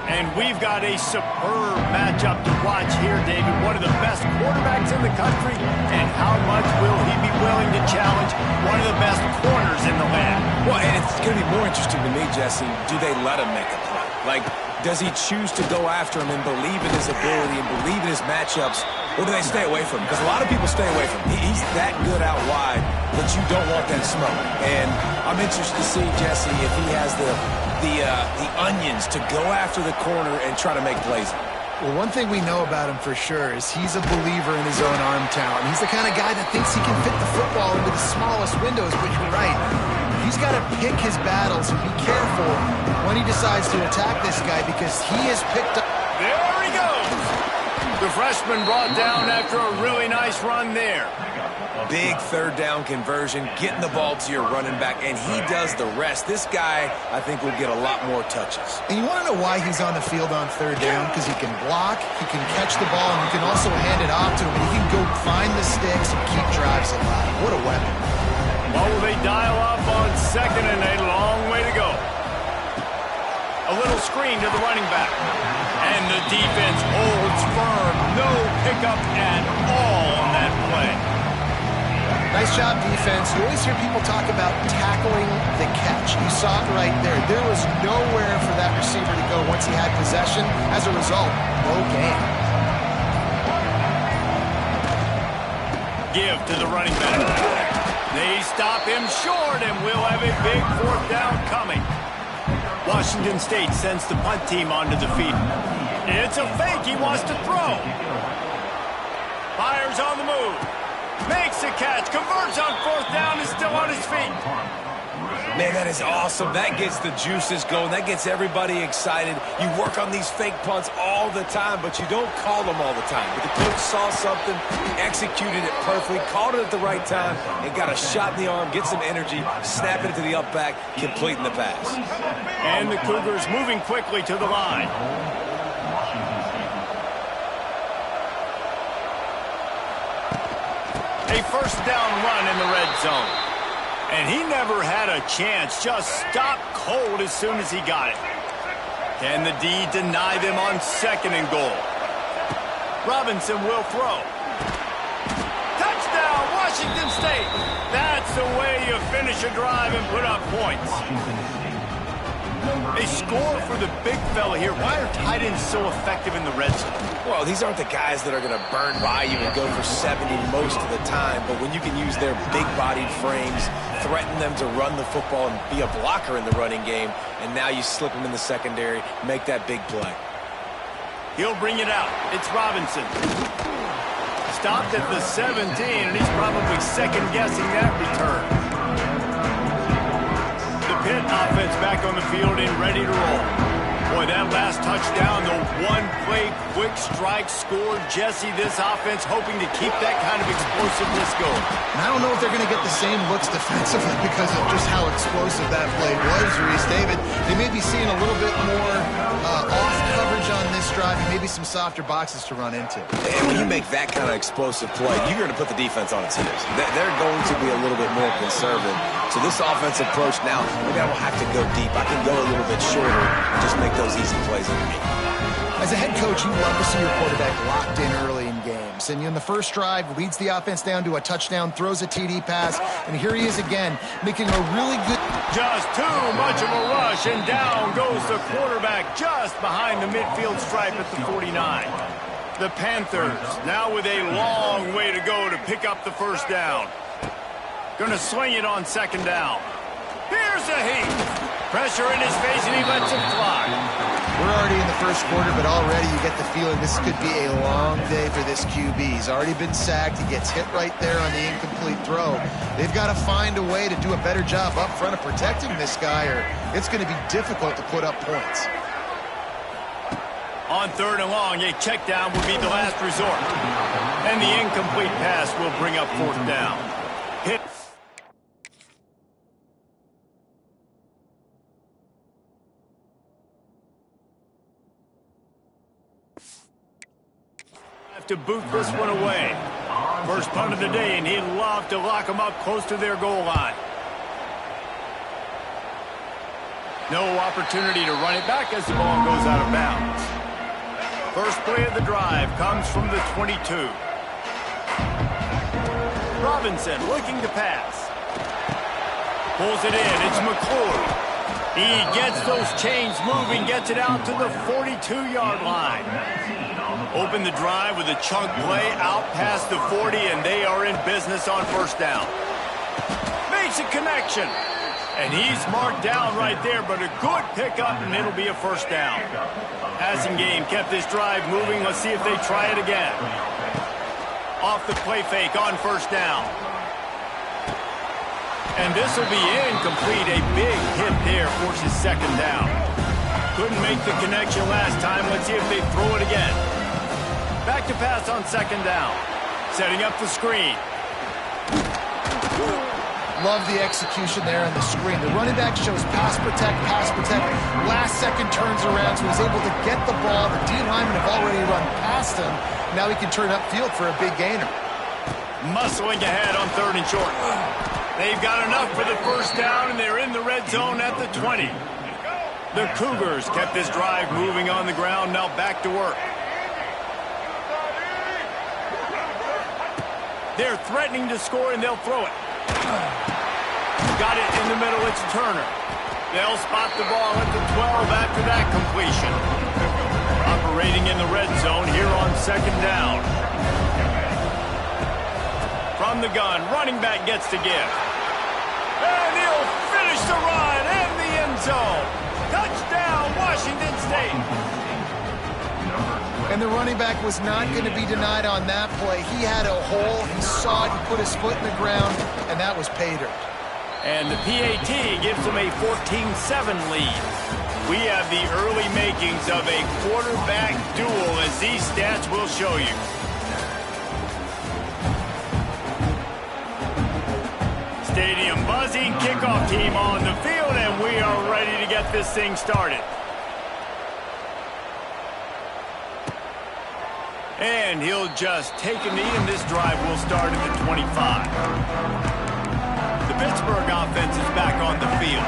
And we've got a superb matchup to watch here, David. One of the best quarterbacks in the country. And how much will he be willing to challenge one of the best corners in the land? Well, and it's going to be more interesting to me, Jesse, do they let him make a play? Like, does he choose to go after him and believe in his ability and believe in his matchups, or do they stay away from him? Because a lot of people stay away from him. He's that good out wide that you don't want that smoke. And I'm interested to see, Jesse, if he has the onions to go after the corner and try to make plays. Well, one thing we know about him for sure is he's a believer in his own arm talent. He's the kind of guy that thinks he can fit the football into the smallest windows, but you're right. He's got to pick his battles and be careful when he decides to attack this guy because he has picked up. There he goes. The freshman brought down after a really nice run there. Big third down conversion, getting the ball to your running back, and he does the rest. This guy, I think, will get a lot more touches. And you want to know why he's on the field on third down? Because he can block, he can catch the ball, and you can also hand it off to him. He can go find the sticks and keep drives alive. What a weapon. What will they dial up on second and a long way to go? A little screen to the running back. And the defense holds firm. No pickup at all on that play. Nice job, defense. You always hear people talk about tackling the catch. You saw it right there. There was nowhere for that receiver to go once he had possession. As a result, no gain. Give to the running back. They stop him short, and we'll have a big fourth down coming. Washington State sends the punt team onto the field. It's a fake. He wants to throw. Fires on the move. Makes a catch, converts on fourth down, is still on his feet. Man, that is awesome. That gets the juices going. That gets everybody excited. You work on these fake punts all the time, but you don't call them all the time. But the coach saw something, executed it perfectly, called it at the right time, and got a shot in the arm, get some energy, snap it to the up back, completing the pass. And the Cougars moving quickly to the line. A first down run in the red zone. And he never had a chance. Just stopped cold as soon as he got it. Can the D deny them on second and goal? Robinson will throw. Touchdown, Washington State. That's the way you finish a drive and put up points. A score for the big fella here. Why are tight ends so effective in the red zone? Well, these aren't the guys that are going to burn by you and go for 70 most of the time, but when you can use their big-bodied frames, threaten them to run the football and be a blocker in the running game, and now you slip them in the secondary, make that big play. He'll bring it out. It's Robinson. Stopped at the 17, and he's probably second-guessing that return. Pitt offense back on the field and ready to roll. Boy, that last touchdown, the one-play quick strike scored. Jesse, this offense hoping to keep that kind of explosiveness going. And I don't know if they're going to get the same looks defensively because of just how explosive that play was, Reese. David, they may be seeing a little bit more off coverage on this drive and maybe some softer boxes to run into. And when you make that kind of explosive play, you're going to put the defense on its heels. They're going to be a little bit more conservative. So this offensive approach now, maybe I don't have to go deep. I can go a little bit shorter and just make those easy plays underneath. As a head coach, you love to see your quarterback locked in early in games. And in the first drive, leads the offense down to a touchdown, throws a TD pass, and here he is again, making a really good... Just too much of a rush, and down goes the quarterback just behind the midfield stripe at the 49. The Panthers now with a long way to go to pick up the first down. Gonna swing it on second down. Here's a heat. Pressure in his face, and he lets it fly. We're already in the first quarter, but already you get the feeling this could be a long day for this QB. He's already been sacked. He gets hit right there on the incomplete throw. They've got to find a way to do a better job up front of protecting this guy, or it's going to be difficult to put up points. On third and long, a check down will be the last resort. And the incomplete pass will bring up fourth down. Hit. To boot this one away. First punt of the day, and he'd love to lock them up close to their goal line. No opportunity to run it back as the ball goes out of bounds. First play of the drive comes from the 22. Robinson looking to pass. Pulls it in. It's McClure. He gets those chains moving, gets it out to the 42-yard line. Open the drive with a chunk play out past the 40, and they are in business on first down. Makes a connection. And he's marked down right there, but a good pickup, and it'll be a first down. Passing game kept this drive moving. Let's see if they try it again. Off the play fake on first down. And this will be incomplete. A big hit there forces second down. Couldn't make the connection last time. Let's see if they throw it again. Back to pass on second down. Setting up the screen. Love the execution there on the screen. The running back shows pass protect, pass protect. Last second turns around, so he's able to get the ball. The D linemen have already run past him. Now he can turn upfield for a big gainer. Muscling ahead on third and short. They've got enough for the first down, and they're in the red zone at the 20. The Cougars kept this drive moving on the ground. Now back to work. They're threatening to score, and they'll throw it. Got it in the middle. It's Turner. They'll spot the ball at the 12 after that completion. Operating in the red zone here on second down. From the gun, running back gets to give. And he'll finish the run in the end zone. Touchdown, Washington State. And the running back was not going to be denied on that play. He had a hole, he saw it, he put his foot in the ground, and that was pay dirt. And the PAT gives them a 14-7 lead. We have the early makings of a quarterback duel, as these stats will show you. Stadium buzzing, kickoff team on the field, and we are ready to get this thing started. And he'll just take a knee, and this drive will start at the 25. The Pittsburgh offense is back on the field.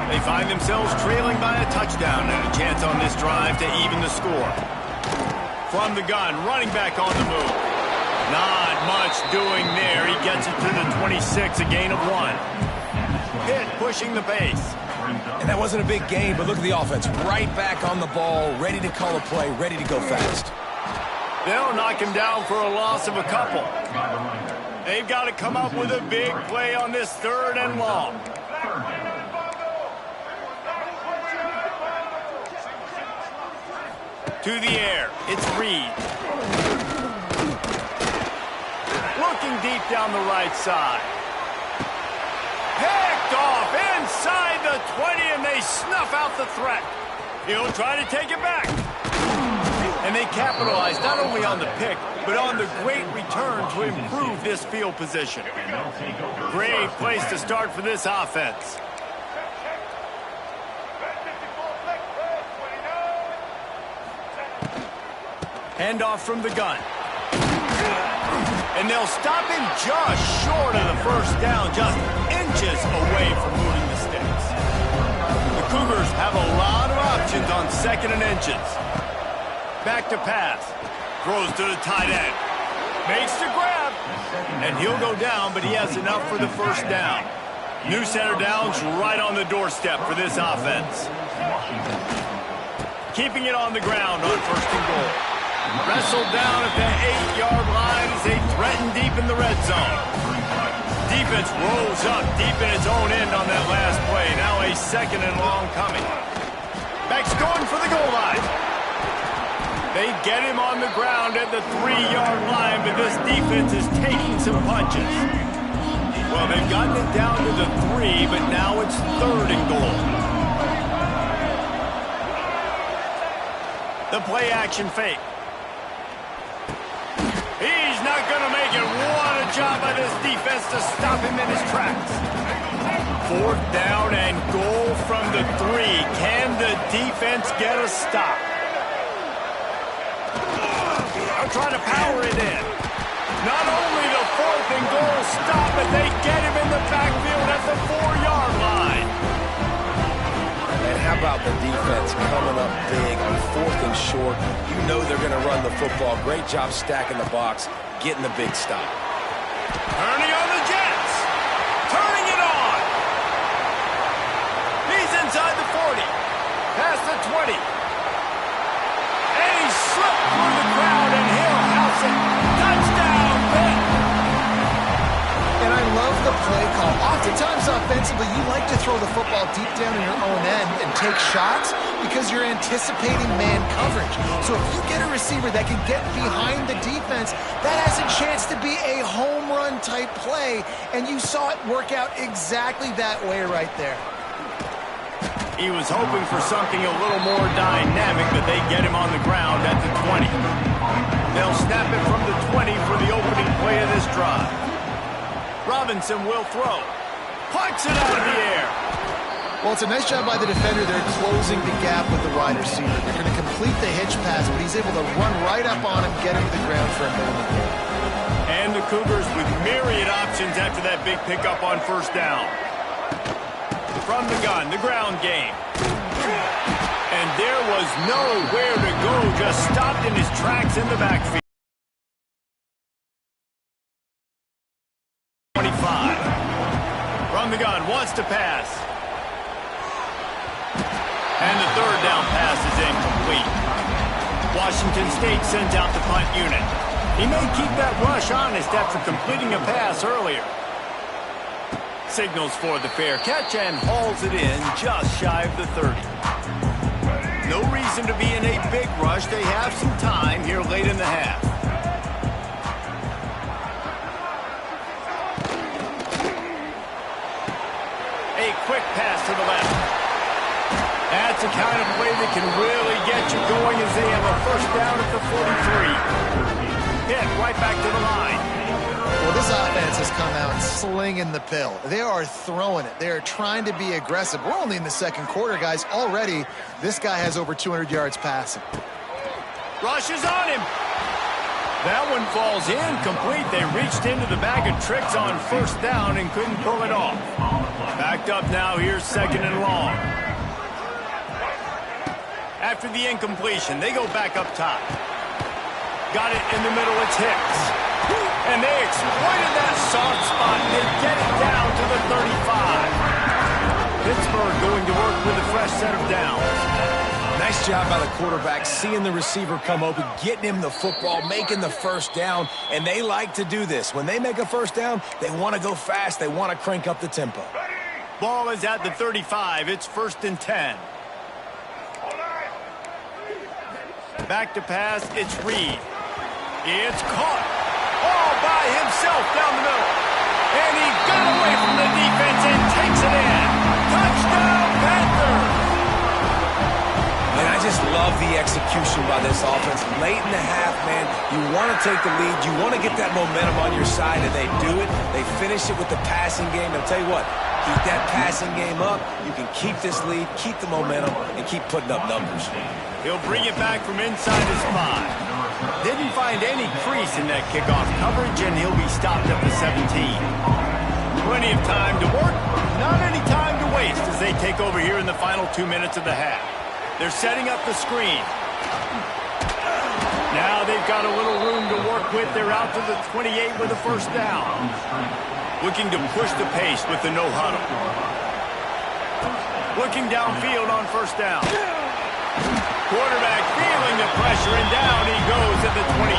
They find themselves trailing by a touchdown and a chance on this drive to even the score. From the gun, running back on the move. Not much doing there. He gets it to the 26, a gain of 1. Pitt pushing the pace. And that wasn't a big gain, but look at the offense. Right back on the ball, ready to call a play, ready to go fast. They'll knock him down for a loss of a couple. They've got to come up with a big play on this third and long. To the air, it's Reed. Looking deep down the right side. Picked off inside the 20, and they snuff out the threat. He'll try to take it back. And they capitalize not only on the pick, but on the great return to improve this field position. Great place to start for this offense. Handoff from the gun. And they'll stop him just short of the first down, just inches away from moving the sticks. The Cougars have a lot of options on second and inches. Back to pass. Throws to the tight end. Makes the grab. And he'll go down, but he has enough for the first down. New center down's right on the doorstep for this offense. Keeping it on the ground on first and goal. Wrestled down at the 8-yard line as they threaten deep in the red zone. Defense rolls up deep in its own end on that last play. Now a second and long coming. Back's going for the goal line. They get him on the ground at the 3-yard line, but this defense is taking some punches. Well, they've gotten it down to the 3, but now it's third and goal. The play action fake. He's not going to make it. What a job by this defense to stop him in his tracks. Fourth down and goal from the 3. Can the defense get a stop? They'll try to power it in. Not only the fourth and goal stop, but they get him in the backfield at the 4-yard line. And how about the defense coming up big on fourth and short? You know they're going to run the football. Great job stacking the box, getting the big stop. Turning on the Jets. Turning it on. He's inside the 40. Past the 20. And he slipped through the crowd, and he'll house it. Touchdown, Pitt. And I love the play call. Oftentimes offensively, you like to throw the football deep down in your own end and take shots because you're anticipating man coverage. So if you get a receiver that can get behind the defense, that has a chance to be a home run type play, and you saw it work out exactly that way right there. He was hoping for something a little more dynamic, but they get him on the ground at the 20. They'll snap it from the 20 for the opening play of this drive. Robinson will throw. Pucks it out of the air. Well, it's a nice job by the defender. They're closing the gap with the wide receiver. They're going to complete the hitch pass, but he's able to run right up on him, get him to the ground for a moment. And the Cougars with myriad options after that big pickup on first down. From the gun, the ground game. And there was nowhere to go, just stopped in his tracks in the backfield. 25. From the gun, wants to pass. And the third down pass is incomplete. Washington State sends out the punt unit. He may keep that rush honest after completing a pass earlier. Signals for the fair catch and hauls it in just shy of the 30. No reason to be in a big rush. They have some time here late in the half. A quick pass to the left. That's the kind of play that can really get you going as they have a first down at the 43. Hit right back to the line. Well, this offense has come out slinging the pill. They are throwing it. They are trying to be aggressive. We're only in the second quarter, guys. Already, this guy has over 200 yards passing. Rush is on him. That one falls incomplete. They reached into the bag of tricks on first down and couldn't pull it off. Backed up now. Here's second and long. After the incompletion, they go back up top. Got it in the middle. It's Hicks. And they exploited that soft spot and they get it down to the 35. Pittsburgh going to work with a fresh set of downs. Nice job by the quarterback, seeing the receiver come open, getting him the football, making the first down, and they like to do this. When they make a first down, they want to go fast. They want to crank up the tempo. Ball is at the 35. It's first and 10. Back to pass. It's Reed. It's caught. All by himself down the middle. And he got away from the defense and love the execution by this offense. Late in the half, man, you want to take the lead. You want to get that momentum on your side, and they do it. They finish it with the passing game. And I'll tell you what, keep that passing game up. You can keep this lead, keep the momentum, and keep putting up numbers. He'll bring it back from inside his 5. Didn't find any crease in that kickoff coverage, and he'll be stopped at the 17. Plenty of time to work, not any time to waste as they take over here in the final 2 minutes of the half. They're setting up the screen. Now they've got a little room to work with. They're out to the 28 with a first down. Looking to push the pace with the no huddle. Looking downfield on first down. Quarterback feeling the pressure, and down he goes at the 22.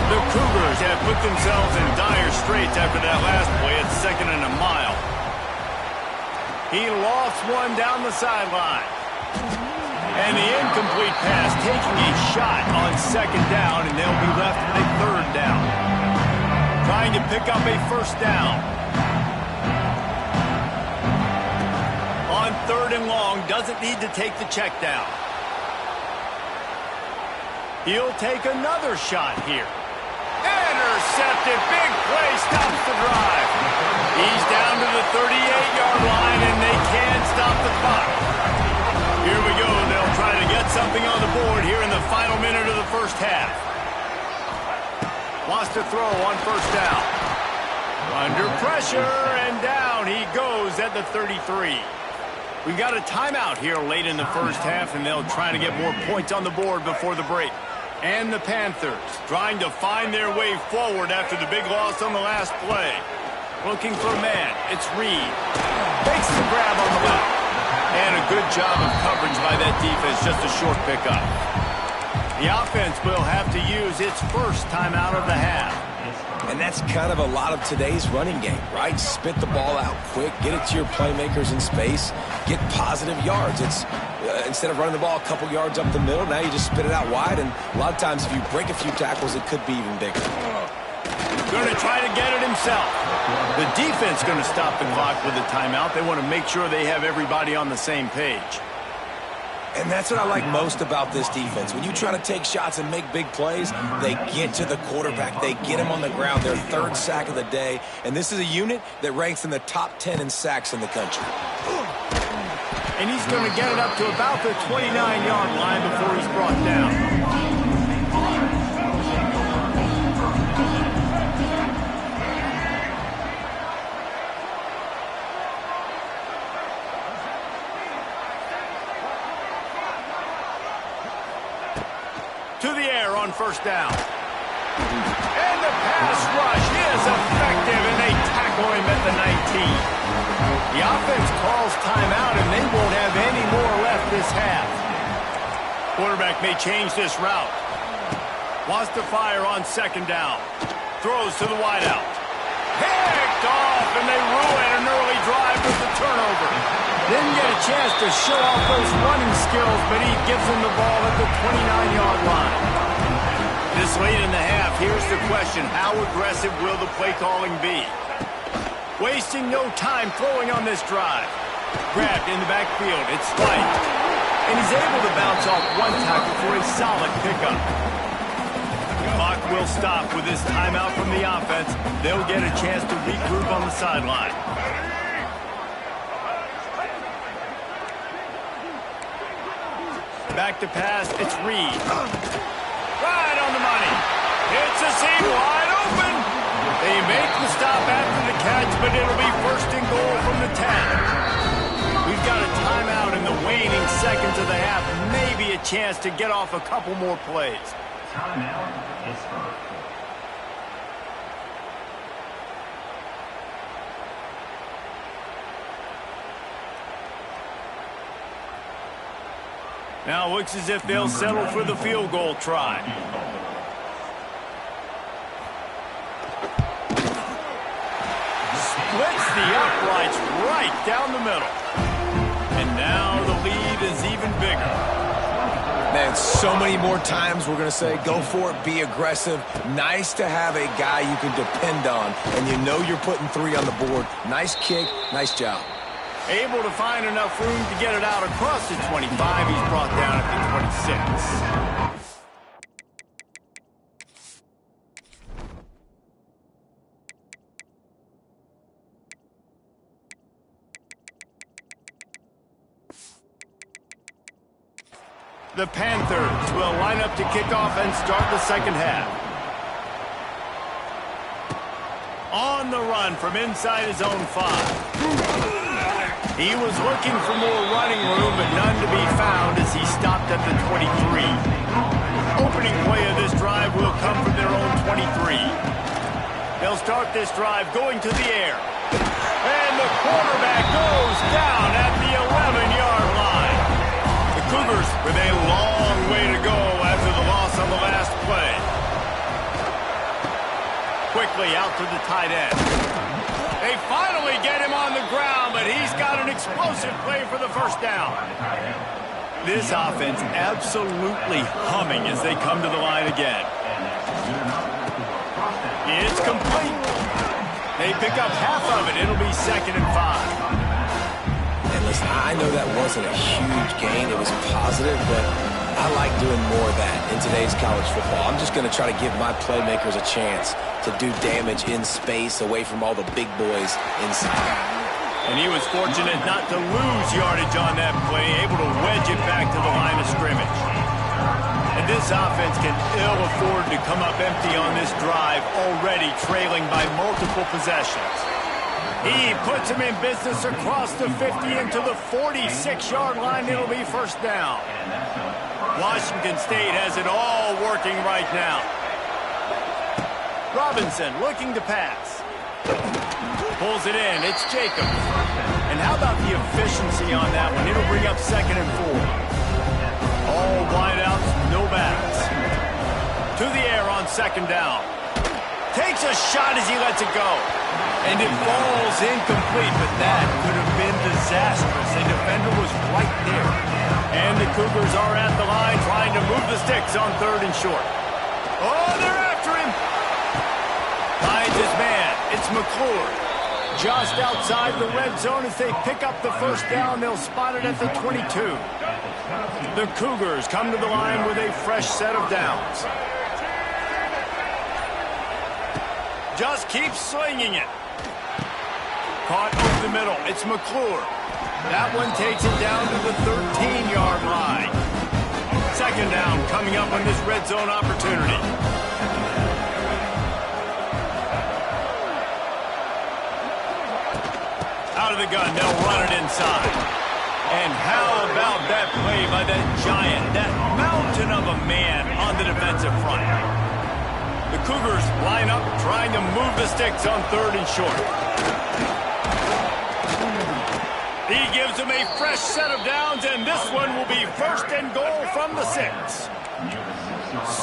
The Cougars have put themselves in dire straits after that last play at 2nd and a mile. He lost one down the sideline. And the incomplete pass taking a shot on 2nd down, and they'll be left with a 3rd down. Trying to pick up a first down. On 3rd and long, doesn't need to take the check down. He'll take another shot here. Intercepted. Big play stops the drive. He's down to the 38-yard line, and they can't stop the clock. Here we go. They'll try to get something on the board here in the final minute of the first half. Wants to throw on first down. Under pressure, and down he goes at the 33. We've got a timeout here late in the first half, and they'll try to get more points on the board before the break. And the Panthers trying to find their way forward after the big loss on the last play. Looking for a man. It's Reed. Makes the grab on the left. And a good job of coverage by that defense. Just a short pickup. The offense will have to use its first timeout of the half. And that's kind of a lot of today's running game, right? Spit the ball out quick, get it to your playmakers in space, get positive yards. It's instead of running the ball a couple yards up the middle, now you just spit it out wide, and a lot of times if you break a few tackles, it could be even bigger. Going to try to get it himself. The defense going to stop the clock with a timeout. They want to make sure they have everybody on the same page. And that's what I like most about this defense. When you try to take shots and make big plays, they get to the quarterback. They get him on the ground. Their 3rd sack of the day. And this is a unit that ranks in the top 10 in sacks in the country. And he's going to get it up to about the 29-yard line before he's brought down. To the air on first down. And the pass rush is effective, and they tackle him at the 19. The offense calls timeout, and they won't have any more left this half. Quarterback may change this route. Wants to fire on 2nd down. Throws to the wideout. Picked off, and they ruin an early drive with the turnover. Didn't get a chance to show off those running skills, but he gives them the ball at the 29-yard line. This late in the half, here's the question. How aggressive will the play calling be? Wasting no time throwing on this drive. Grabbed in the backfield. It's spiked. And he's able to bounce off one tackle for a solid pickup. The clock will stop with this timeout from the offense. They'll get a chance to regroup on the sideline. Back to pass, it's Reed. Right on the money. It's a seam wide open. They make the stop after the catch, but it'll be 1st and goal from the 10. We've got a timeout in the waning seconds of the half. Maybe a chance to get off a couple more plays. Timeout, Pittsburgh. Now looks as if they'll settle for the field goal try. Splits the uprights right down the middle. And now the lead is even bigger. Man, so many more times we're going to say, go for it, be aggressive. Nice to have a guy you can depend on, and you know you're putting 3 on the board. Nice kick, nice job. Able to find enough room to get it out across the 25. He's brought down at the 26. The Panthers will line up to kick off and start the second half. On the run from inside his own 5. He was looking for more running room, but none to be found as he stopped at the 23. Opening play of this drive will come from their own 23. They'll start this drive going to the air. And the quarterback goes down at the 11-yard line. The Cougars with a long way to go after the loss on the last play. Quickly out to the tight end. They finally get him on the ground, but he's got an explosive play for the first down. This offense absolutely humming as they come to the line again. It's complete. They pick up half of it. It'll be 2nd and 5. And listen, I know that wasn't a huge gain. It was positive, but I like doing more of that in today's college football. I'm just going to try to give my playmakers a chance to do damage in space away from all the big boys inside. And he was fortunate not to lose yardage on that play, able to wedge it back to the line of scrimmage. And this offense can ill afford to come up empty on this drive, already trailing by multiple possessions. He puts him in business across the 50 into the 46-yard line. It'll be first down. Washington State has it all working right now. Robinson looking to pass. Pulls it in. It's Jacobs. And how about the efficiency on that one? It'll bring up 2nd and 4. All wideouts, no backs. To the air on 2nd down. Takes a shot as he lets it go. And it falls incomplete, but that could have been disastrous. A defender was right there. And the Cougars are at the line trying to move the sticks on 3rd and short. Oh, they're after him. Finds his man. It's McClure. Just outside the red zone as they pick up the first down. They'll spot it at the 22. The Cougars come to the line with a fresh set of downs. Just keep slinging it. Caught over the middle. It's McClure. That one takes it down to the 13-yard line. 2nd down coming up on this red zone opportunity. Out of the gun, they'll run it inside. And how about that play by that giant, that mountain of a man on the defensive front? The Cougars line up trying to move the sticks on 3rd and short. He gives them a fresh set of downs, and this one will be 1st and goal from the 6.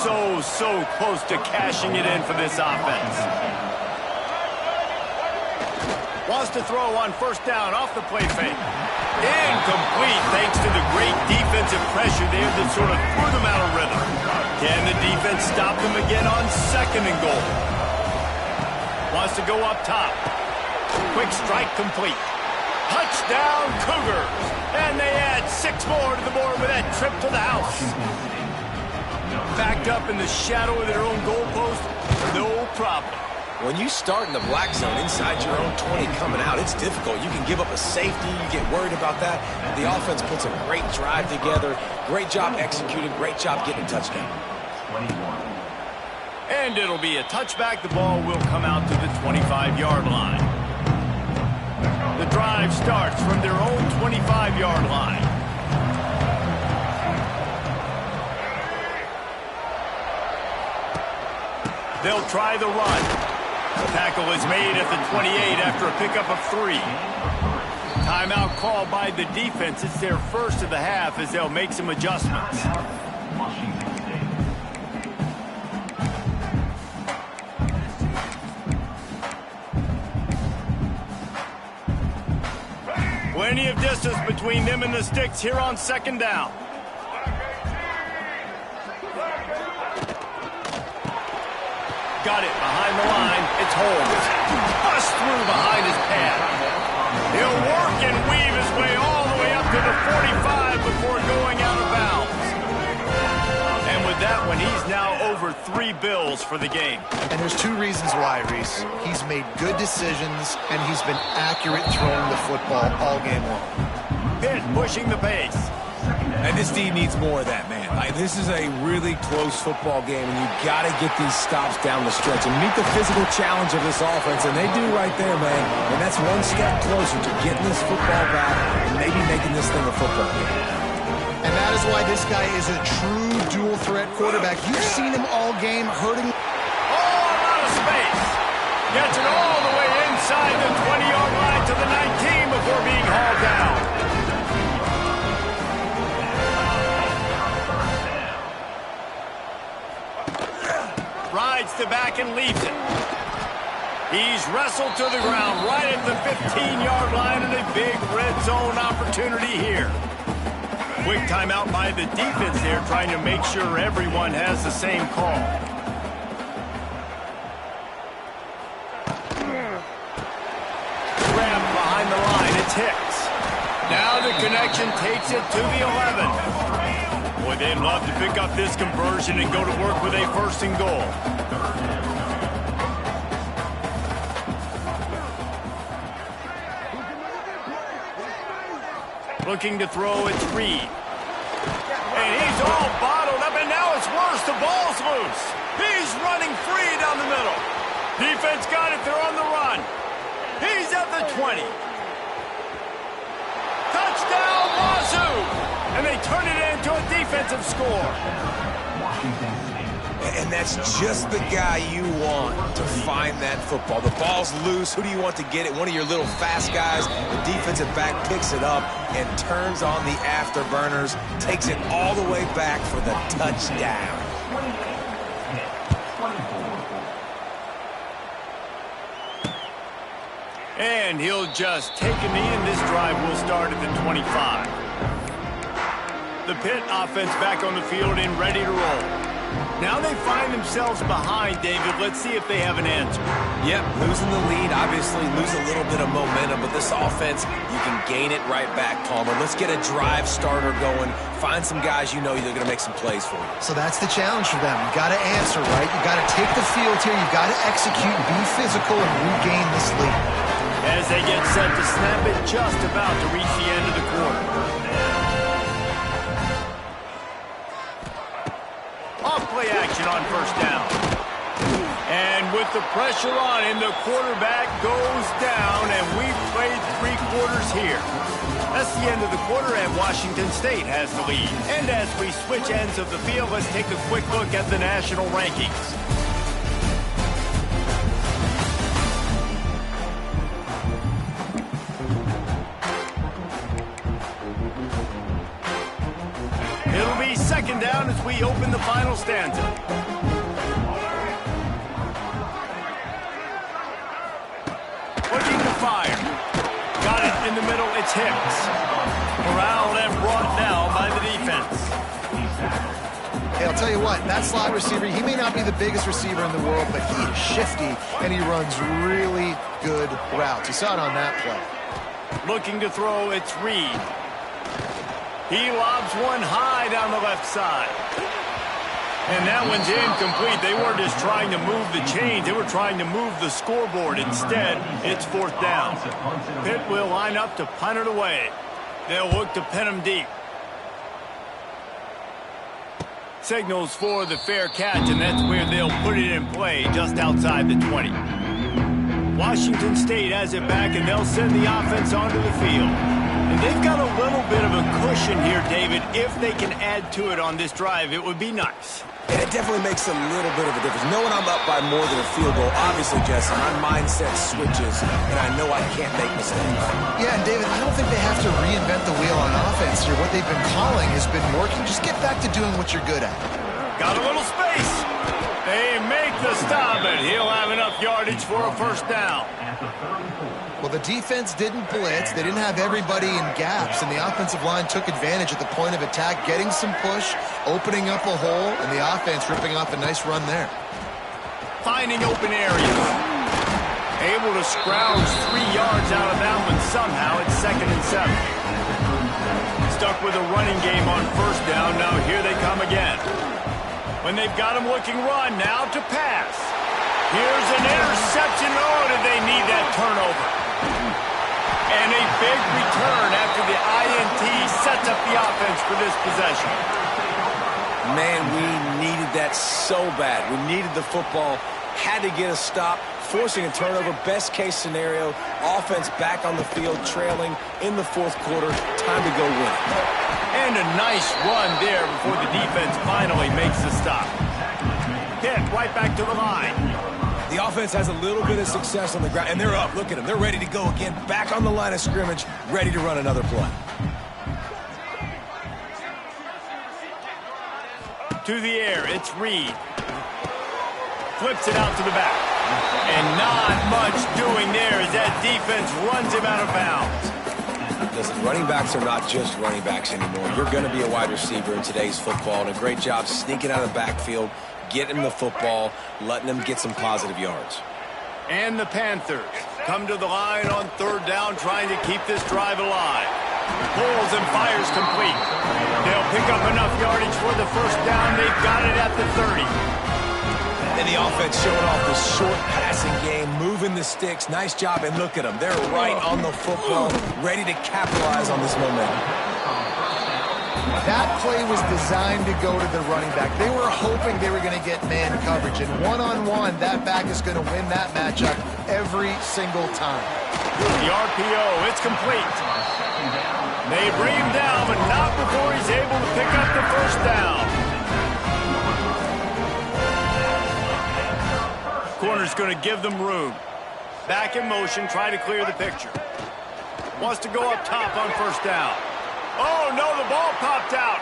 So close to cashing it in for this offense. Wants to throw on 1st down off the play fake. Incomplete thanks to the great defensive pressure there that sort of threw them out of rhythm. Can the defense stop them again on 2nd and goal? Wants to go up top. Quick strike complete. Touchdown Cougars. And they add 6 more to the board with that trip to the house. Backed up in the shadow of their own goalpost, no problem. When you start in the black zone inside your own 20 coming out, it's difficult. You can give up a safety. You get worried about that. The offense puts a great drive together. Great job executing. Great job getting a touchdown. And it'll be a touchback. The ball will come out to the 25-yard line. The drive starts from their own 25-yard line. They'll try the run. Tackle is made at the 28 after a pickup of 3. Timeout called by the defense. It's their first of the half as they'll make some adjustments. Plenty of distance between them and the sticks here on 2nd down. Got it behind the line. It's Holmes. Bust through behind his pad. He'll work and weave 3 bills for the game. And there's 2 reasons why, Reese. He's made good decisions, and he's been accurate throwing the football all game long. Pitt pushing the pace. And this D needs more of that, man. This is a really close football game, and you got to get these stops down the stretch and meet the physical challenge of this offense, and they do right there, man. And that's one step closer to getting this football back and maybe making this thing a football game. And that is why this guy is a true dual-threat quarterback. You've seen him all game hurting. Oh, a lot of space. Gets it all the way inside the 20-yard line to the 19 before being hauled down. Rides to back and leaves it. He's wrestled to the ground right at the 15-yard line, and a big red zone opportunity here. Quick timeout by the defense there, trying to make sure everyone has the same call. Grabbed behind the line, it's Hicks. Now the connection takes it to the 11. Boy, they'd love to pick up this conversion and go to work with a 1st and goal. Looking to throw, it's Reed. And he's all bottled up, and now it's worse. The ball's loose. He's running free down the middle. Defense got it. They're on the run. He's at the 20. Touchdown, Wazoo! And they turn it into a defensive score. And that's just the guy you want to find that football. The ball's loose. Who do you want to get it? One of your little fast guys. The defensive back picks it up and turns on the afterburners, takes it all the way back for the touchdown. And he'll just take a knee, and this drive will start at the 25. The Pitt offense back on the field and ready to roll. Now they find themselves behind, David. Let's see if they have an answer. Yep, losing the lead, obviously lose a little bit of momentum, but this offense, you can gain it right back, Palmer. Let's get a drive starter going. Find some guys you know they're going to make some plays for you. So that's the challenge for them. You got to answer, right? You got to take the field here. You got to execute, be physical, and regain this lead. As they get set to snap it, just about to reach the end of the quarter. Off-play action on 1st down. And with the pressure on him, the quarterback goes down, and we've played 3 quarters here. That's the end of the quarter, and Washington State has the lead. And as we switch ends of the field, let's take a quick look at the national rankings. It'll be 2nd down as we open the final stanza. Looking to fire. Got it in the middle, it's Hicks. Corralled and brought down by the defense. Hey, I'll tell you what, that slot receiver, he may not be the biggest receiver in the world, but he is shifty, and he runs really good routes. You saw it on that play. Looking to throw, it's Reed. He lobs one high down the left side. And that one's incomplete. They weren't just trying to move the chains. They were trying to move the scoreboard. Instead, it's 4th down. Pitt will line up to punt it away. They'll look to pin him deep. Signals for the fair catch, and that's where they'll put it in play, just outside the 20. Washington State has it back, and they'll send the offense onto the field. And they've got a little bit of a cushion here, David. If they can add to it on this drive, it would be nice. And it definitely makes a little bit of a difference. Knowing I'm up by more than a field goal, obviously, Jesse, my mindset switches, and I know I can't make mistakes. Yeah, and David, I don't think they have to reinvent the wheel on offense here. What they've been calling has been working. Just get back to doing what you're good at. Got a little space. They make the stop, and he'll have enough yardage for a 1st down. Well, the defense didn't blitz. They didn't have everybody in gaps, and the offensive line took advantage at the point of attack, getting some push, opening up a hole, and the offense ripping off a nice run there. Finding open areas. Able to scrounge 3 yards out of that one somehow. It's 2nd and 7. Stuck with a running game on 1st down. Now here they come again. When they've got him looking run, now to pass. Here's an interception. Oh, did they need that turnover? And a big return after the INT sets up the offense for this possession. Man, we needed that so bad. We needed the football, had to get a stop, forcing a turnover. Best case scenario, offense back on the field, trailing in the fourth quarter. Time to go win it. And a nice run there before the defense finally makes the stop. Hit right back to the line. The offense has a little bit of success on the ground, and they're up. Look at them. They're ready to go again. Back on the line of scrimmage, ready to run another play. To the air, it's Reed. Flips it out to the back. And not much doing there as that defense runs him out of bounds. Listen, running backs are not just running backs anymore. You're going to be a wide receiver in today's football, and a great job sneaking out of the backfield, getting the football, letting them get some positive yards. And the Panthers come to the line on third down, trying to keep this drive alive. Pulls and fires complete. They'll pick up enough yardage for the first down. They've got it at the 30. And the offense showing off the short passing game, moving the sticks. Nice job, and look at them. They're right on the football, ready to capitalize on this momentum. That play was designed to go to the running back. They were hoping they were going to get man coverage, and one-on-one, that back is going to win that matchup every single time. The RPO, it's complete. They bring him down, but not before he's able to pick up the first down. Corner's going to give them room. Back in motion, try to clear the picture. Wants to go up top on first down. Oh, no, the ball popped out.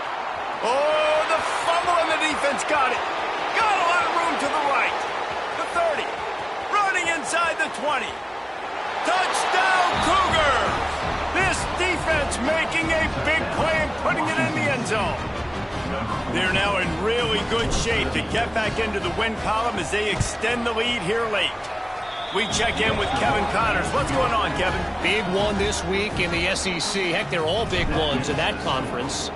Oh, the fumble, and the defense got it. Got a lot of room to the right. The 30. Running inside the 20. Touchdown, Cougars! This defense making a big play and putting it in the end zone. They're now in really good shape to get back into the win column as they extend the lead here late. We check in with Kevin Connors. What's going on, Kevin? Big one this week in the SEC. Heck, they're all big ones in that conference.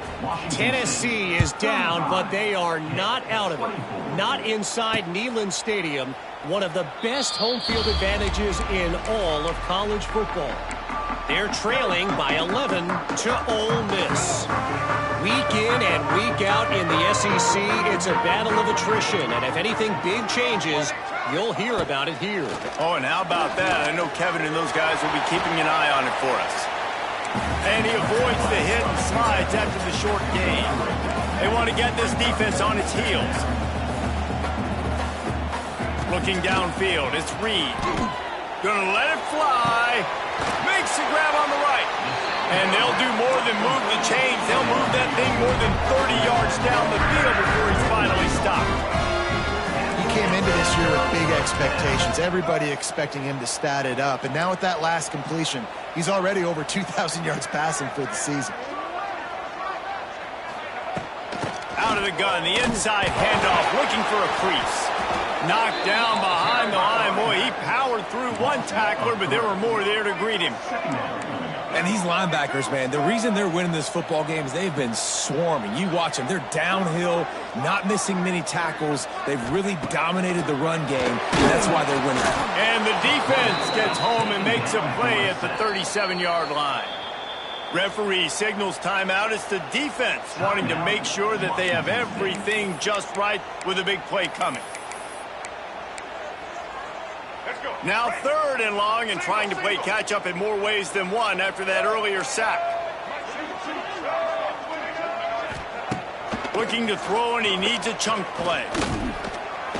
Tennessee is down, but they are not out of it. Not inside Neyland Stadium, one of the best home field advantages in all of college football. They're trailing by 11 to Ole Miss. Week in and week out in the SEC, it's a battle of attrition, and if anything big changes, you'll hear about it here. Oh, and how about that? I know Kevin and those guys will be keeping an eye on it for us. And he avoids the hit and slides after the short gain. They want to get this defense on its heels. Looking downfield, it's Reed. Gonna let it fly. Makes the grab on the right. And they'll do more than move the chains. They'll move that thing more than 30 yards down the field before he's finally stopped. He came into this year with big expectations. Everybody expecting him to stat it up. And now with that last completion, he's already over 2,000 yards passing for the season. Out of the gun, the inside handoff, looking for a crease. Knocked down behind the line. Boy, he powered through one tackler, but there were more there to greet him. And these linebackers, man, the reason they're winning this football game is they've been swarming. You watch them. They're downhill, not missing many tackles. They've really dominated the run game, and that's why they're winning. And the defense gets home and makes a play at the 37-yard line. Referee signals timeout. It's the defense wanting to make sure that they have everything just right with a big play coming. Now third and long and trying to play catch-up in more ways than one after that earlier sack. Looking to throw, and he needs a chunk play.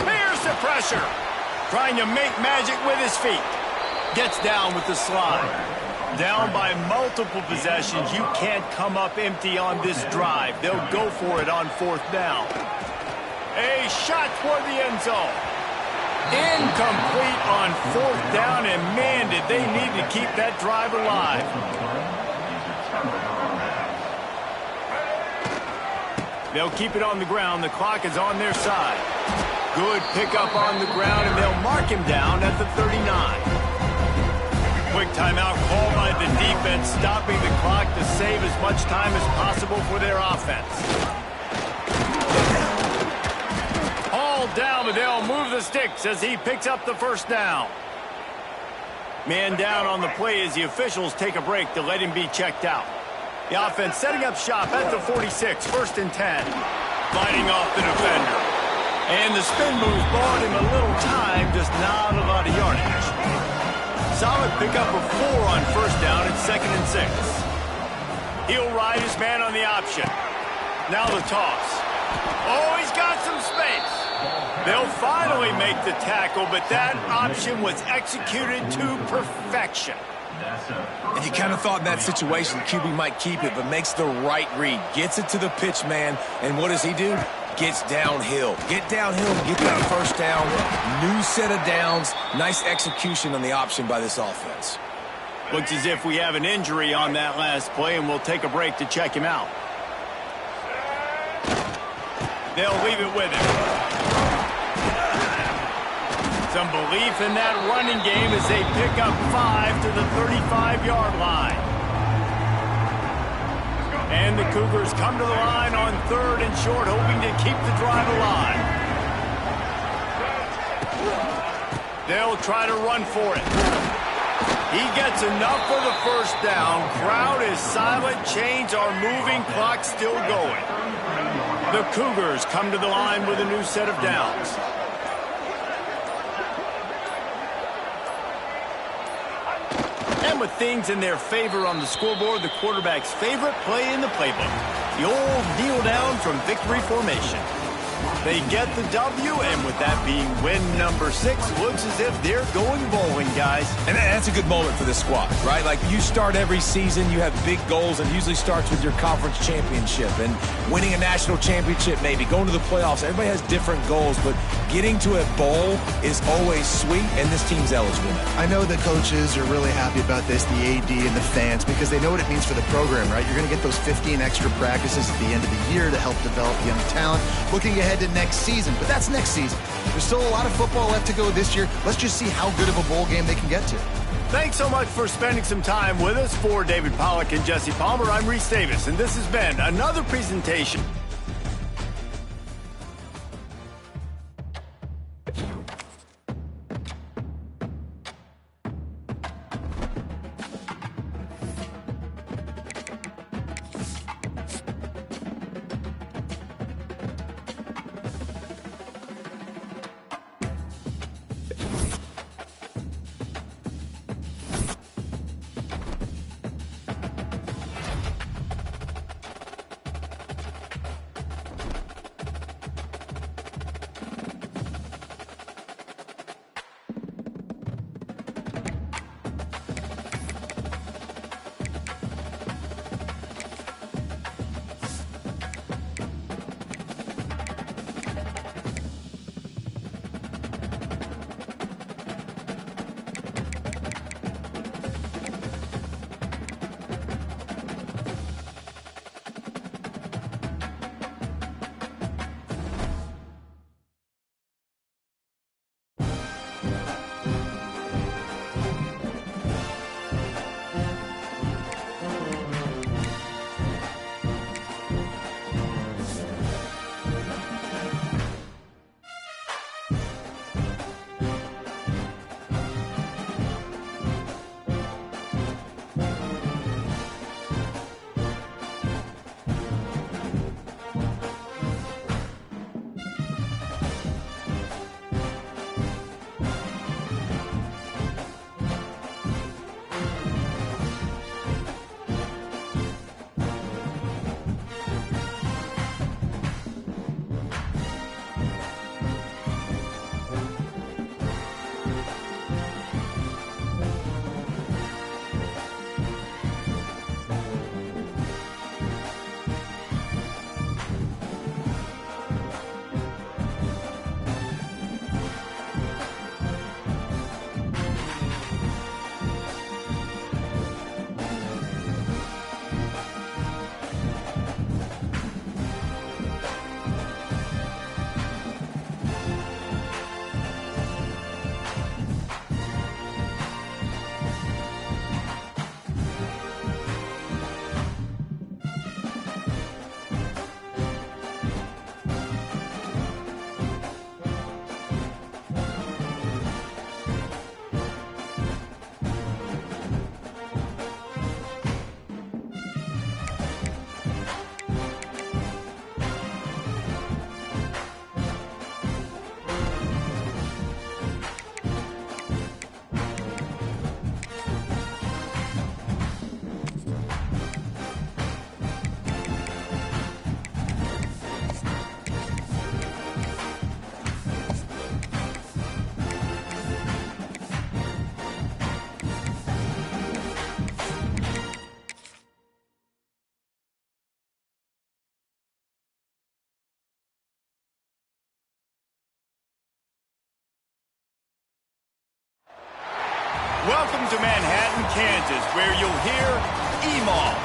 Here's the pressure. Trying to make magic with his feet. Gets down with the slide. Down by multiple possessions. You can't come up empty on this drive. They'll go for it on fourth down. A shot toward the end zone. Incomplete on fourth down, and man, did they need to keep that drive alive. They'll keep it on the ground. The clock is on their side. Good pickup on the ground, and they'll mark him down at the 39. Quick timeout called by the defense, stopping the clock to save as much time as possible for their offense. called down, but they'll move the sticks as he picks up the first down. Man down on the play as the officials take a break to let him be checked out. The offense setting up shop at the 46, 1st and 10. Fighting off the defender. And the spin move bought him a little time, just not a lot of yardage. Solid pickup of 4 on 1st down and 2nd and 6. He'll ride his man on the option. Now the toss. Oh, he's got some space. They'll finally make the tackle, but that option was executed to perfection. And you kind of thought in that situation QB might keep it, but makes the right read. Gets it to the pitch man, and what does he do? Gets downhill. Get downhill and get that first down. New set of downs. Nice execution on the option by this offense. Looks as if we have an injury on that last play, and we'll take a break to check him out. They'll leave it with him. Some belief in that running game as they pick up 5 to the 35-yard line. And the Cougars come to the line on 3rd and short, hoping to keep the drive alive. They'll try to run for it. He gets enough for the first down. Crowd is silent. Chains are moving. Clock still going. The Cougars come to the line with a new set of downs. And with things in their favor on the scoreboard, the quarterback's favorite play in the playbook. The old kneel down from victory formation. They get the W, and with that being win number 6, looks as if they're going bowling, guys. And that's a good moment for this squad, right? Like, you start every season, you have big goals, and usually starts with your conference championship and winning a national championship, maybe going to the playoffs. Everybody has different goals, but getting to a bowl is always sweet, and this team's eligible now. I know the coaches are really happy about this, the AD and the fans, because they know what it means for the program, right? You're going to get those 15 extra practices at the end of the year to help develop young talent. Looking ahead to next season, but that's next season. There's still a lot of football left to go this year. Let's just see how good of a bowl game they can get to. Thanks so much for spending some time with us. For David Pollack and Jesse Palmer, I'm Reese Davis, and this has been another presentation. Welcome to Manhattan, Kansas, where you'll hear E-Mall,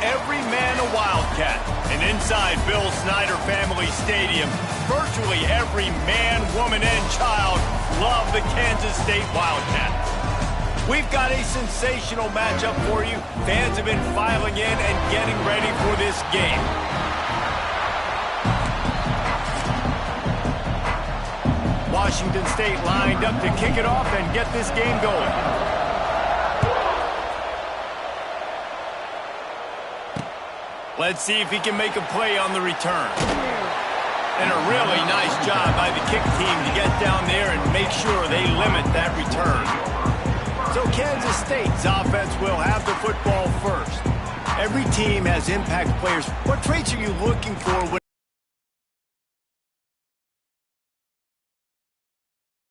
every man a Wildcat. And inside Bill Snyder Family Stadium, virtually every man, woman, and child love the Kansas State Wildcats. We've got a sensational matchup for you. Fans have been filing in and getting ready for this game. Washington State lined up to kick it off and get this game going. Let's see if he can make a play on the return. And a really nice job by the kick team to get down there and make sure they limit that return. So Kansas State's offense will have the football first. Every team has impact players. What traits are you looking for when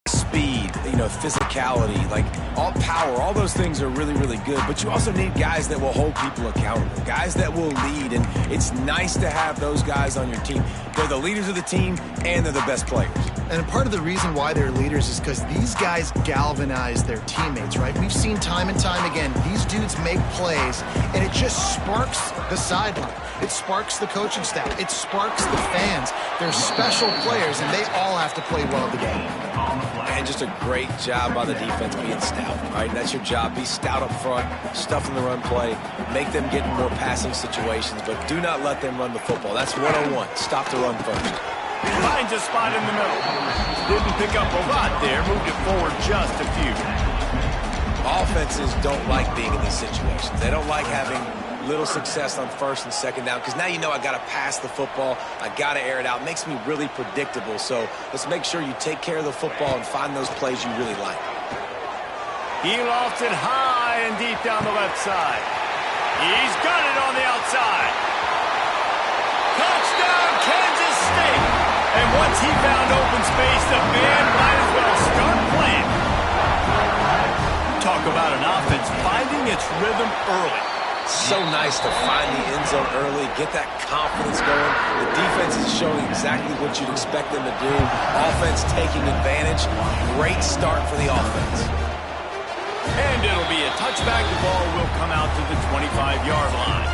speed, physicality, like all power, all those things are really, really good. But you also need guys that will hold people accountable, guys that will lead. And it's nice to have those guys on your team. They're the leaders of the team, and they're the best players. And part of the reason why they're leaders is because these guys galvanize their teammates, right? We've seen time and time again, these dudes make plays, and it just sparks the sideline. It sparks the coaching staff. It sparks the fans. They're special players, and they all have to play well together. And just a great job by the defense being stout, right? That's your job. Be stout up front, stuff in the run play, make them get in more passing situations, but do not let them run the football. That's 101. Stop the run first. Finds a spot in the middle. Didn't pick up a lot there. Moved it forward just a few. Offenses don't like being in these situations. They don't like having little success on first and second down because now I got to pass the football. I got to air it out. It makes me really predictable. So let's make sure you take care of the football and find those plays you really like. He lofts it high and deep down the left side. He's got it on the outside. Touchdown, Kansas State. And once he found open space, the band might as well start playing. Talk about an offense finding its rhythm early. So nice to find the end zone early, get that confidence going. The defense is showing exactly what you'd expect them to do. Offense taking advantage. Great start for the offense. And it'll be a touchback. The ball will come out to the 25-yard line.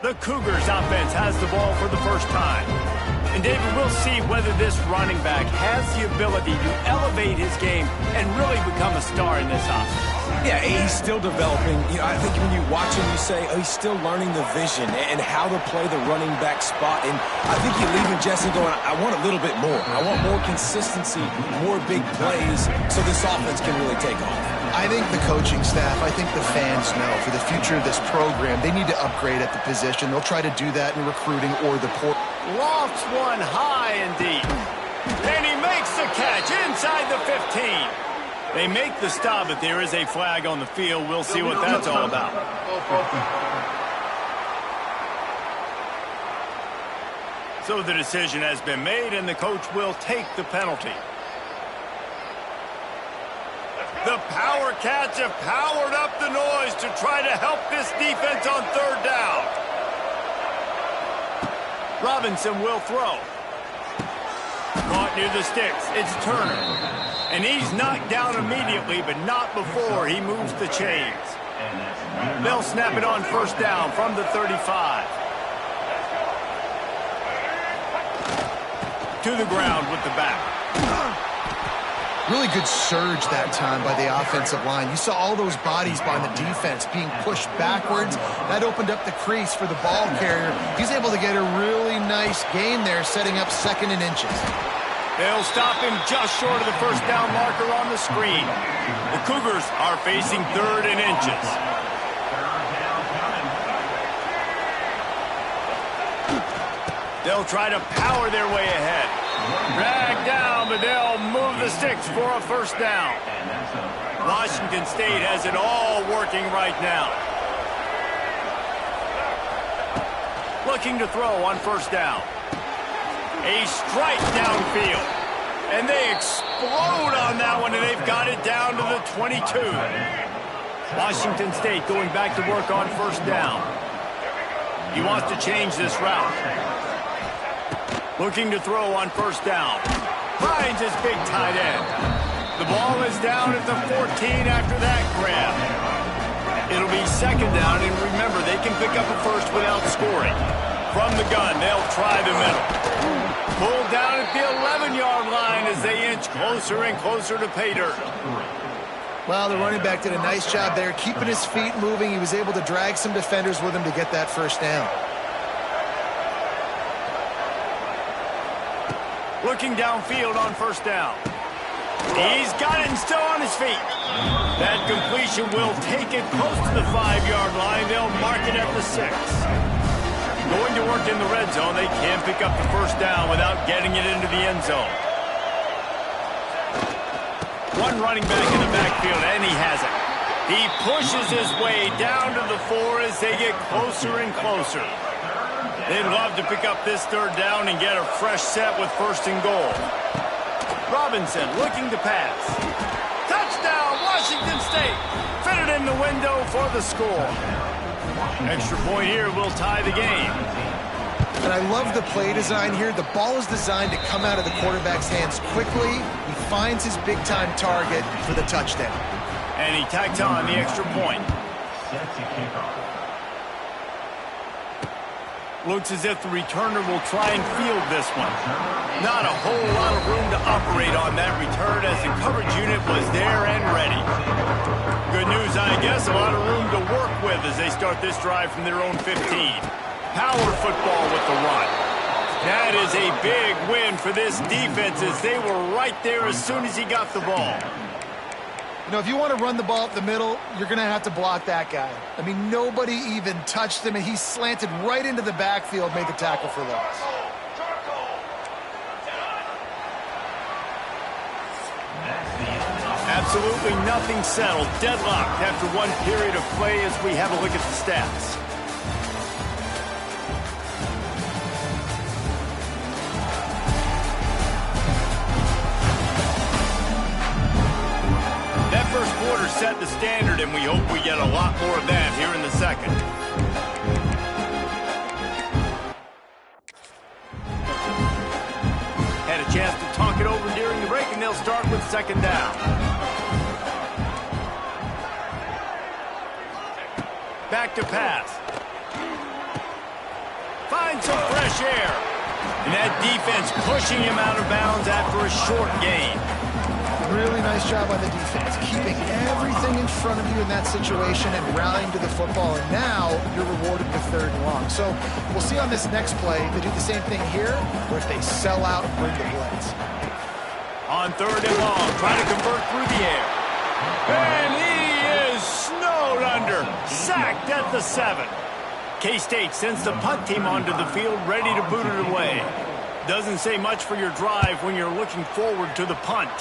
The Cougars offense has the ball for the first time. And David, we'll see whether this running back has the ability to elevate his game and really become a star in this offense. Yeah, he's still developing. I think when you watch him, you say, oh, he's still learning the vision and how to play the running back spot. And I think you leave him, Jesse, going, I want a little bit more. I want more consistency, more big plays, so this offense can really take off. I think the coaching staff, I think the fans know for the future of this program, they need to upgrade at the position. They'll try to do that in recruiting or the port. Lofts one high and deep. And he makes the catch inside the 15. They make the stop, but there is a flag on the field. We'll see what that's all about. So the decision has been made, and the coach will take the penalty. The Power Cats have powered up the noise to try to help this defense on third down. Robinson will throw. Caught near the sticks. It's Turner. And he's knocked down immediately, but not before he moves the chains. They'll snap it on first down from the 35. to the ground with the back. Really good surge that time by the offensive line. You saw all those bodies by the defense being pushed backwards. That opened up the crease for the ball carrier. He's able to get a really nice gain there, setting up 2nd and inches. They'll stop him just short of the first down marker on the screen. The Cougars are facing 3rd and inches. They'll try to power their way ahead. Drag down, but they'll move the sticks for a first down. Washington State has it all working right now. Looking to throw on first down. A strike downfield. And they explode on that one, and they've got it down to the 22. Washington State going back to work on first down. He wants to change this route. Looking to throw on first down. Finds his big tight end. The ball is down at the 14 after that grab. It'll be 2nd down, and remember, they can pick up a first without scoring. From the gun, they'll try the middle. Pulled down at the 11-yard line as they inch closer and closer to pay dirt. Well, the running back did a nice job there, keeping his feet moving. He was able to drag some defenders with him to get that first down. Looking downfield on first down. He's got it and still on his feet. That completion will take it close to the 5-yard line. They'll mark it at the 6. Going to work in the red zone. They can't pick up the first down without getting it into the end zone. One running back in the backfield, and he has it. He pushes his way down to the 4 as they get closer and closer. They'd love to pick up this 3rd down and get a fresh set with 1st and goal. Robinson looking to pass. Touchdown, Washington State. Fitted in the window for the score. Extra point here will tie the game. And I love the play design here. The ball is designed to come out of the quarterback's hands quickly. He finds his big-time target for the touchdown. And he tacks on the extra point. Looks as if the returner will try and field this one. Not a whole lot of room to operate on that return as the coverage unit was there and ready. Good news, I guess, a lot of room to work with as they start this drive from their own 15. Power football with the run. That is a big win for this defense as they were right there as soon as he got the ball. You know, if you want to run the ball up the middle, you're going to have to block that guy. I mean, nobody even touched him, and he slanted right into the backfield, made the tackle for loss. Absolutely nothing settled. Deadlocked after one period of play as we have a look at the stats. That first quarter set the standard, and we hope we get a lot more of that here in the second. Had a chance to talk it over during the break, and they'll start with 2nd down. Back to pass. Finds some fresh air. And that defense pushing him out of bounds after a short gain. Really nice job by the defense, keeping everything in front of you in that situation and rallying to the football. And now you're rewarded with 3rd and long. So we'll see on this next play if they do the same thing here or if they sell out and bring the blitz. On 3rd and long, trying to convert through the air. And he is snowed under, sacked at the 7. K-State sends the punt team onto the field, ready to boot it away. Doesn't say much for your drive when you're looking forward to the punt.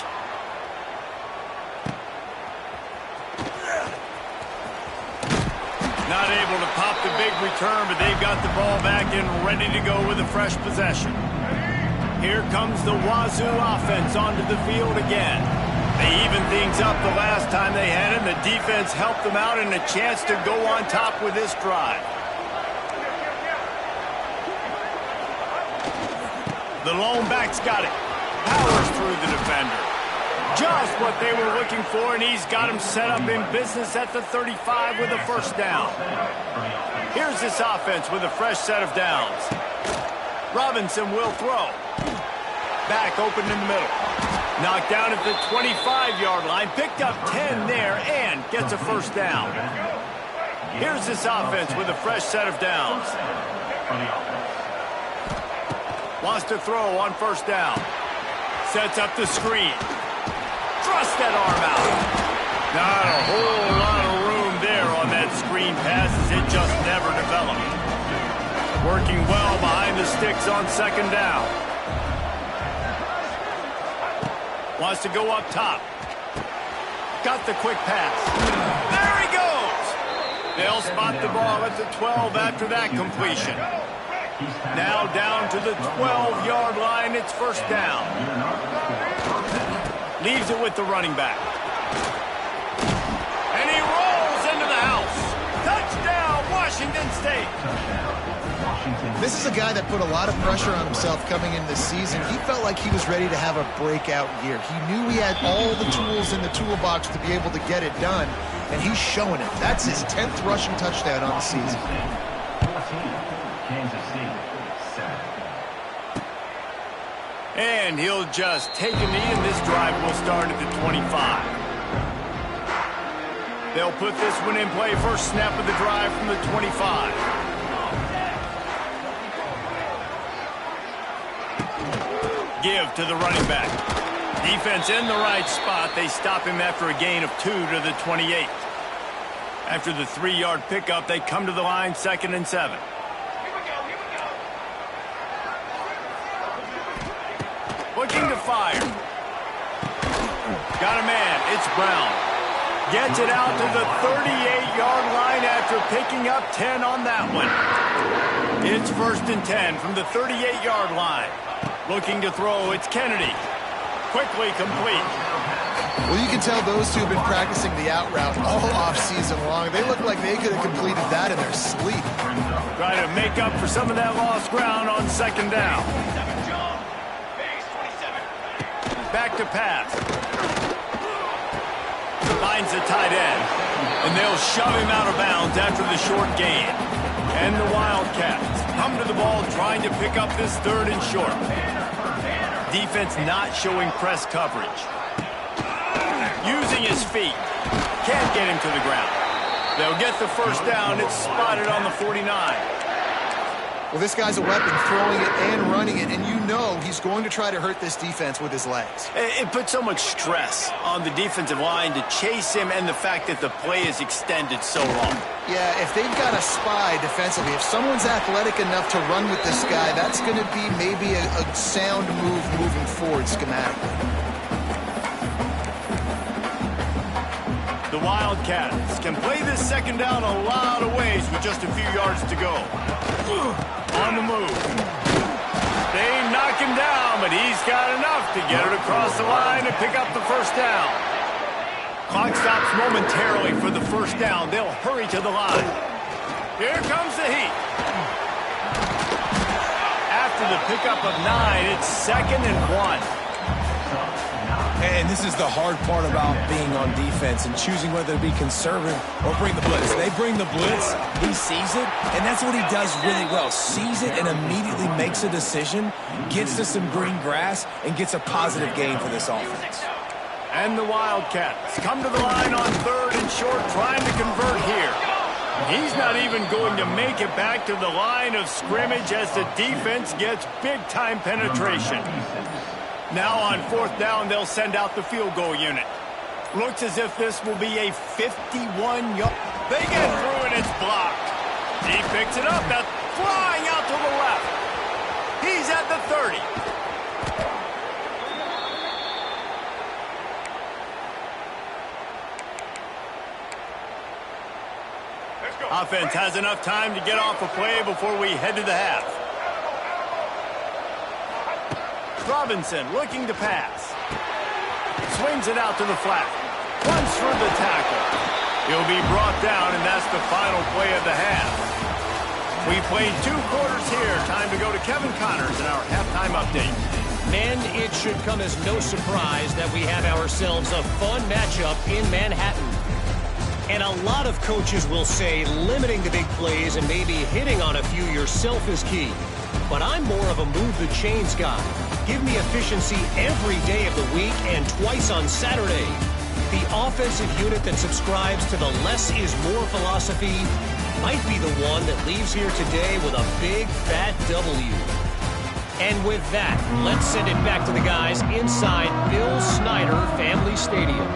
Not able to pop the big return, but they've got the ball back and ready to go with a fresh possession. Here comes the Wazoo offense onto the field again. They evened things up the last time they had it, and the defense helped them out and a chance to go on top with this drive. The lone back's got it. Powers through the defender. Just what they were looking for, and he's got him set up in business at the 35 with a first down. Here's this offense with a fresh set of downs. Robinson will throw. Back open in the middle. Knocked down at the 25-yard line. Picked up 10 there and gets a first down. Here's this offense with a fresh set of downs. Wants to throw on first down. Sets up the screen. Thrust that arm out. Not a whole lot of room there on that screen pass as it just never developed. Working well behind the sticks on second down. Wants to go up top. Got the quick pass. There he goes. They'll spot the ball at the 12 after that completion. Now down to the 12-yard line. It's first down. Leaves it with the running back. And he rolls into the house. Touchdown, Washington State. This is a guy that put a lot of pressure on himself coming into this season. He felt like he was ready to have a breakout year. He knew he had all the tools in the toolbox to be able to get it done, and he's showing it. That's his 10th rushing touchdown on the season. And he'll just take a knee, and this drive will start at the 25. They'll put this one in play. First snap of the drive from the 25. Give to the running back. Defense in the right spot. They stop him after a gain of 2 to the 28. After the 3-yard pickup, they come to the line, 2nd and 7. Looking to fire. Got a man. It's Brown. Gets it out to the 38-yard line after picking up 10 on that one. It's 1st and 10 from the 38-yard line. Looking to throw. It's Kennedy. Quickly complete. Well, you can tell those two have been practicing the out route all off-season long. They look like they could have completed that in their sleep. Try to make up for some of that lost ground on second down. Back to pass. Finds the tight end. And they'll shove him out of bounds after the short gain. And the Wildcats come to the ball trying to pick up this 3rd and short. Defense not showing press coverage. Using his feet. Can't get him to the ground. They'll get the first down. It's spotted on the 49. Well, this guy's a weapon, throwing it and running it, and you know he's going to try to hurt this defense with his legs. It puts so much stress on the defensive line to chase him and the fact that the play is extended so long. Yeah, if they've got a spy defensively, if someone's athletic enough to run with this guy, that's going to be maybe a sound move moving forward schematically. The Wildcats can play this second down a lot of ways with just a few yards to go. On the move. They knock him down, but he's got enough to get it across the line and pick up the first down. Clock stops momentarily for the first down. They'll hurry to the line. Here comes the heat. After the pickup of 9, it's 2nd and 1. And this is the hard part about being on defense and choosing whether to be conservative or bring the blitz. They bring the blitz, he sees it, and that's what he does really well. Sees it and immediately makes a decision, gets to some green grass, and gets a positive gain for this offense. And the Wildcats come to the line on 3rd and short, trying to convert here. He's not even going to make it back to the line of scrimmage as the defense gets big-time penetration. Now on 4th down, they'll send out the field goal unit. Looks as if this will be a 51-yard. They get through and it's blocked. He picks it up. That's flying out to the left. He's at the 30. Offense has enough time to get off a play before we head to the half. Robinson looking to pass. Swings it out to the flat. Runs through the tackle. He'll be brought down, and that's the final play of the half. We played 2 quarters here. Time to go to Kevin Connors in our halftime update. Men, it should come as no surprise that we have ourselves a fun matchup in Manhattan. And a lot of coaches will say limiting the big plays and maybe hitting on a few yourself is key. But I'm more of a move the chains guy. Give me efficiency every day of the week and twice on Saturday. The offensive unit that subscribes to the less is more philosophy might be the one that leaves here today with a big, fat W. And with that, let's send it back to the guys inside Bill Snyder Family Stadium.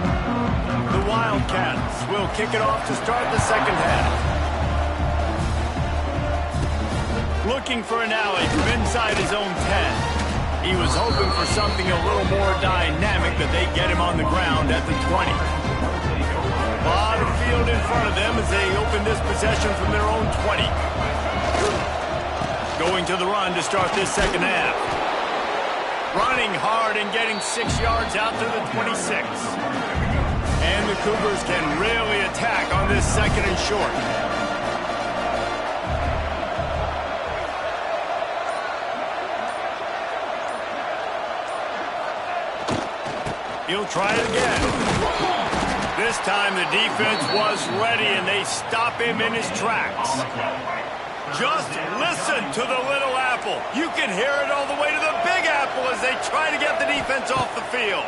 The Wildcats will kick it off to start the second half. Looking for an alley from inside his own 10. He was hoping for something a little more dynamic, but they get him on the ground at the 20. A lot of field in front of them as they open this possession from their own 20. Going to the run to start this second half. Running hard and getting 6 yards out to the 26. And the Cougars can really attack on this second and short. He'll try it again. This time the defense was ready and they stop him in his tracks. Just listen to the little apple. You can hear it all the way to the big apple as they try to get the defense off the field.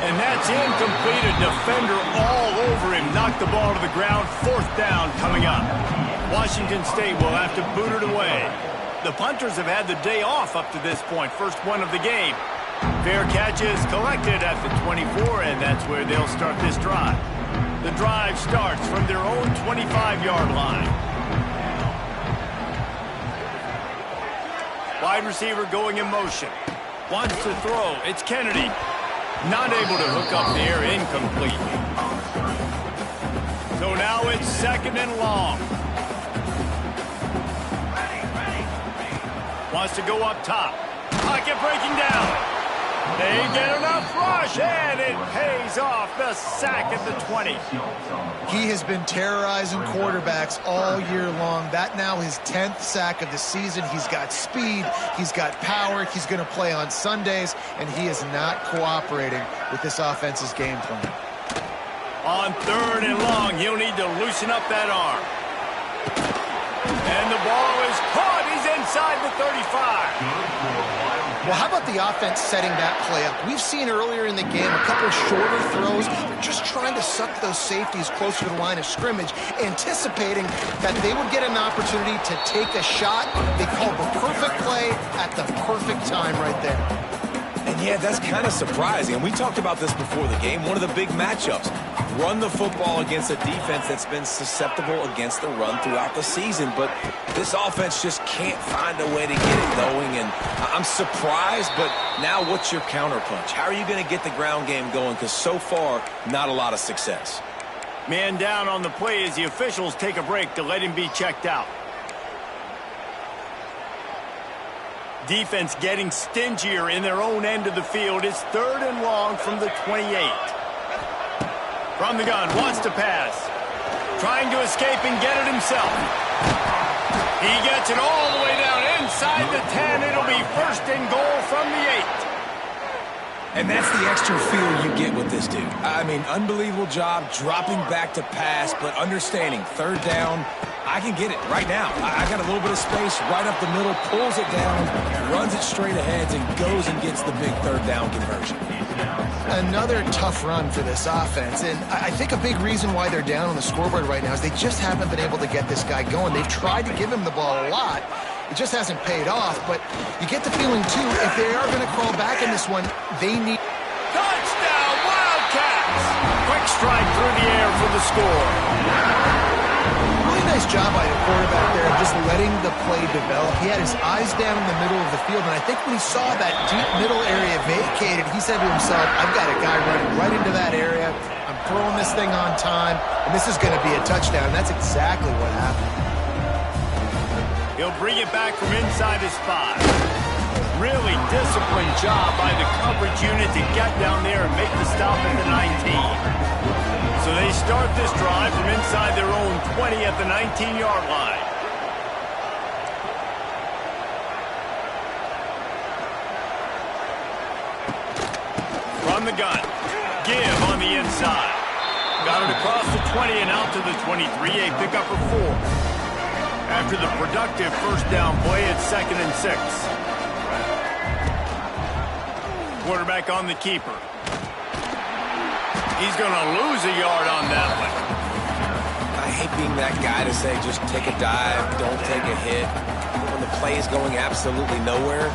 And that's incomplete. A defender all over him. Knocked the ball to the ground. Fourth down coming up. Washington State will have to boot it away. The punters have had the day off up to this point. First one of the game. Fair catch is collected at the 24, and that's where they'll start this drive. The drive starts from their own 25-yard line. Wide receiver going in motion. Wants to throw. It's Kennedy. Not able to hook up there. Incomplete. So now it's second and long. Wants to go up top. Pocket breaking down. They get enough rush, and it pays off. The sack at the 20. He has been terrorizing quarterbacks all year long. That now his 10th sack of the season. He's got speed. He's got power. He's going to play on Sundays, and he is not cooperating with this offense's game plan. On third and long, he'll need to loosen up that arm. And the ball is caught. He's inside the 35. Well, how about the offense setting that play up? We've seen earlier in the game a couple of shorter throws. They're just trying to suck those safeties closer to the line of scrimmage, anticipating that they would get an opportunity to take a shot. They called the perfect play at the perfect time right there. And yeah, that's kind of surprising. And we talked about this before the game. One of the big matchups. Run the football against a defense that's been susceptible against the run throughout the season. But this offense just can't find a way to get it going. And I'm surprised, but now what's your counterpunch? How are you going to get the ground game going? Because so far, not a lot of success. Man down on the play as the officials take a break to let him be checked out. Defense getting stingier in their own end of the field. It's third and long from the 28. From the gun, wants to pass. Trying to escape and get it himself. He gets it all the way down inside the 10. It'll be first and goal from the 8. And that's the extra feel you get with this dude. I mean, unbelievable job dropping back to pass, but understanding third down, I can get it right now. I got a little bit of space right up the middle, pulls it down, runs it straight ahead, and goes and gets the big third down conversion. Another tough run for this offense, and I think a big reason why they're down on the scoreboard right now is they just haven't been able to get this guy going. They've tried to give him the ball a lot. It just hasn't paid off, but you get the feeling, too, if they are going to crawl back in this one, they need... Touchdown, Wildcats! Quick strike through the air for the score. Really nice job by the quarterback there, just letting the play develop. He had his eyes down in the middle of the field, and I think when he saw that deep middle area vacated, he said to himself, I've got a guy running right into that area. I'm throwing this thing on time, and this is going to be a touchdown. And that's exactly what happened. He'll bring it back from inside his 5. Really disciplined job by the coverage unit to get down there and make the stop at the 19. So they start this drive from inside their own 20 at the 19-yard line. From the gun. Give on the inside. Got it across the 20 and out to the 23. A pickup of 4. After the productive first down play, it's 2nd and 6. quarterback on the keeper. He's going to lose a yard on that one. I hate being that guy to say just take a dive, don't take a hit. When the play is going absolutely nowhere,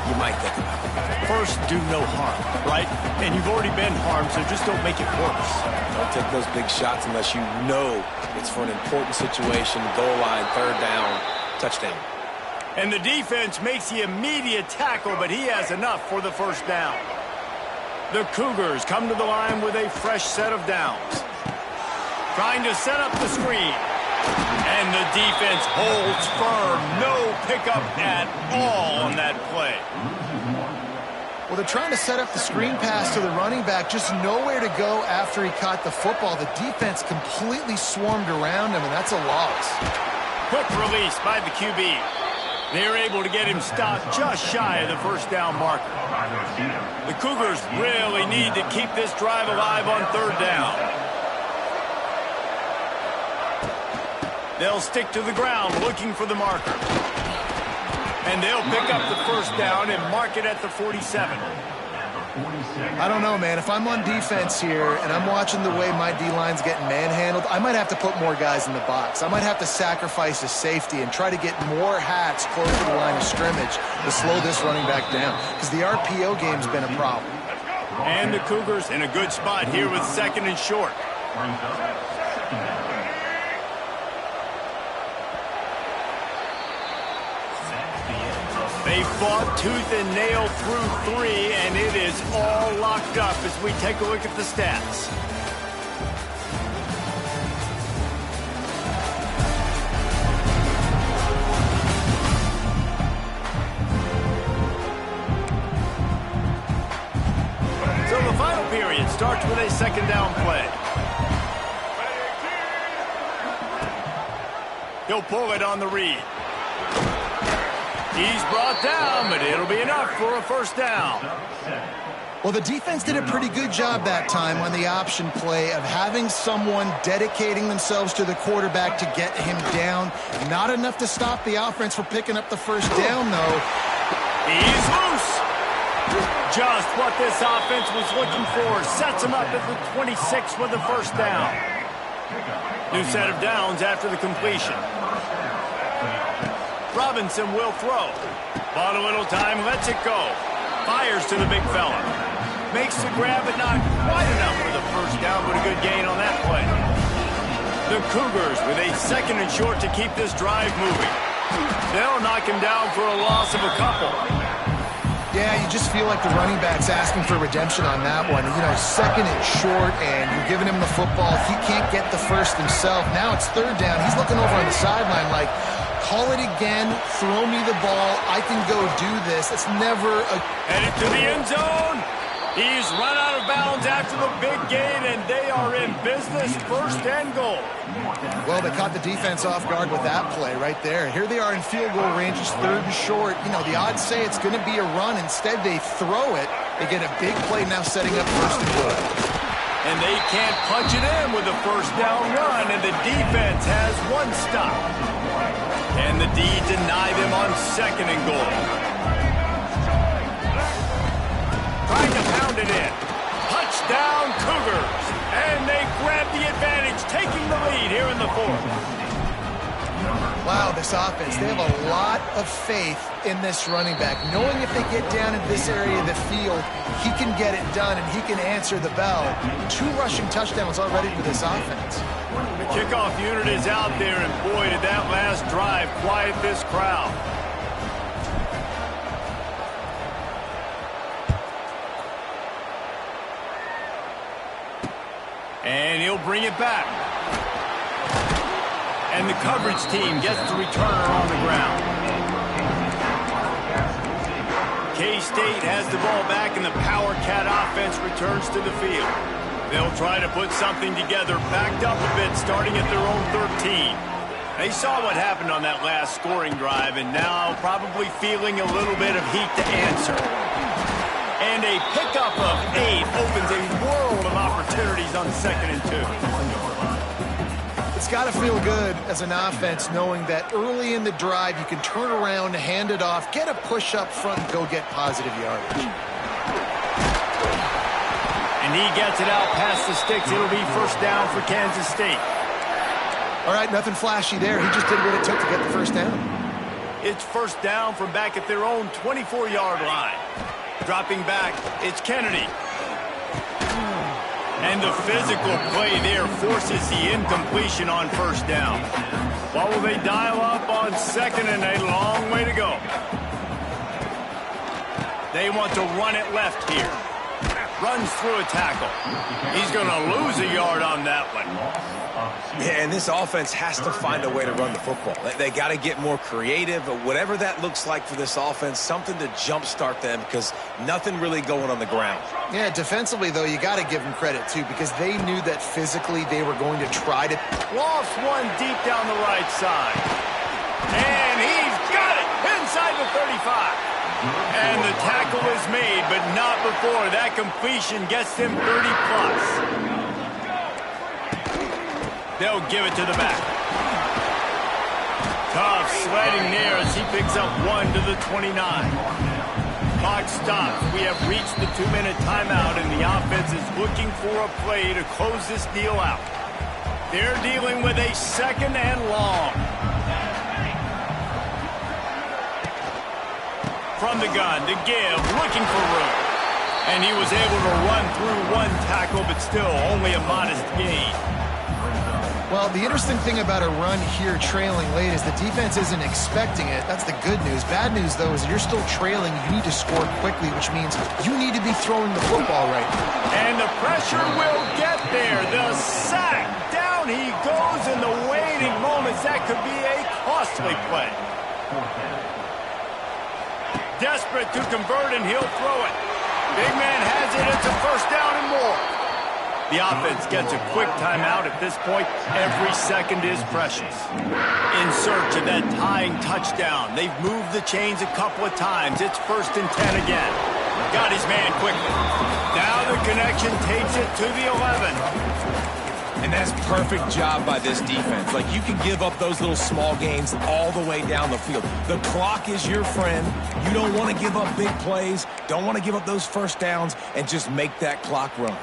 you might think about it. First, do no harm, right? And you've already been harmed, so just don't make it worse. Don't take those big shots unless you know it's for an important situation, goal line, third down, touchdown. And the defense makes the immediate tackle, but he has enough for the first down. The Cougars come to the line with a fresh set of downs. Trying to set up the screen. And the defense holds firm. No pickup at all on that play. Well, they're trying to set up the screen pass to the running back, just nowhere to go after he caught the football. The defense completely swarmed around him, and that's a loss. Quick release by the QB. They're able to get him stopped just shy of the first down marker. The Cougars really need to keep this drive alive on third down. They'll stick to the ground looking for the marker. And they'll pick up the first down and mark it at the 47. I don't know, man. If I'm on defense here and I'm watching the way my D-line's getting manhandled, I might have to put more guys in the box. I might have to sacrifice a safety and try to get more hats close to the line of scrimmage to slow this running back down, because the RPO game's been a problem. And the Cougars in a good spot here with second and short. They fought tooth and nail through 3, and it is all locked up as we take a look at the stats. So the final period starts with a second down play. He'll pull it on the read. He's brought down, but it'll be enough for a first down. Well, the defense did a pretty good job that time on the option play of having someone dedicating themselves to the quarterback to get him down. Not enough to stop the offense from picking up the first down, though. He's loose. Just what this offense was looking for. Sets him up at the 26 with the first down. New set of downs after the completion. Robinson will throw. Bought a little time, lets it go. Fires to the big fella. Makes the grab, but not quite enough for the first down, but a good gain on that play. The Cougars with a second and short to keep this drive moving. They'll knock him down for a loss of a couple. Yeah, you just feel like the running back's asking for redemption on that one. You know, second and short, and you're giving him the football. He can't get the first himself. Now it's third down. He's looking over on the sideline like, call it again, throw me the ball, I can go do this. It's never a... Headed to the end zone. He's run out of bounds after the big gain, and they are in business, first and goal. Well, they caught the defense off guard with that play right there. Here they are in field goal range, it's third and short. You know, the odds say it's going to be a run. Instead, they throw it. They get a big play now setting up first and goal. And they can't punch it in with a first down run, and the defense has one stop. And the D deny them on second and goal. Trying to pound it in. Touchdown Cougars. And they grab the advantage, taking the lead here in the fourth. Wow, this offense, they have a lot of faith in this running back, knowing if they get down in this area of the field, he can get it done and he can answer the bell. 2 rushing touchdowns already for this offense. The kickoff unit is out there, and boy, did that last drive quiet this crowd. And he'll bring it back. And the coverage team gets the returner on the ground. K-State has the ball back, and the Power Cat offense returns to the field. They'll try to put something together, backed up a bit, starting at their own 13. They saw what happened on that last scoring drive, and now probably feeling a little bit of heat to answer. And a pickup of 8 opens a world of opportunities on second and 2. It's got to feel good as an offense knowing that early in the drive you can turn around, hand it off, get a push up front, and go get positive yardage. And he gets it out past the sticks. It'll be first down for Kansas State. All right, nothing flashy there. He just did what it took to get the first down. It's first down from back at their own 24-yard line. Dropping back, it's Kennedy. And the physical play there forces the incompletion on first down. What will they dial up on second and a long way to go? They want to run it left here. Runs through a tackle. He's going to lose a yard on that one. Yeah, and this offense has to find a way to run the football. They got to get more creative, but whatever that looks like for this offense, something to jumpstart them because nothing really going on the ground. Yeah, defensively, though, you got to give them credit, too, because they knew that physically they were going to try to... Lofts one deep down the right side. And he's got it inside the 35. And the tackle is made, but not before that completion gets them 30-plus. They'll give it to the back. Tough sledding there as he picks up 1 to the 29. Clock stops. We have reached the 2-minute timeout, and the offense is looking for a play to close this deal out. They're dealing with a second and long. From the gun to give, looking for room. And he was able to run through one tackle, but still only a modest gain. Well, the interesting thing about a run here trailing late is the defense isn't expecting it. That's the good news. Bad news, though, is you're still trailing. You need to score quickly, which means you need to be throwing the football right now. And the pressure will get there. The sack. Down he goes in the waiting moments. That could be a costly play. Desperate to convert, and he'll throw it. Big man has it. It's a first down and more. The offense gets a quick timeout at this point. Every second is precious. In search of that tying touchdown. They've moved the chains a couple of times. It's first and 10 again. Got his man quickly. Now the connection takes it to the 11. And that's perfect job by this defense. Like, you can give up those little small gains all the way down the field. The clock is your friend. You don't want to give up big plays. Don't want to give up those first downs and just make that clock run.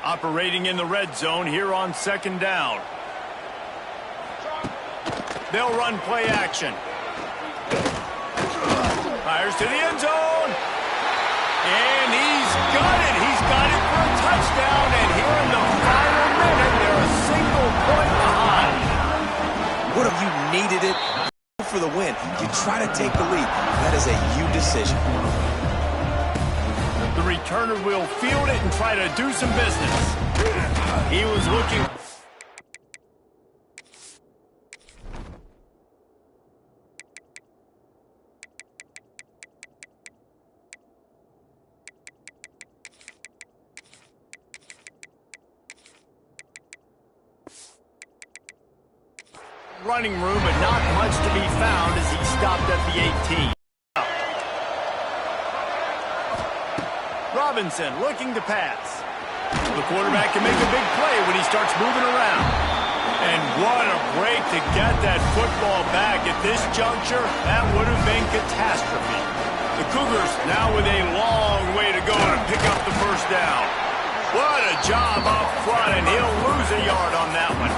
Operating in the red zone here on second down. They'll run play action. Fires to the end zone. And he's got it. He's got it for a touchdown. And here in the final minute, they're a single point behind. What if you needed it for the win? You try to take the lead. That is a you decision. The returner will field it and try to do some business. He was looking... running room, but not much to be found as he stopped at the 18. Robinson looking to pass. The quarterback can make a big play when he starts moving around. And what a break to get that football back at this juncture. That would have been catastrophe. The Cougars now with a long way to go to pick up the first down. What a job up front, and he'll lose a yard on that one.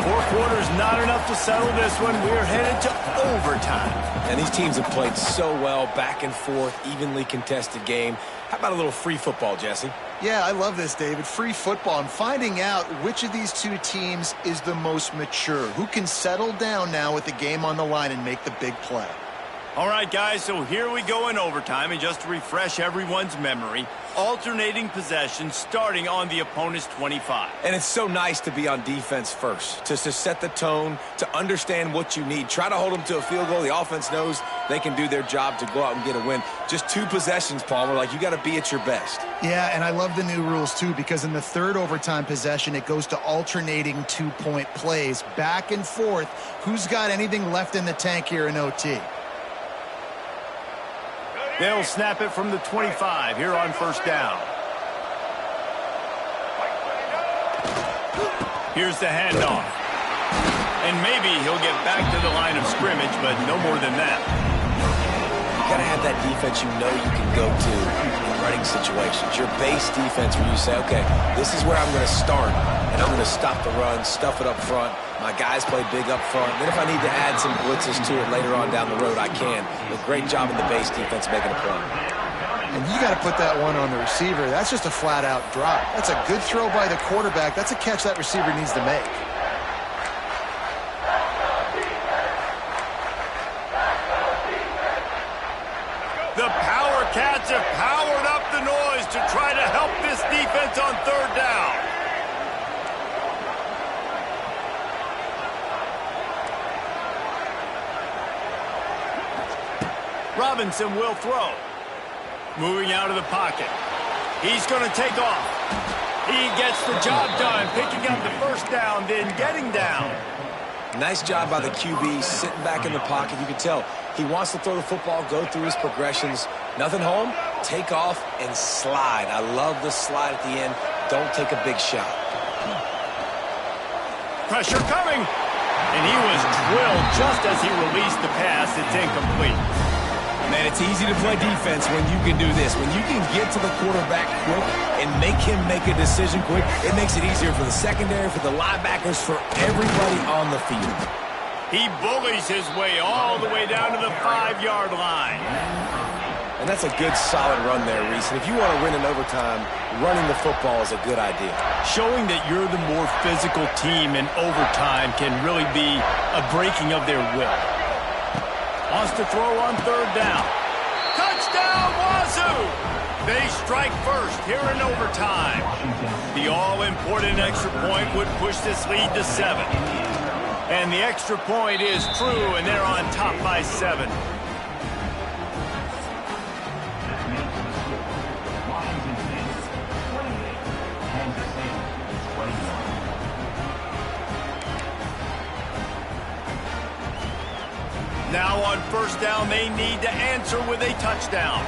4 quarters not enough to settle this one. We're headed to overtime. And these teams have played so well, back and forth, evenly contested game. How about a little free football, Jesse? Yeah, I love this, David. Free football. I'm finding out which of these two teams is the most mature. Who can settle down now with the game on the line and make the big play? All right, guys, so here we go in overtime. And just to refresh everyone's memory, alternating possessions starting on the opponent's 25. And it's so nice to be on defense first, to set the tone, to understand what you need. Try to hold them to a field goal. The offense knows they can do their job to go out and get a win. Just 2 possessions, Palmer. Like, you got to be at your best. Yeah, and I love the new rules, too, because in the third overtime possession, it goes to alternating 2-point plays. Back and forth. Who's got anything left in the tank here in OT? They'll snap it from the 25 here on first down. Here's the handoff. And maybe he'll get back to the line of scrimmage, but no more than that. You got to have that defense you know you can go to in running situations. Your base defense where you say, okay, this is where I'm going to start, and I'm going to stop the run, stuff it up front. My guys play big up front. Then if I need to add some blitzes to it later on down the road, I can. But great job in the base defense making a play. And you got to put that one on the receiver. That's just a flat-out drop. That's a good throw by the quarterback. That's a catch that receiver needs to make. The Power Cats have powered up the noise to try to help this defense on third down. Robinson will throw. Moving out of the pocket. He's going to take off. He gets the job done, picking up the first down, then getting down. Nice job by the QB, sitting back in the pocket. You can tell he wants to throw the football, go through his progressions. Nothing home, take off, and slide. I love the slide at the end. Don't take a big shot. Pressure coming. And he was drilled just as he released the pass. It's incomplete. Man, it's easy to play defense when you can do this. When you can get to the quarterback quick and make him make a decision quick, it makes it easier for the secondary, for the linebackers, for everybody on the field. He bullies his way all the way down to the 5-yard line. And that's a good, solid run there, Reese. And if you want to win in overtime, running the football is a good idea. Showing that you're the more physical team in overtime can really be a breaking of their will. Wants to throw on third down. Touchdown, Wazoo! They strike first here in overtime. The all-important extra point would push this lead to 7. And the extra point is true, and they're on top by 7. Now on first down, they need to answer with a touchdown.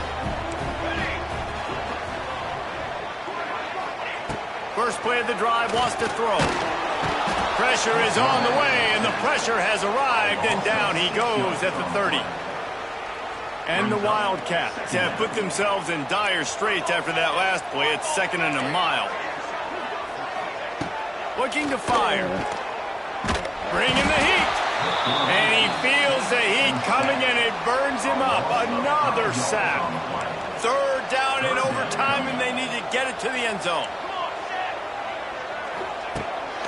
First play of the drive, wants to throw. Pressure is on the way, and the pressure has arrived, and down he goes at the 30. And the Wildcats have put themselves in dire straits after that last play. It's 2nd and a mile. Looking to fire. Bringing the heat. And he feels the heat coming, and it burns him up. Another sack. Third down in overtime, and they need to get it to the end zone.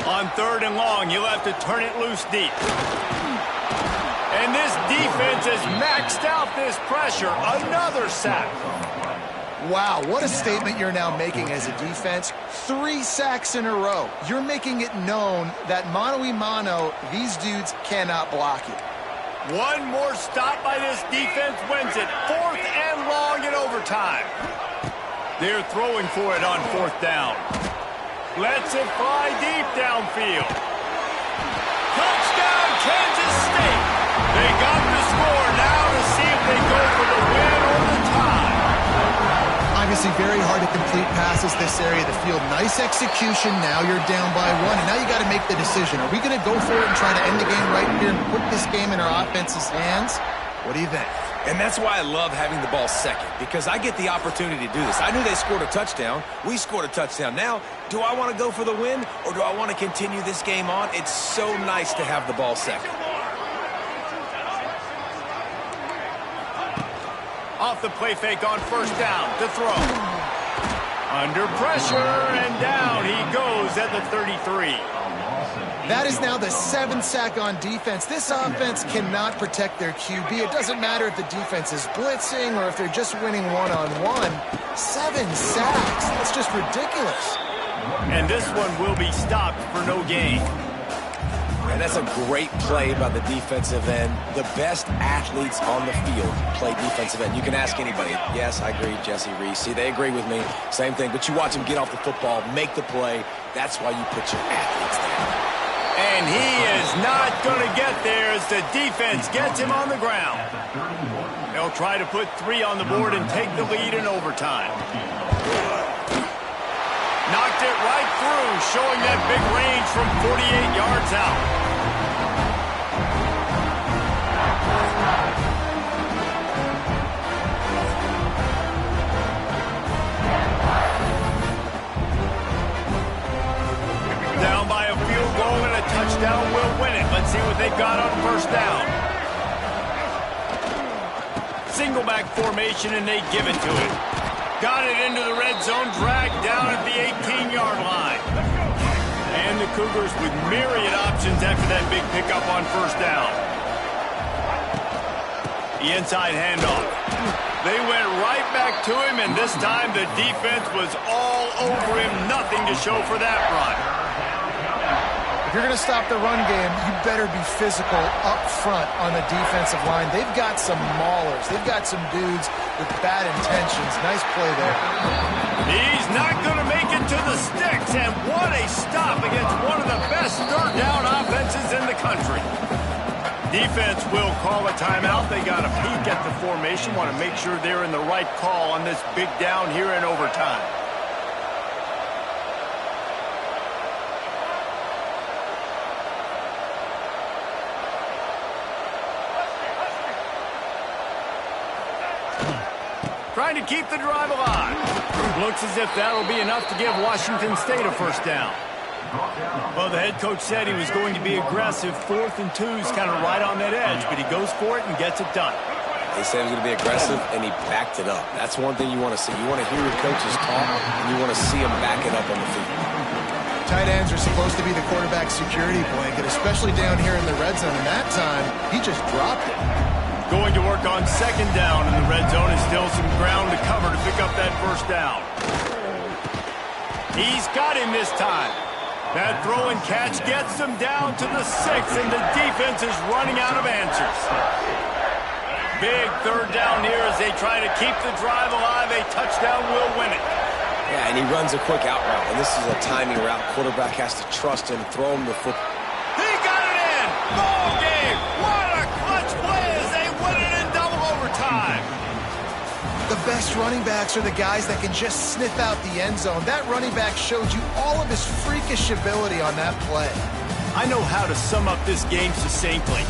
On 3rd and long, you'll have to turn it loose deep. And this defense has maxed out this pressure. Another sack. Wow, what a statement you're now making as a defense. 3 sacks in a row. You're making it known that mano-a-mano, these dudes cannot block you. One more stop by this defense wins it. 4th and long in overtime. They're throwing for it on 4th down. Lets it fly deep downfield. Touchdown, Kansas State. They got the score now to see if they go for the win or the tie. Obviously very hard to complete passes this area of the field. Nice execution. Now you're down by 1, and now you got to make the decision. Are we going to go for it and try to end the game right here and put this game in our offense's hands? What do you think? And that's why I love having the ball second, because I get the opportunity to do this. I knew they scored a touchdown. We scored a touchdown. Now, do I want to go for the win, or do I want to continue this game on? It's so nice to have the ball second. Off the play fake on first down to throw. Under pressure, and down he goes at the 33. That is now the 7th sack on defense. This offense cannot protect their QB. It doesn't matter if the defense is blitzing or if they're just winning one-on-one. 7 sacks. That's just ridiculous. And this one will be stopped for no gain. And that's a great play by the defensive end. The best athletes on the field play defensive end. You can ask anybody. Yes, I agree, Jesse Reese. See, they agree with me. Same thing. But you watch them get off the football, make the play. That's why you put your athletes there. And he is not going to get there as the defense gets him on the ground. They'll try to put 3 on the board and take the lead in overtime. Knocked it right through. showing that big range from 48 yards out. Down by a field goal and a touchdown will win it. Let's see what they've got on first down. Single back formation, and they give it to him. Got it into the red zone, dragged down at the 18-yard line. And the Cougars with myriad options after that big pickup on first down. The inside handoff. They went right back to him, and this time the defense was all over him. Nothing to show for that run. If you're going to stop the run game, you better be physical up front on the defensive line. They've got some maulers. They've got some dudes with bad intentions. Nice play there. He's not going to make it to the sticks, and what a stop against one of the best third down offenses in the country. Defense will call a timeout. They got a peek at the formation, want to make sure they're in the right call on this big down here in overtime. Trying to keep the drive alive. Looks as if that'll be enough to give Washington State a first down. Well, the head coach said he was going to be aggressive. 4th and 2's kind of right on that edge, but he goes for it and gets it done. He said he was going to be aggressive, and he backed it up. That's one thing you want to see. You want to hear your coaches talk, and you want to see him back it up on the field. Tight ends are supposed to be the quarterback's security blanket, especially down here in the red zone. And that time, he just dropped it. Going to work on second down in the red zone, and still some ground to cover to pick up that first down. He's got him this time. That throw and catch gets them down to the 6, and the defense is running out of answers. Big third down here as they try to keep the drive alive. A touchdown will win it. Yeah, and he runs a quick out route, and this is a timing route. Quarterback has to trust him, throw him the football. He got it in! Ball game! What a clutch play as they win it in double overtime! The best running backs are the guys that can just sniff out the end zone. That running back showed you all of his freakish ability on that play. I know how to sum up this game succinctly.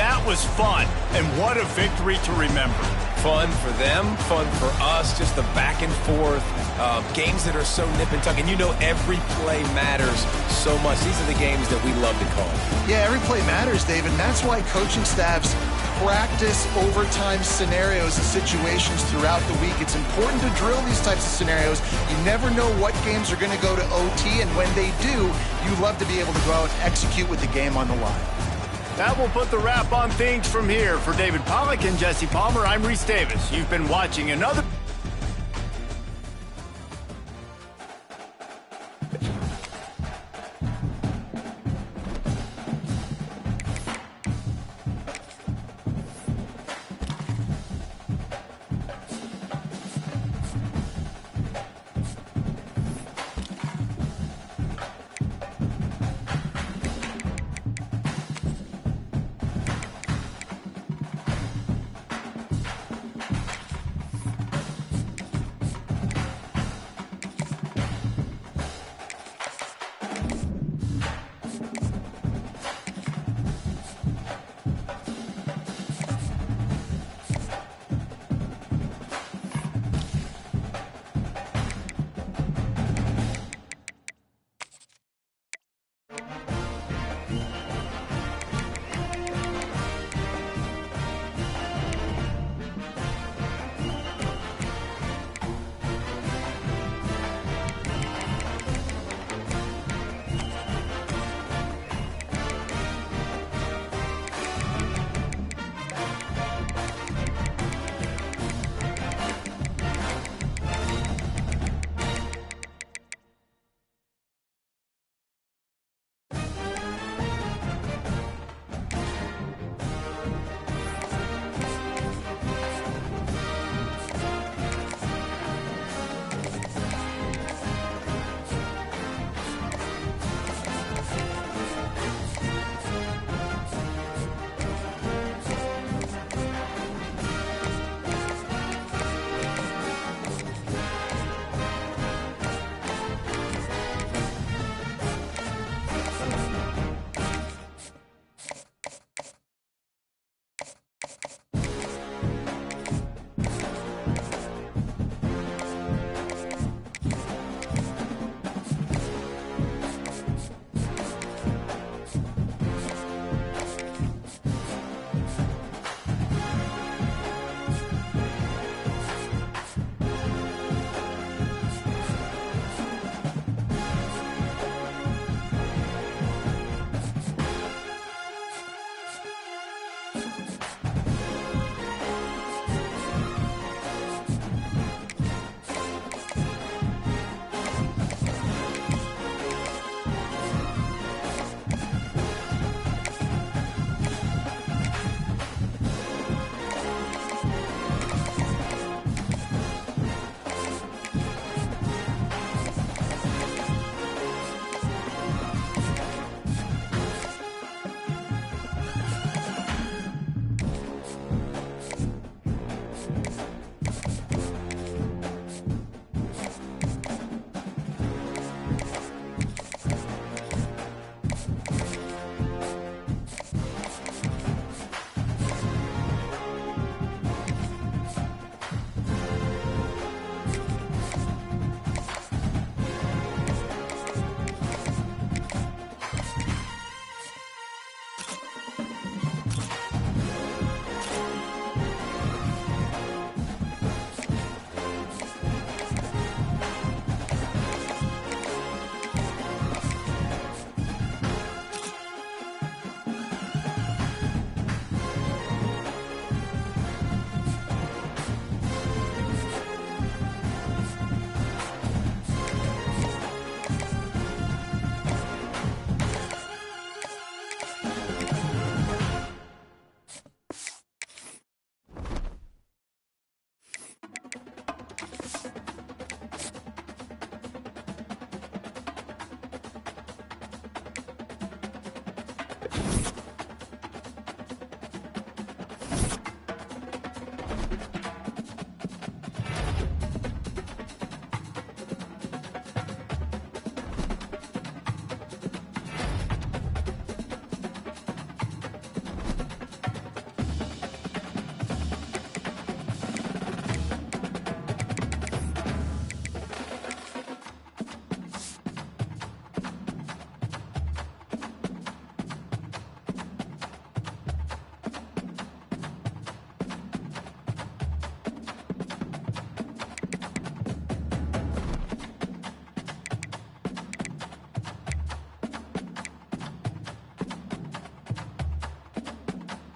That was fun, and what a victory to remember. Fun for them, fun for us, just the back and forth, games that are so nip and tuck, and you know every play matters so much. These are the games that we love to call. Yeah, every play matters, David, and that's why coaching staffs practice overtime scenarios and situations throughout the week. It's important to drill these types of scenarios. You never know what games are going to go to OT, and when they do, you love to be able to go out and execute with the game on the line. That will put the wrap on things from here. For David Pollack and Jesse Palmer, I'm Reese Davis. You've been watching another...